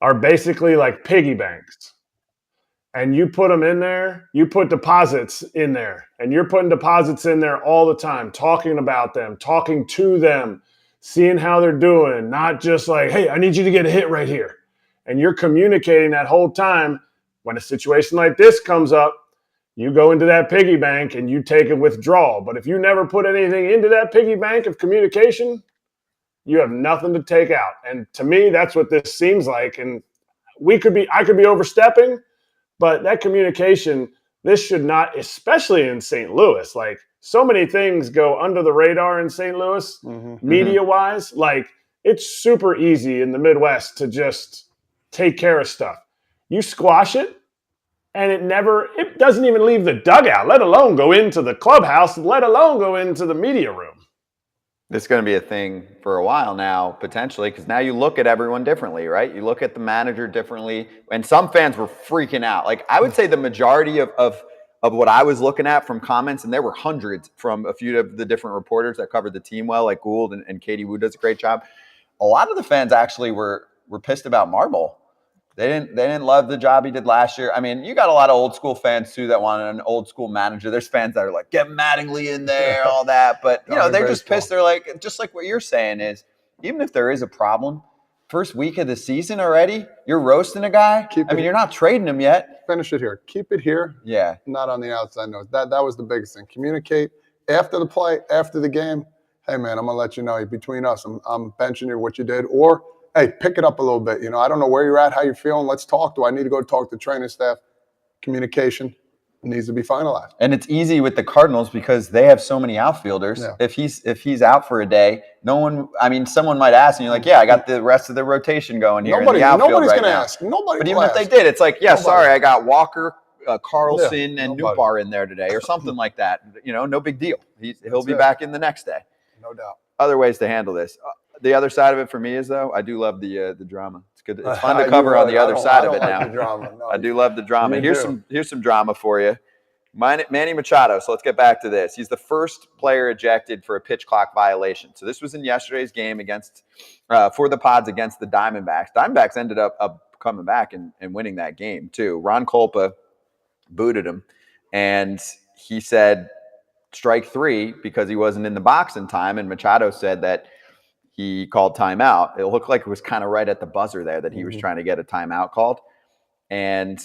are basically like piggy banks. And you put them in there, you put deposits in there, and you're putting deposits in there all the time, talking about them, talking to them, seeing how they're doing, not just like, hey, I need you to get a hit right here. And you're communicating that whole time. When a situation like this comes up, you go into that piggy bank and you take a withdrawal. But if you never put anything into that piggy bank of communication, you have nothing to take out. And to me, that's what this seems like. And I could be overstepping, but that communication, this should not, especially in St. Louis, like so many things go under the radar in St. Louis, media-wise. Like it's super easy in the Midwest to just take care of stuff. You squash it, and it doesn't even leave the dugout, let alone go into the clubhouse, let alone go into the media room. This is going to be a thing for a while now, potentially, because now you look at everyone differently, right? You look at the manager differently, and some fans were freaking out. Like I would say the majority of what I was looking at from comments, and there were hundreds from a few of the different reporters that covered the team well, like Gould and Katie Wu does a great job. A lot of the fans actually were pissed about Marble. They didn't love the job he did last year. I mean, you got a lot of old school fans too that wanted an old school manager. There's fans that are like, get Mattingly in there, all that. But they're just pissed. They're like, just like what you're saying is, even if there is a problem, first week of the season already, you're roasting a guy. You're not trading him yet. Finish it here. Keep it here. Yeah. Not on the outside nose. That was the biggest thing. Communicate after the play, after the game. Hey man, I'm gonna let you know between us, I'm benching you what you did, or hey, pick it up a little bit. I don't know where you're at, how you're feeling. Let's talk. Do I need to go talk to the training staff? Communication needs to be finalized. And it's easy with the Cardinals because they have so many outfielders. Yeah. If he's out for a day, someone might ask, and you're like, yeah, I got the rest of the rotation going here in the outfield nobody's right going to now. ask. Nobody. But even if they did, it's like, sorry, I got Walker, Carlson, and Newbar in there today, or something like that. No big deal. He'll be back in the next day. No doubt. Other ways to handle this. The other side of it for me is, though, I do love the drama. It's good. It's fun to cover on the other side of it now. The drama. No, I do love the drama. Here's some drama for you. Manny Machado. So let's get back to this. He's the first player ejected for a pitch clock violation. So this was in yesterday's game against for the Pods against the Diamondbacks. Diamondbacks ended up coming back and winning that game too. Ron Kolpa booted him, and he said strike 3 because he wasn't in the box in time. And Machado said that he called timeout. It looked like it was kind of right at the buzzer there that he was trying to get a timeout called. And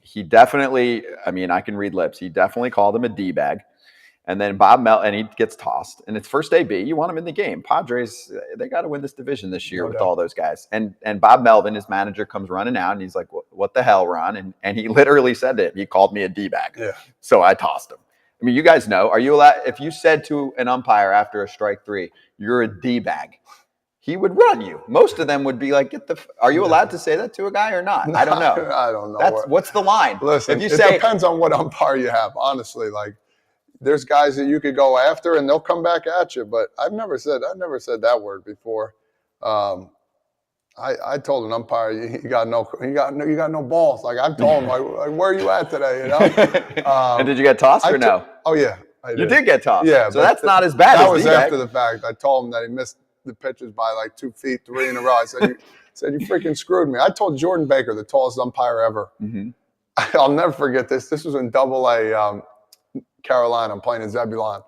he definitely, I mean, I can read lips. He definitely called him a D-bag. And then and he gets tossed. And it's first AB. You want him in the game. Padres, they got to win this division this year with all those guys. And Bob Melvin, his manager, comes running out, and he's like, what the hell, Ron? And he literally said it. He called me a D-bag. Yeah. So I tossed him. I mean, you guys know, are you allowed, if you said to an umpire after a strike 3, you're a D-bag, he would run you. Most of them would be like, are you allowed to say that to a guy or not? I don't know. I don't know. What's the line? Listen, it depends on what umpire you have, honestly. Like, there's guys that you could go after and they'll come back at you, but I've never said that word before. I told an umpire, you got no balls. Like, I've told him, like, where are you at today? You know. And did you get tossed or no? Oh yeah, you did get tossed. Yeah, so that's not as bad. That was after the fact. I told him that he missed the pitches by like 2 feet, 3 in a row. I said, you freaking screwed me. I told Jordan Baker, the tallest umpire ever. Mm-hmm. I'll never forget this. This was in Double-A Carolina. I'm playing in Zebulon,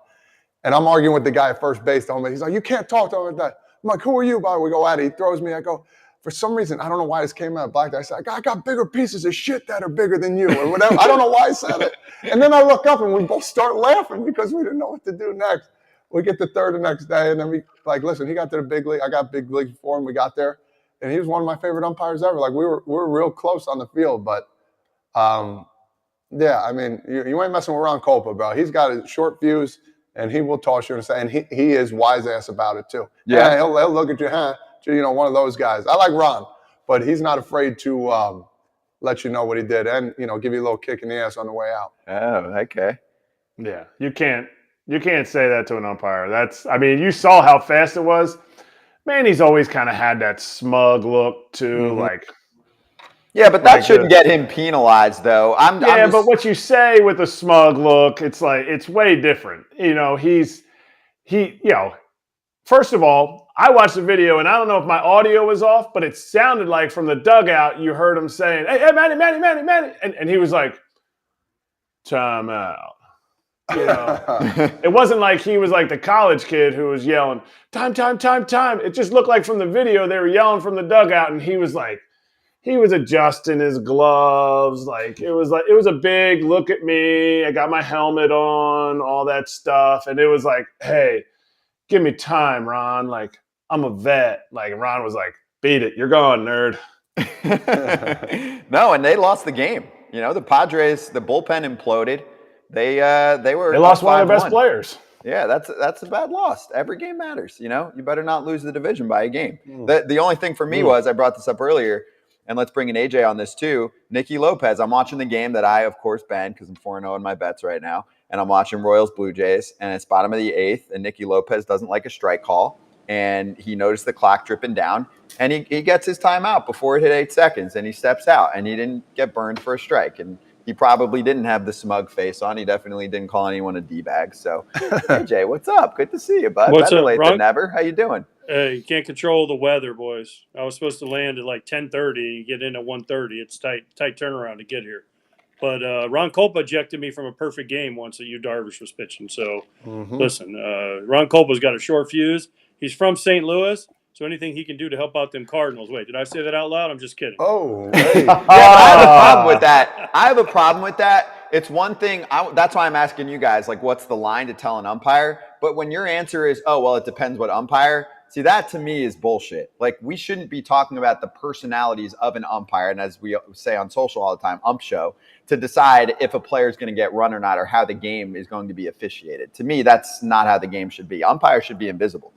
and I'm arguing with the guy at first base. He's like, you can't talk to him like that. I'm like, who are you? We go at it. He throws me. I go, for some reason, I don't know why this came out of black. I said, I got bigger pieces of shit that are bigger than you, or whatever. I don't know why I said it. And then I look up and we both start laughing because we didn't know what to do next. We get to third the next day, and then we listen. He got to the big league. I got big league before him. We got there, and he was one of my favorite umpires ever. Like, we were real close on the field, but yeah. I mean, you ain't messing with Ron Kolpa, bro. He's got a short fuse, and he will toss you and say, and he is wise ass about it too. Yeah, he'll look at you, you know, one of those guys. I like Ron, but he's not afraid to let you know what he did, and give you a little kick in the ass on the way out. Oh, okay. Yeah, you can't say that to an umpire. I mean, you saw how fast it was. Man, he's always kind of had that smug look too, like. Yeah, but that shouldn't get him penalized, though. But what you say with a smug look, it's like it's way different. First of all, I watched the video, and I don't know if my audio was off, but it sounded like from the dugout you heard him saying, "Hey, Manny," and he was like, "Time out." It wasn't like he was like the college kid who was yelling, "Time, time, time, time." It just looked like from the video they were yelling from the dugout, and he was like. He was adjusting his gloves. It was a big look at me. I got my helmet on, all that stuff. And it was like, hey, give me time, Ron. Like, I'm a vet. Like, Ron was like, beat it. You're gone, nerd. No, and they lost the game. The Padres, the bullpen imploded. They lost one of their best players. Yeah, that's a bad loss. Every game matters. You better not lose the division by a game. The only thing for me was, I brought this up earlier, and let's bring an AJ on this too. Nicky Lopez. I'm watching the game that I, of course, banned because I'm 4-0 in my bets right now. And I'm watching Royals Blue Jays, and it's bottom of the 8th, and Nicky Lopez doesn't like a strike call. And he noticed the clock dripping down, and he gets his timeout before it hit 8 seconds, and he steps out, and he didn't get burned for a strike. And he probably didn't have the smug face on. He definitely didn't call anyone a D-bag. So, AJ, what's up? Good to see you, bud. What's Better up, late Ron? than never. How you doing? You can't control the weather, boys. I was supposed to land at like 10:30. You get in at 1:30. It's tight turnaround to get here. But Ron Kolpa ejected me from a perfect game once that Yu Darvish was pitching. So, listen, Ron Kolpa's got a short fuse. He's from St. Louis, so anything he can do to help out them Cardinals. Wait, did I say that out loud? I'm just kidding. Oh, hey. Yeah, but I have a problem with that. I have a problem with that. It's one thing. That's why I'm asking you guys, like, what's the line to tell an umpire? But when your answer is, oh, well, it depends what umpire. See, that to me is bullshit. Like, we shouldn't be talking about the personalities of an umpire, and as we say on social all the time, ump show, to decide if a player is going to get run or not, or how the game is going to be officiated. To me, that's not how the game should be. Umpires should be invisible.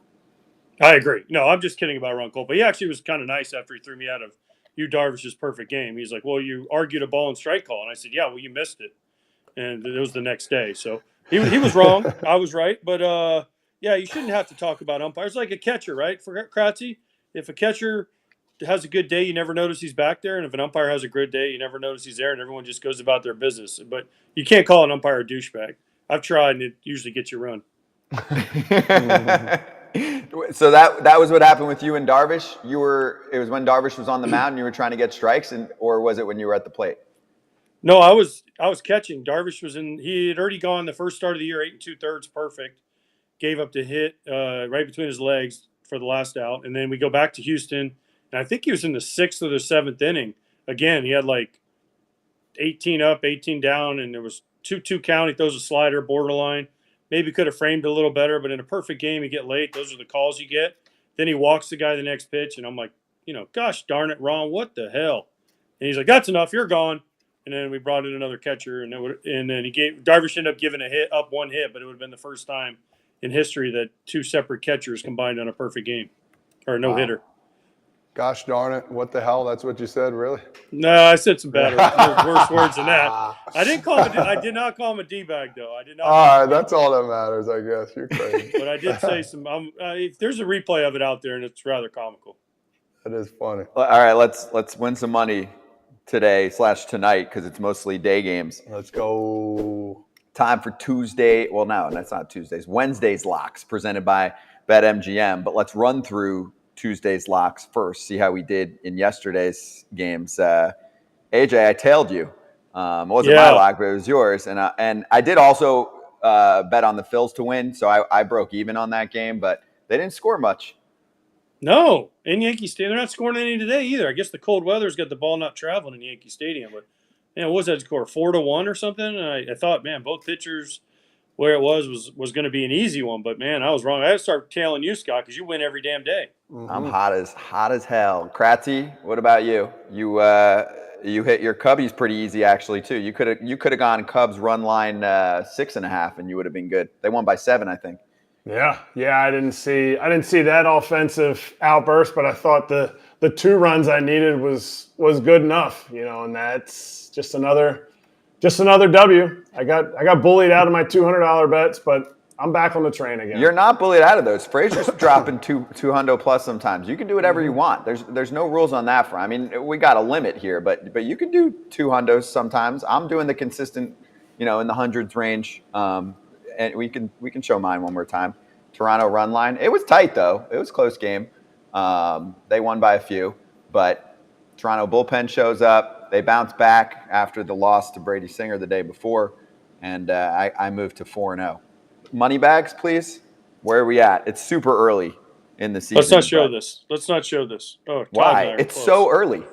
I agree. No, I'm just kidding about Ron Kolpa. He actually was kind of nice after he threw me out of Yu Darvish's perfect game. He's like, well, you argued a ball and strike call. And I said, yeah, well, you missed it. And it was the next day. So he was wrong. I was right. But, yeah, you shouldn't have to talk about umpires. Like a catcher, right? For Kratzy, if a catcher has a good day, you never notice he's back there. And if an umpire has a good day, you never notice he's there, and everyone just goes about their business. But you can't call an umpire a douchebag. I've tried, and it usually gets you run. So that was what happened with you and Darvish. It was when Darvish was on the mound and you were trying to get strikes, or was it when you were at the plate? No, I was catching. Darvish was in. He had already gone the first start of the year, 8 2/3, perfect. Gave up the hit right between his legs for the last out, and then we go back to Houston, and I think he was in the 6th or the 7th inning. Again, he had like 18 up, 18 down, and there was 2-2 count. He throws a slider, borderline. Maybe could have framed it a little better, but in a perfect game, you get late. Those are the calls you get. Then he walks the guy the next pitch, and I'm like, gosh darn it, Ron, what the hell? And he's like, that's enough, you're gone. And then we brought in another catcher, and then Darvish ended up giving up one hit, but it would have been the first time in history that 2 separate catchers combined on a perfect game, or a no-hitter. Wow. Gosh darn it! What the hell? That's what you said, really? No, I said some better, worse words than that. I did not call him a D-bag, though. I did not. All right, that's all that matters, I guess. You're crazy. But I did say some. If there's a replay of it out there, and it's rather comical. That is funny. All right, let's win some money today/tonight because it's mostly day games. Let's go. Time for Tuesday. Well, no, that's not Tuesdays. Wednesday's locks presented by BetMGM. But let's run through Tuesday's locks first. See how we did in yesterday's games. AJ, I tailed you. It wasn't my lock, but it was yours. And I did also bet on the Phils to win, so I broke even on that game. But they didn't score much. No, in Yankee Stadium, they're not scoring any today either. I guess the cold weather's got the ball not traveling in Yankee Stadium. But what was that score? 4-1 or something? And I thought, man, both pitchers, where it was going to be an easy one. But man, I was wrong. I had to start tailing you, Scott, because you win every damn day. Mm-hmm. I'm hot as hell. Kratzy, what about you? You hit your Cubbies pretty easy actually too. You could have gone Cubs run line 6.5 and you would have been good. They won by 7, I think. Yeah. I didn't see that offensive outburst, but I thought the 2 runs I needed was good enough, and that's just another W. I got bullied out of my $200 bets, but I'm back on the train again. You're not bullied out of those. Frazier's dropping 200 plus sometimes. You can do whatever you want. There's no rules on that front. I mean, we got a limit here, but you can do 200 sometimes. I'm doing the consistent, in the hundreds range. And we can show mine one more time. Toronto run line. It was tight though. It was a close game. They won by a few, but Toronto bullpen shows up. They bounce back after the loss to Brady Singer the day before, and I moved to 4-0. Money bags, please. Where are we at? It's super early in the season. Let's not show this. Oh, Todd. Why? It's close. So early.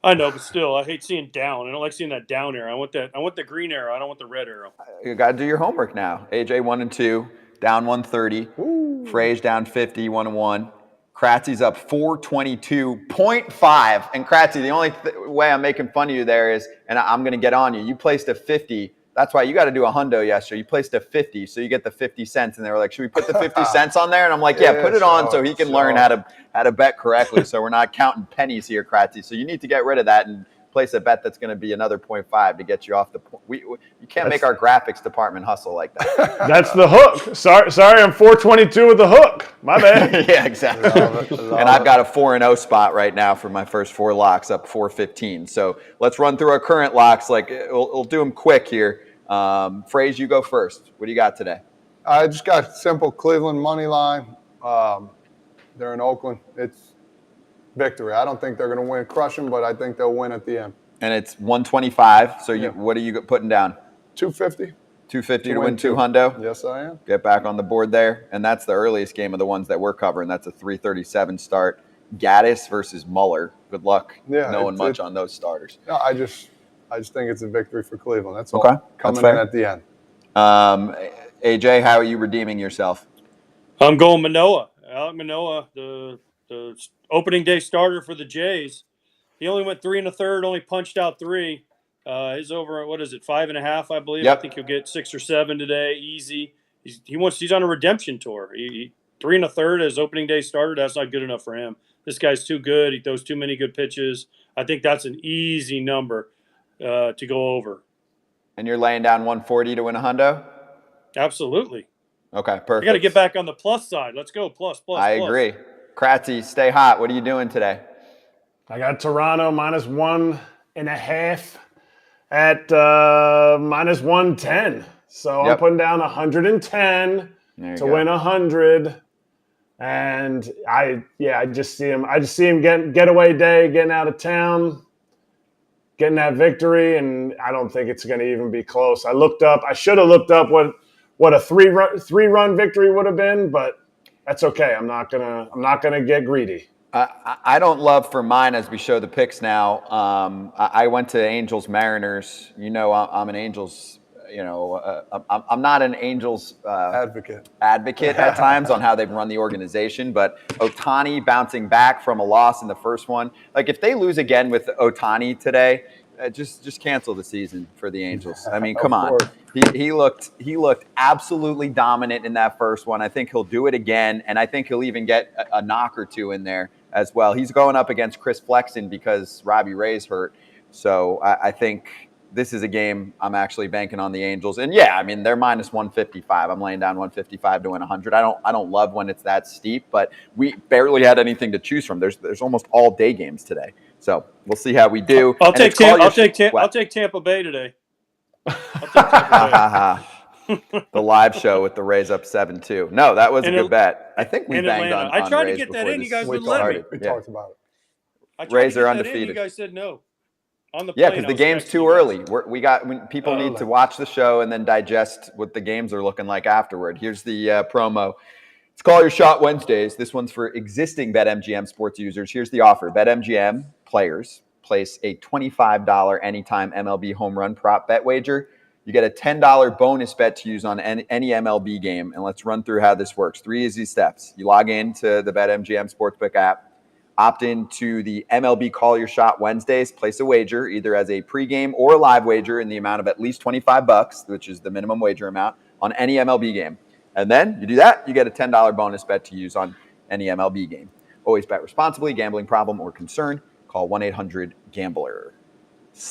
I know, but still, I hate seeing down. I don't like seeing that down arrow. I want the green arrow. I don't want the red arrow. You got to do your homework now. AJ 1-2, down 130. Frage down 50, 1-1. Kratzy's up 422.5. And Kratzy, the only way I'm making fun of you there is, and I'm going to get on you. You placed a 50. That's why you got to do a hundo yesterday. You placed a 50, so you get the 50 cents. And they were like, should we put the 50 cents on there? And I'm like, yeah, put it on so he can learn how to bet correctly. So we're not counting pennies here, Kratzy. So you need to get rid of that and place a bet that's going to be another 0.5 to get you off the point. You can't make our graphics department hustle like that. That's the hook. Sorry, I'm 422 with the hook. My bad. Yeah, exactly. And I've got a 4-0 spot right now for my first 4 locks, up 415. So let's run through our current locks. We'll do them quick here. Frage, you go first. What do you got today? I just got simple Cleveland money line. They're in Oakland. It's victory. I don't think they're going to win crushing, but I think they'll win at the end. And it's 125. So what are you putting down? 250. 250 to win 200? Yes, I am. Get back on the board there. And that's the earliest game of the ones that we're covering. That's a 3:37 start. Gaddis versus Muller. Good luck knowing much on those starters. No, I just think it's a victory for Cleveland. That's all. Okay. Coming in at the end. AJ, how are you redeeming yourself? I'm going Manoah. Alek Manoah, the opening day starter for the Jays. He only went 3 1/3, only punched out 3. He's over at, 5.5, I believe. Yep. I think he'll get 6 or 7 today, easy. He's on a redemption tour. 3 1/3 as opening day starter. That's not good enough for him. This guy's too good. He throws too many good pitches. I think that's an easy number to go over. And you're laying down 140 to win a hundo? Absolutely. Okay, perfect. I got to get back on the plus side. Let's go, plus. I agree. Kratzy, stay hot. What are you doing today? I got Toronto -1.5 at -110. So I'm putting down 110 to win 100. And I just see him. I just see him getaway day, getting out of town, getting that victory, and I don't think it's going to even be close. I should have looked up what a three-run victory would have been, but that's okay. I'm not gonna get greedy. I don't love for mine as we show the picks now. I went to Angels Mariners. I'm an Angels. I'm not an Angels advocate at times on how they've run the organization, but Ohtani bouncing back from a loss in the first one. Like if they lose again with Ohtani today, just cancel the season for the Angels. I mean, come on. He looked absolutely dominant in that first one. I think he'll do it again, and I think he'll even get a knock or two in there as well. He's going up against Chris Flexen because Robbie Ray's hurt. So I think this is a game I'm actually banking on the Angels. And yeah, I mean, they're -155. I'm laying down 155 to win 100. I don't love when it's that steep, but we barely had anything to choose from. There's almost all day games today. So we'll see how we do. I'll take Tampa Bay today. The live show with the Rays up 7-2. No, that was a good bet. I think we banged on I tried Rays to get that in. You guys before wouldn't let me. We talked about it. Rays are undefeated. You guys said no. Because the game's too early. People need to watch the show and then digest what the games are looking like afterward. Here's the promo. It's Call Your Shot Wednesdays. This one's for existing BetMGM sports users. Here's the offer. BetMGM players place a $25 anytime MLB home run prop bet wager. You get a $10 bonus bet to use on any MLB game. And let's run through how this works. 3 easy steps. You log into the BetMGM Sportsbook app. Opt into the MLB Call Your Shot Wednesdays. Place a wager, either as a pregame or a live wager in the amount of at least $25, which is the minimum wager amount, on any MLB game. And then you do that, you get a $10 bonus bet to use on any MLB game. Always bet responsibly. Gambling problem or concern, call 1-800-GAMBLER.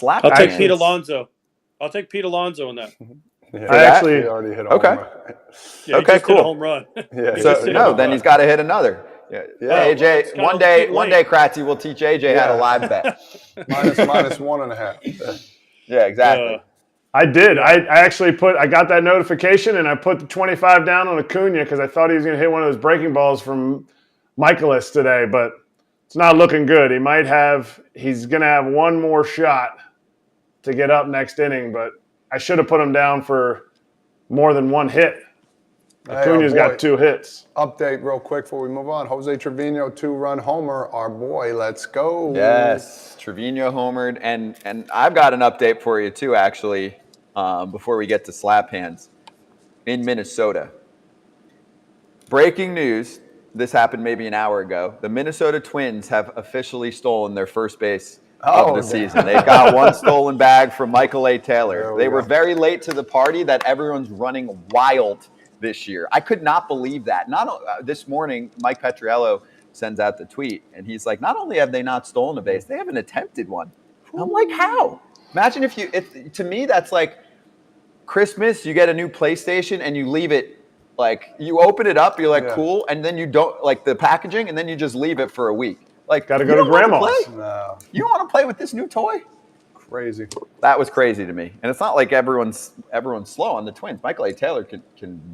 I'll take Pete Alonso. I'll take Pete Alonso in that. I actually already hit a home run. Yeah, okay, cool. Hit a home run. Then he's got to hit another. Yeah, AJ. One day, Kratzy will teach AJ how to live bet. -1.5. Yeah, exactly. I did. I actually I got that notification and I put the 25 down on Acuna because I thought he was going to hit one of those breaking balls from Michaelis today, but it's not looking good. He's going to have one more shot to get up next inning, but I should have put him down for more than one hit. Acuna's got 2 hits. Update real quick before we move on. Jose Trevino, 2-run homer. Our boy, let's go. Yes, Trevino homered. And I've got an update for you too, actually, before we get to slap hands. In Minnesota. Breaking news. This happened maybe an hour ago. The Minnesota Twins have officially stolen their first base of the season. They've got one stolen bag from Michael A. Taylor. They were very late to the party that everyone's running wild this year. I could not believe that. This morning, Mike Petriello sends out the tweet, and he's like, not only have they not stolen a base, they haven't attempted one. I'm like, how? Imagine to me, that's like Christmas, you get a new PlayStation, and you leave it, like, you open it up, you're like, cool, and then you don't, like, the packaging, and then you just leave it for a week. Like, got to go to grandma's. No. You don't want to play with this new toy? Crazy. That was crazy to me. And it's not like everyone's slow on the Twins. Michael A. Taylor can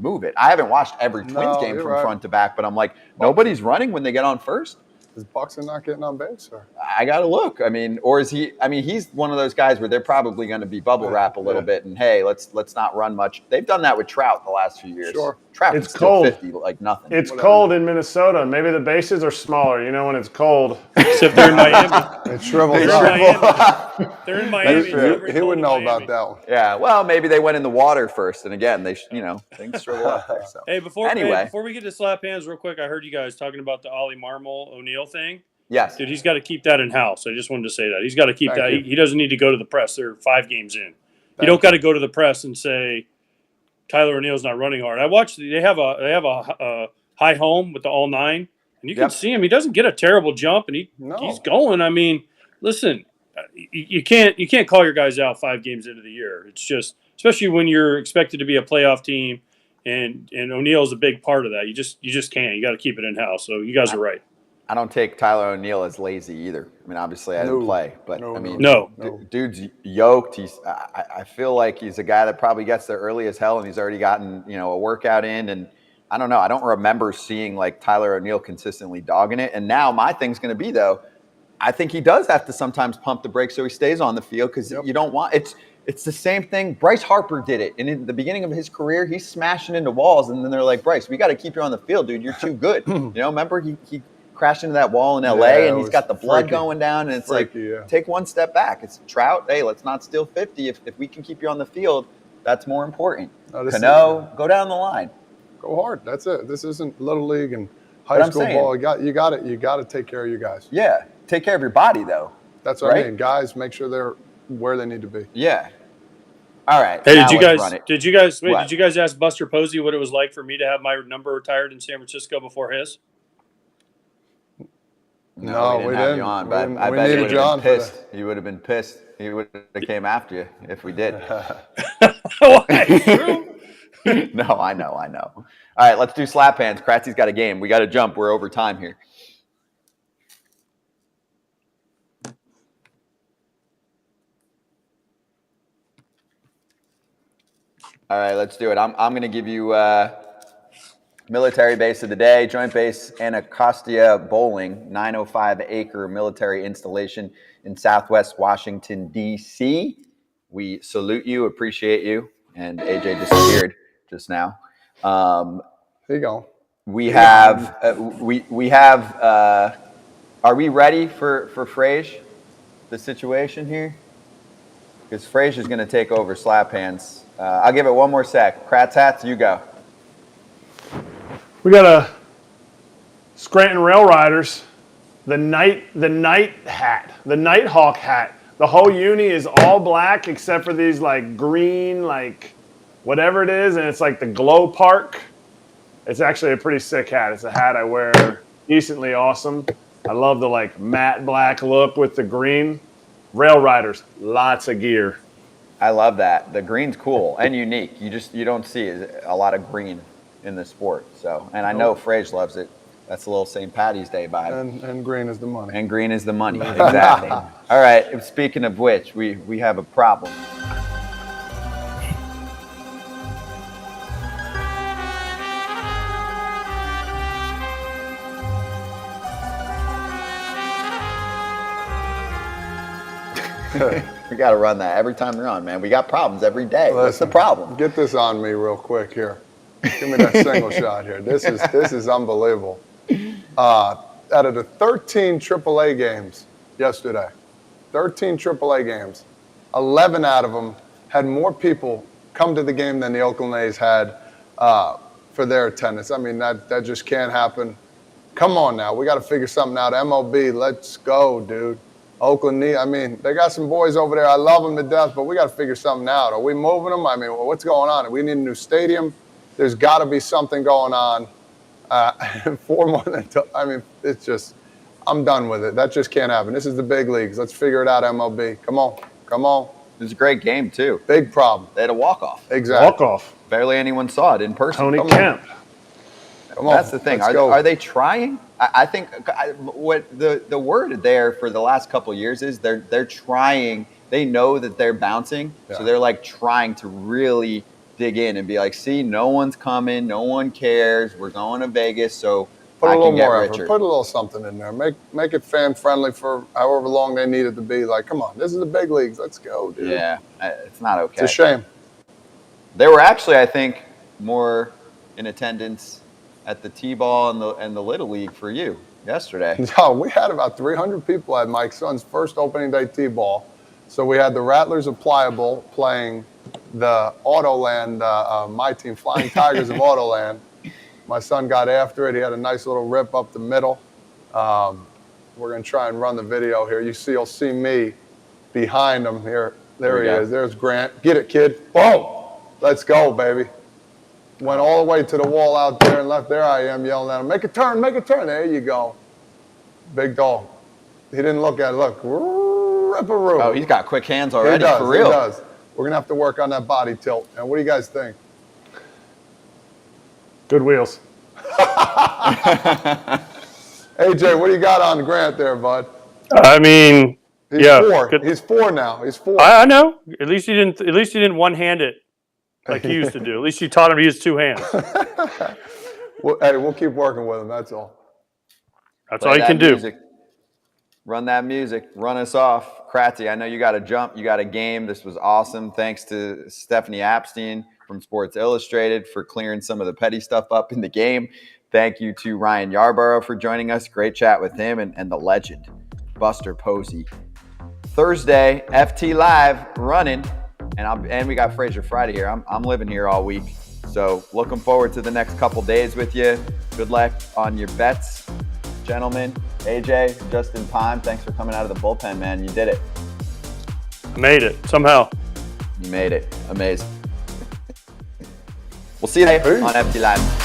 move it. I haven't watched every Twins game from front to back, but I'm like, nobody's running when they get on first? Is Buxton not getting on base? Or? I got to look. I mean, or is he – I mean, he's one of those guys where they're probably going to be bubble wrap a little bit and, hey, let's not run much. They've done that with Trout the last few years. Sure. Trout is still 50 like nothing. It's cold in Minnesota. Maybe the bases are smaller, when it's cold. Except they're in Miami. It shrivels up. They're in Miami. He would know about that one. Yeah, well, maybe they went in the water first, and again, things shrivel up there. So. Hey, before we get to slap hands real quick, I heard you guys talking about the Ollie Marmol O'Neill thing. Yes. Dude, he's got to keep that in-house. I just wanted to say that. He's got to keep that. He doesn't need to go to the press. They're 5 games in. You don't got to go to the press and say, Tyler O'Neill's not running hard. I watched. They have a high home with the all 9, and you can see him. He doesn't get a terrible jump, and he's going. I mean, listen, you can't call your guys out 5 games into the year. It's just, especially when you're expected to be a playoff team, and O'Neill's a big part of that. You just can't. You got to keep it in-house. So you guys are right. I don't take Tyler O'Neill as lazy either. I mean, obviously I didn't play, but No. Dude's yoked. I feel like he's a guy that probably gets there early as hell, and he's already gotten a workout in. And I don't know. I don't remember seeing like Tyler O'Neill consistently dogging it. And now my thing's going to be though, I think he does have to sometimes pump the brakes so he stays on the field because you don't want it's the same thing. Bryce Harper did it. And in the beginning of his career, he's smashing into walls. And then they're like, Bryce, we got to keep you on the field, dude. You're too good. Remember he crashed into that wall in LA and he's got the blood going down. And it's take one step back. It's Trout. Hey, let's not steal 50. If we can keep you on the field, that's more important. Cano, go down the line. Go hard. That's it. This isn't Little League and high school ball. You got to take care of your guys. Yeah. Take care of your body, though. That's what I mean. Guys, make sure they're where they need to be. Yeah. All right. Hey, did you guys ask Buster Posey what it was like for me to have my number retired in San Francisco before his? No, we didn't have you on, but I bet he would have been pissed. He would have been pissed. He would have came after you if we did. No, I know. All right, let's do slap hands. Kratzy's got a game. We got to jump. We're over time here. All right, let's do it. I'm going to give you military base of the day, Joint Base Anacostia Bowling, 905-acre military installation in Southwest Washington, D.C. We salute you, appreciate you, and AJ disappeared just now. There you go. We have. Are we ready for Frage? The situation here, because Frage is going to take over slap hands. I'll give it one more sec. Kratz hats, you go. We got a Scranton Rail Riders, the Nighthawk hat. The whole uni is all black except for these like green, like whatever it is, and it's like the glow park. It's actually a pretty sick hat. It's a hat I wear decently awesome. I love the like matte black look with the green. Rail Riders, lots of gear. I love that. The green's cool and unique. You don't see a lot of green in the sport. So, and I know Frage loves it. That's a little St. Patty's Day vibe. And green is the money. And green is the money. Exactly. All right. Speaking of which, we have a problem. We got to run that every time they're on, man. We got problems every day. Listen, what's the problem? Get this on me real quick here. Give me that single shot here. This is unbelievable. Out of the 13 AAA games yesterday, 13 AAA games, 11 out of them had more people come to the game than the Oakland A's had for their attendance. I mean, that just can't happen. Come on now. We got to figure something out. MLB, let's go, dude. Oakland, I mean, they got some boys over there. I love them to death, but we got to figure something out. Are we moving them? I mean, what's going on? We need a new stadium. There's got to be something going on. It's just, I'm done with it. That just can't happen. This is the big leagues. Let's figure it out, MLB. Come on. It was a great game, too. Big problem. They had a walk-off. Exactly. Walk-off. Barely anyone saw it in person. Tony Kemp. That's the thing. Are they trying? I think what the word there for the last couple of years is they're trying. They know that they're bouncing, so they're like trying to really dig in and be like, see, no one's coming, no one cares. We're going to Vegas, so I can get richer. Put a little something in there. Make it fan friendly for however long they need it to be. Like, come on, this is the big leagues. Let's go, dude. Yeah, it's not okay. It's a shame. They were actually, I think, more in attendance at the T-ball and the Little League for you yesterday. No, we had about 300 people at Mike's son's first opening day T-ball. So we had the Rattlers of Pliable playing the Autoland, my team, Flying Tigers of Autoland. My son got after it. He had a nice little rip up the middle. We're going to try and run the video here. You'll see me behind him here. There he is. There's Grant. Get it, kid. Boom. Let's go, baby. Went all the way to the wall out there and left. There I am yelling at him, make a turn. There you go. Big dog. He didn't look at it. Look, rip-a-roo. Oh, he's got quick hands already, for real. He does. We're going to have to work on that body tilt. And what do you guys think? Good wheels. AJ, what do you got on Grant there, bud? I mean, He's yeah, 4. good. He's 4 now. He's 4. I know. At least you didn't one-hand it like you used to do. At least you taught him to use 2 hands. Well, hey, we'll keep working with him. That's all. That's all you can do. Run that music. Run us off. Kratzy, I know you got a jump. You got a game. This was awesome. Thanks to Stephanie Epstein from Sports Illustrated for clearing some of the petty stuff up in the game. Thank you to Ryan Yarbrough for joining us. Great chat with him and the legend, Buster Posey. Thursday, FT Live running. And we got Fraser Friday here. I'm living here all week. So looking forward to the next couple days with you. Good luck on your bets, gentlemen. AJ, just in time. Thanks for coming out of the bullpen, man. You did it. Made it somehow. You made it. Amazing. We'll see you on FT Live.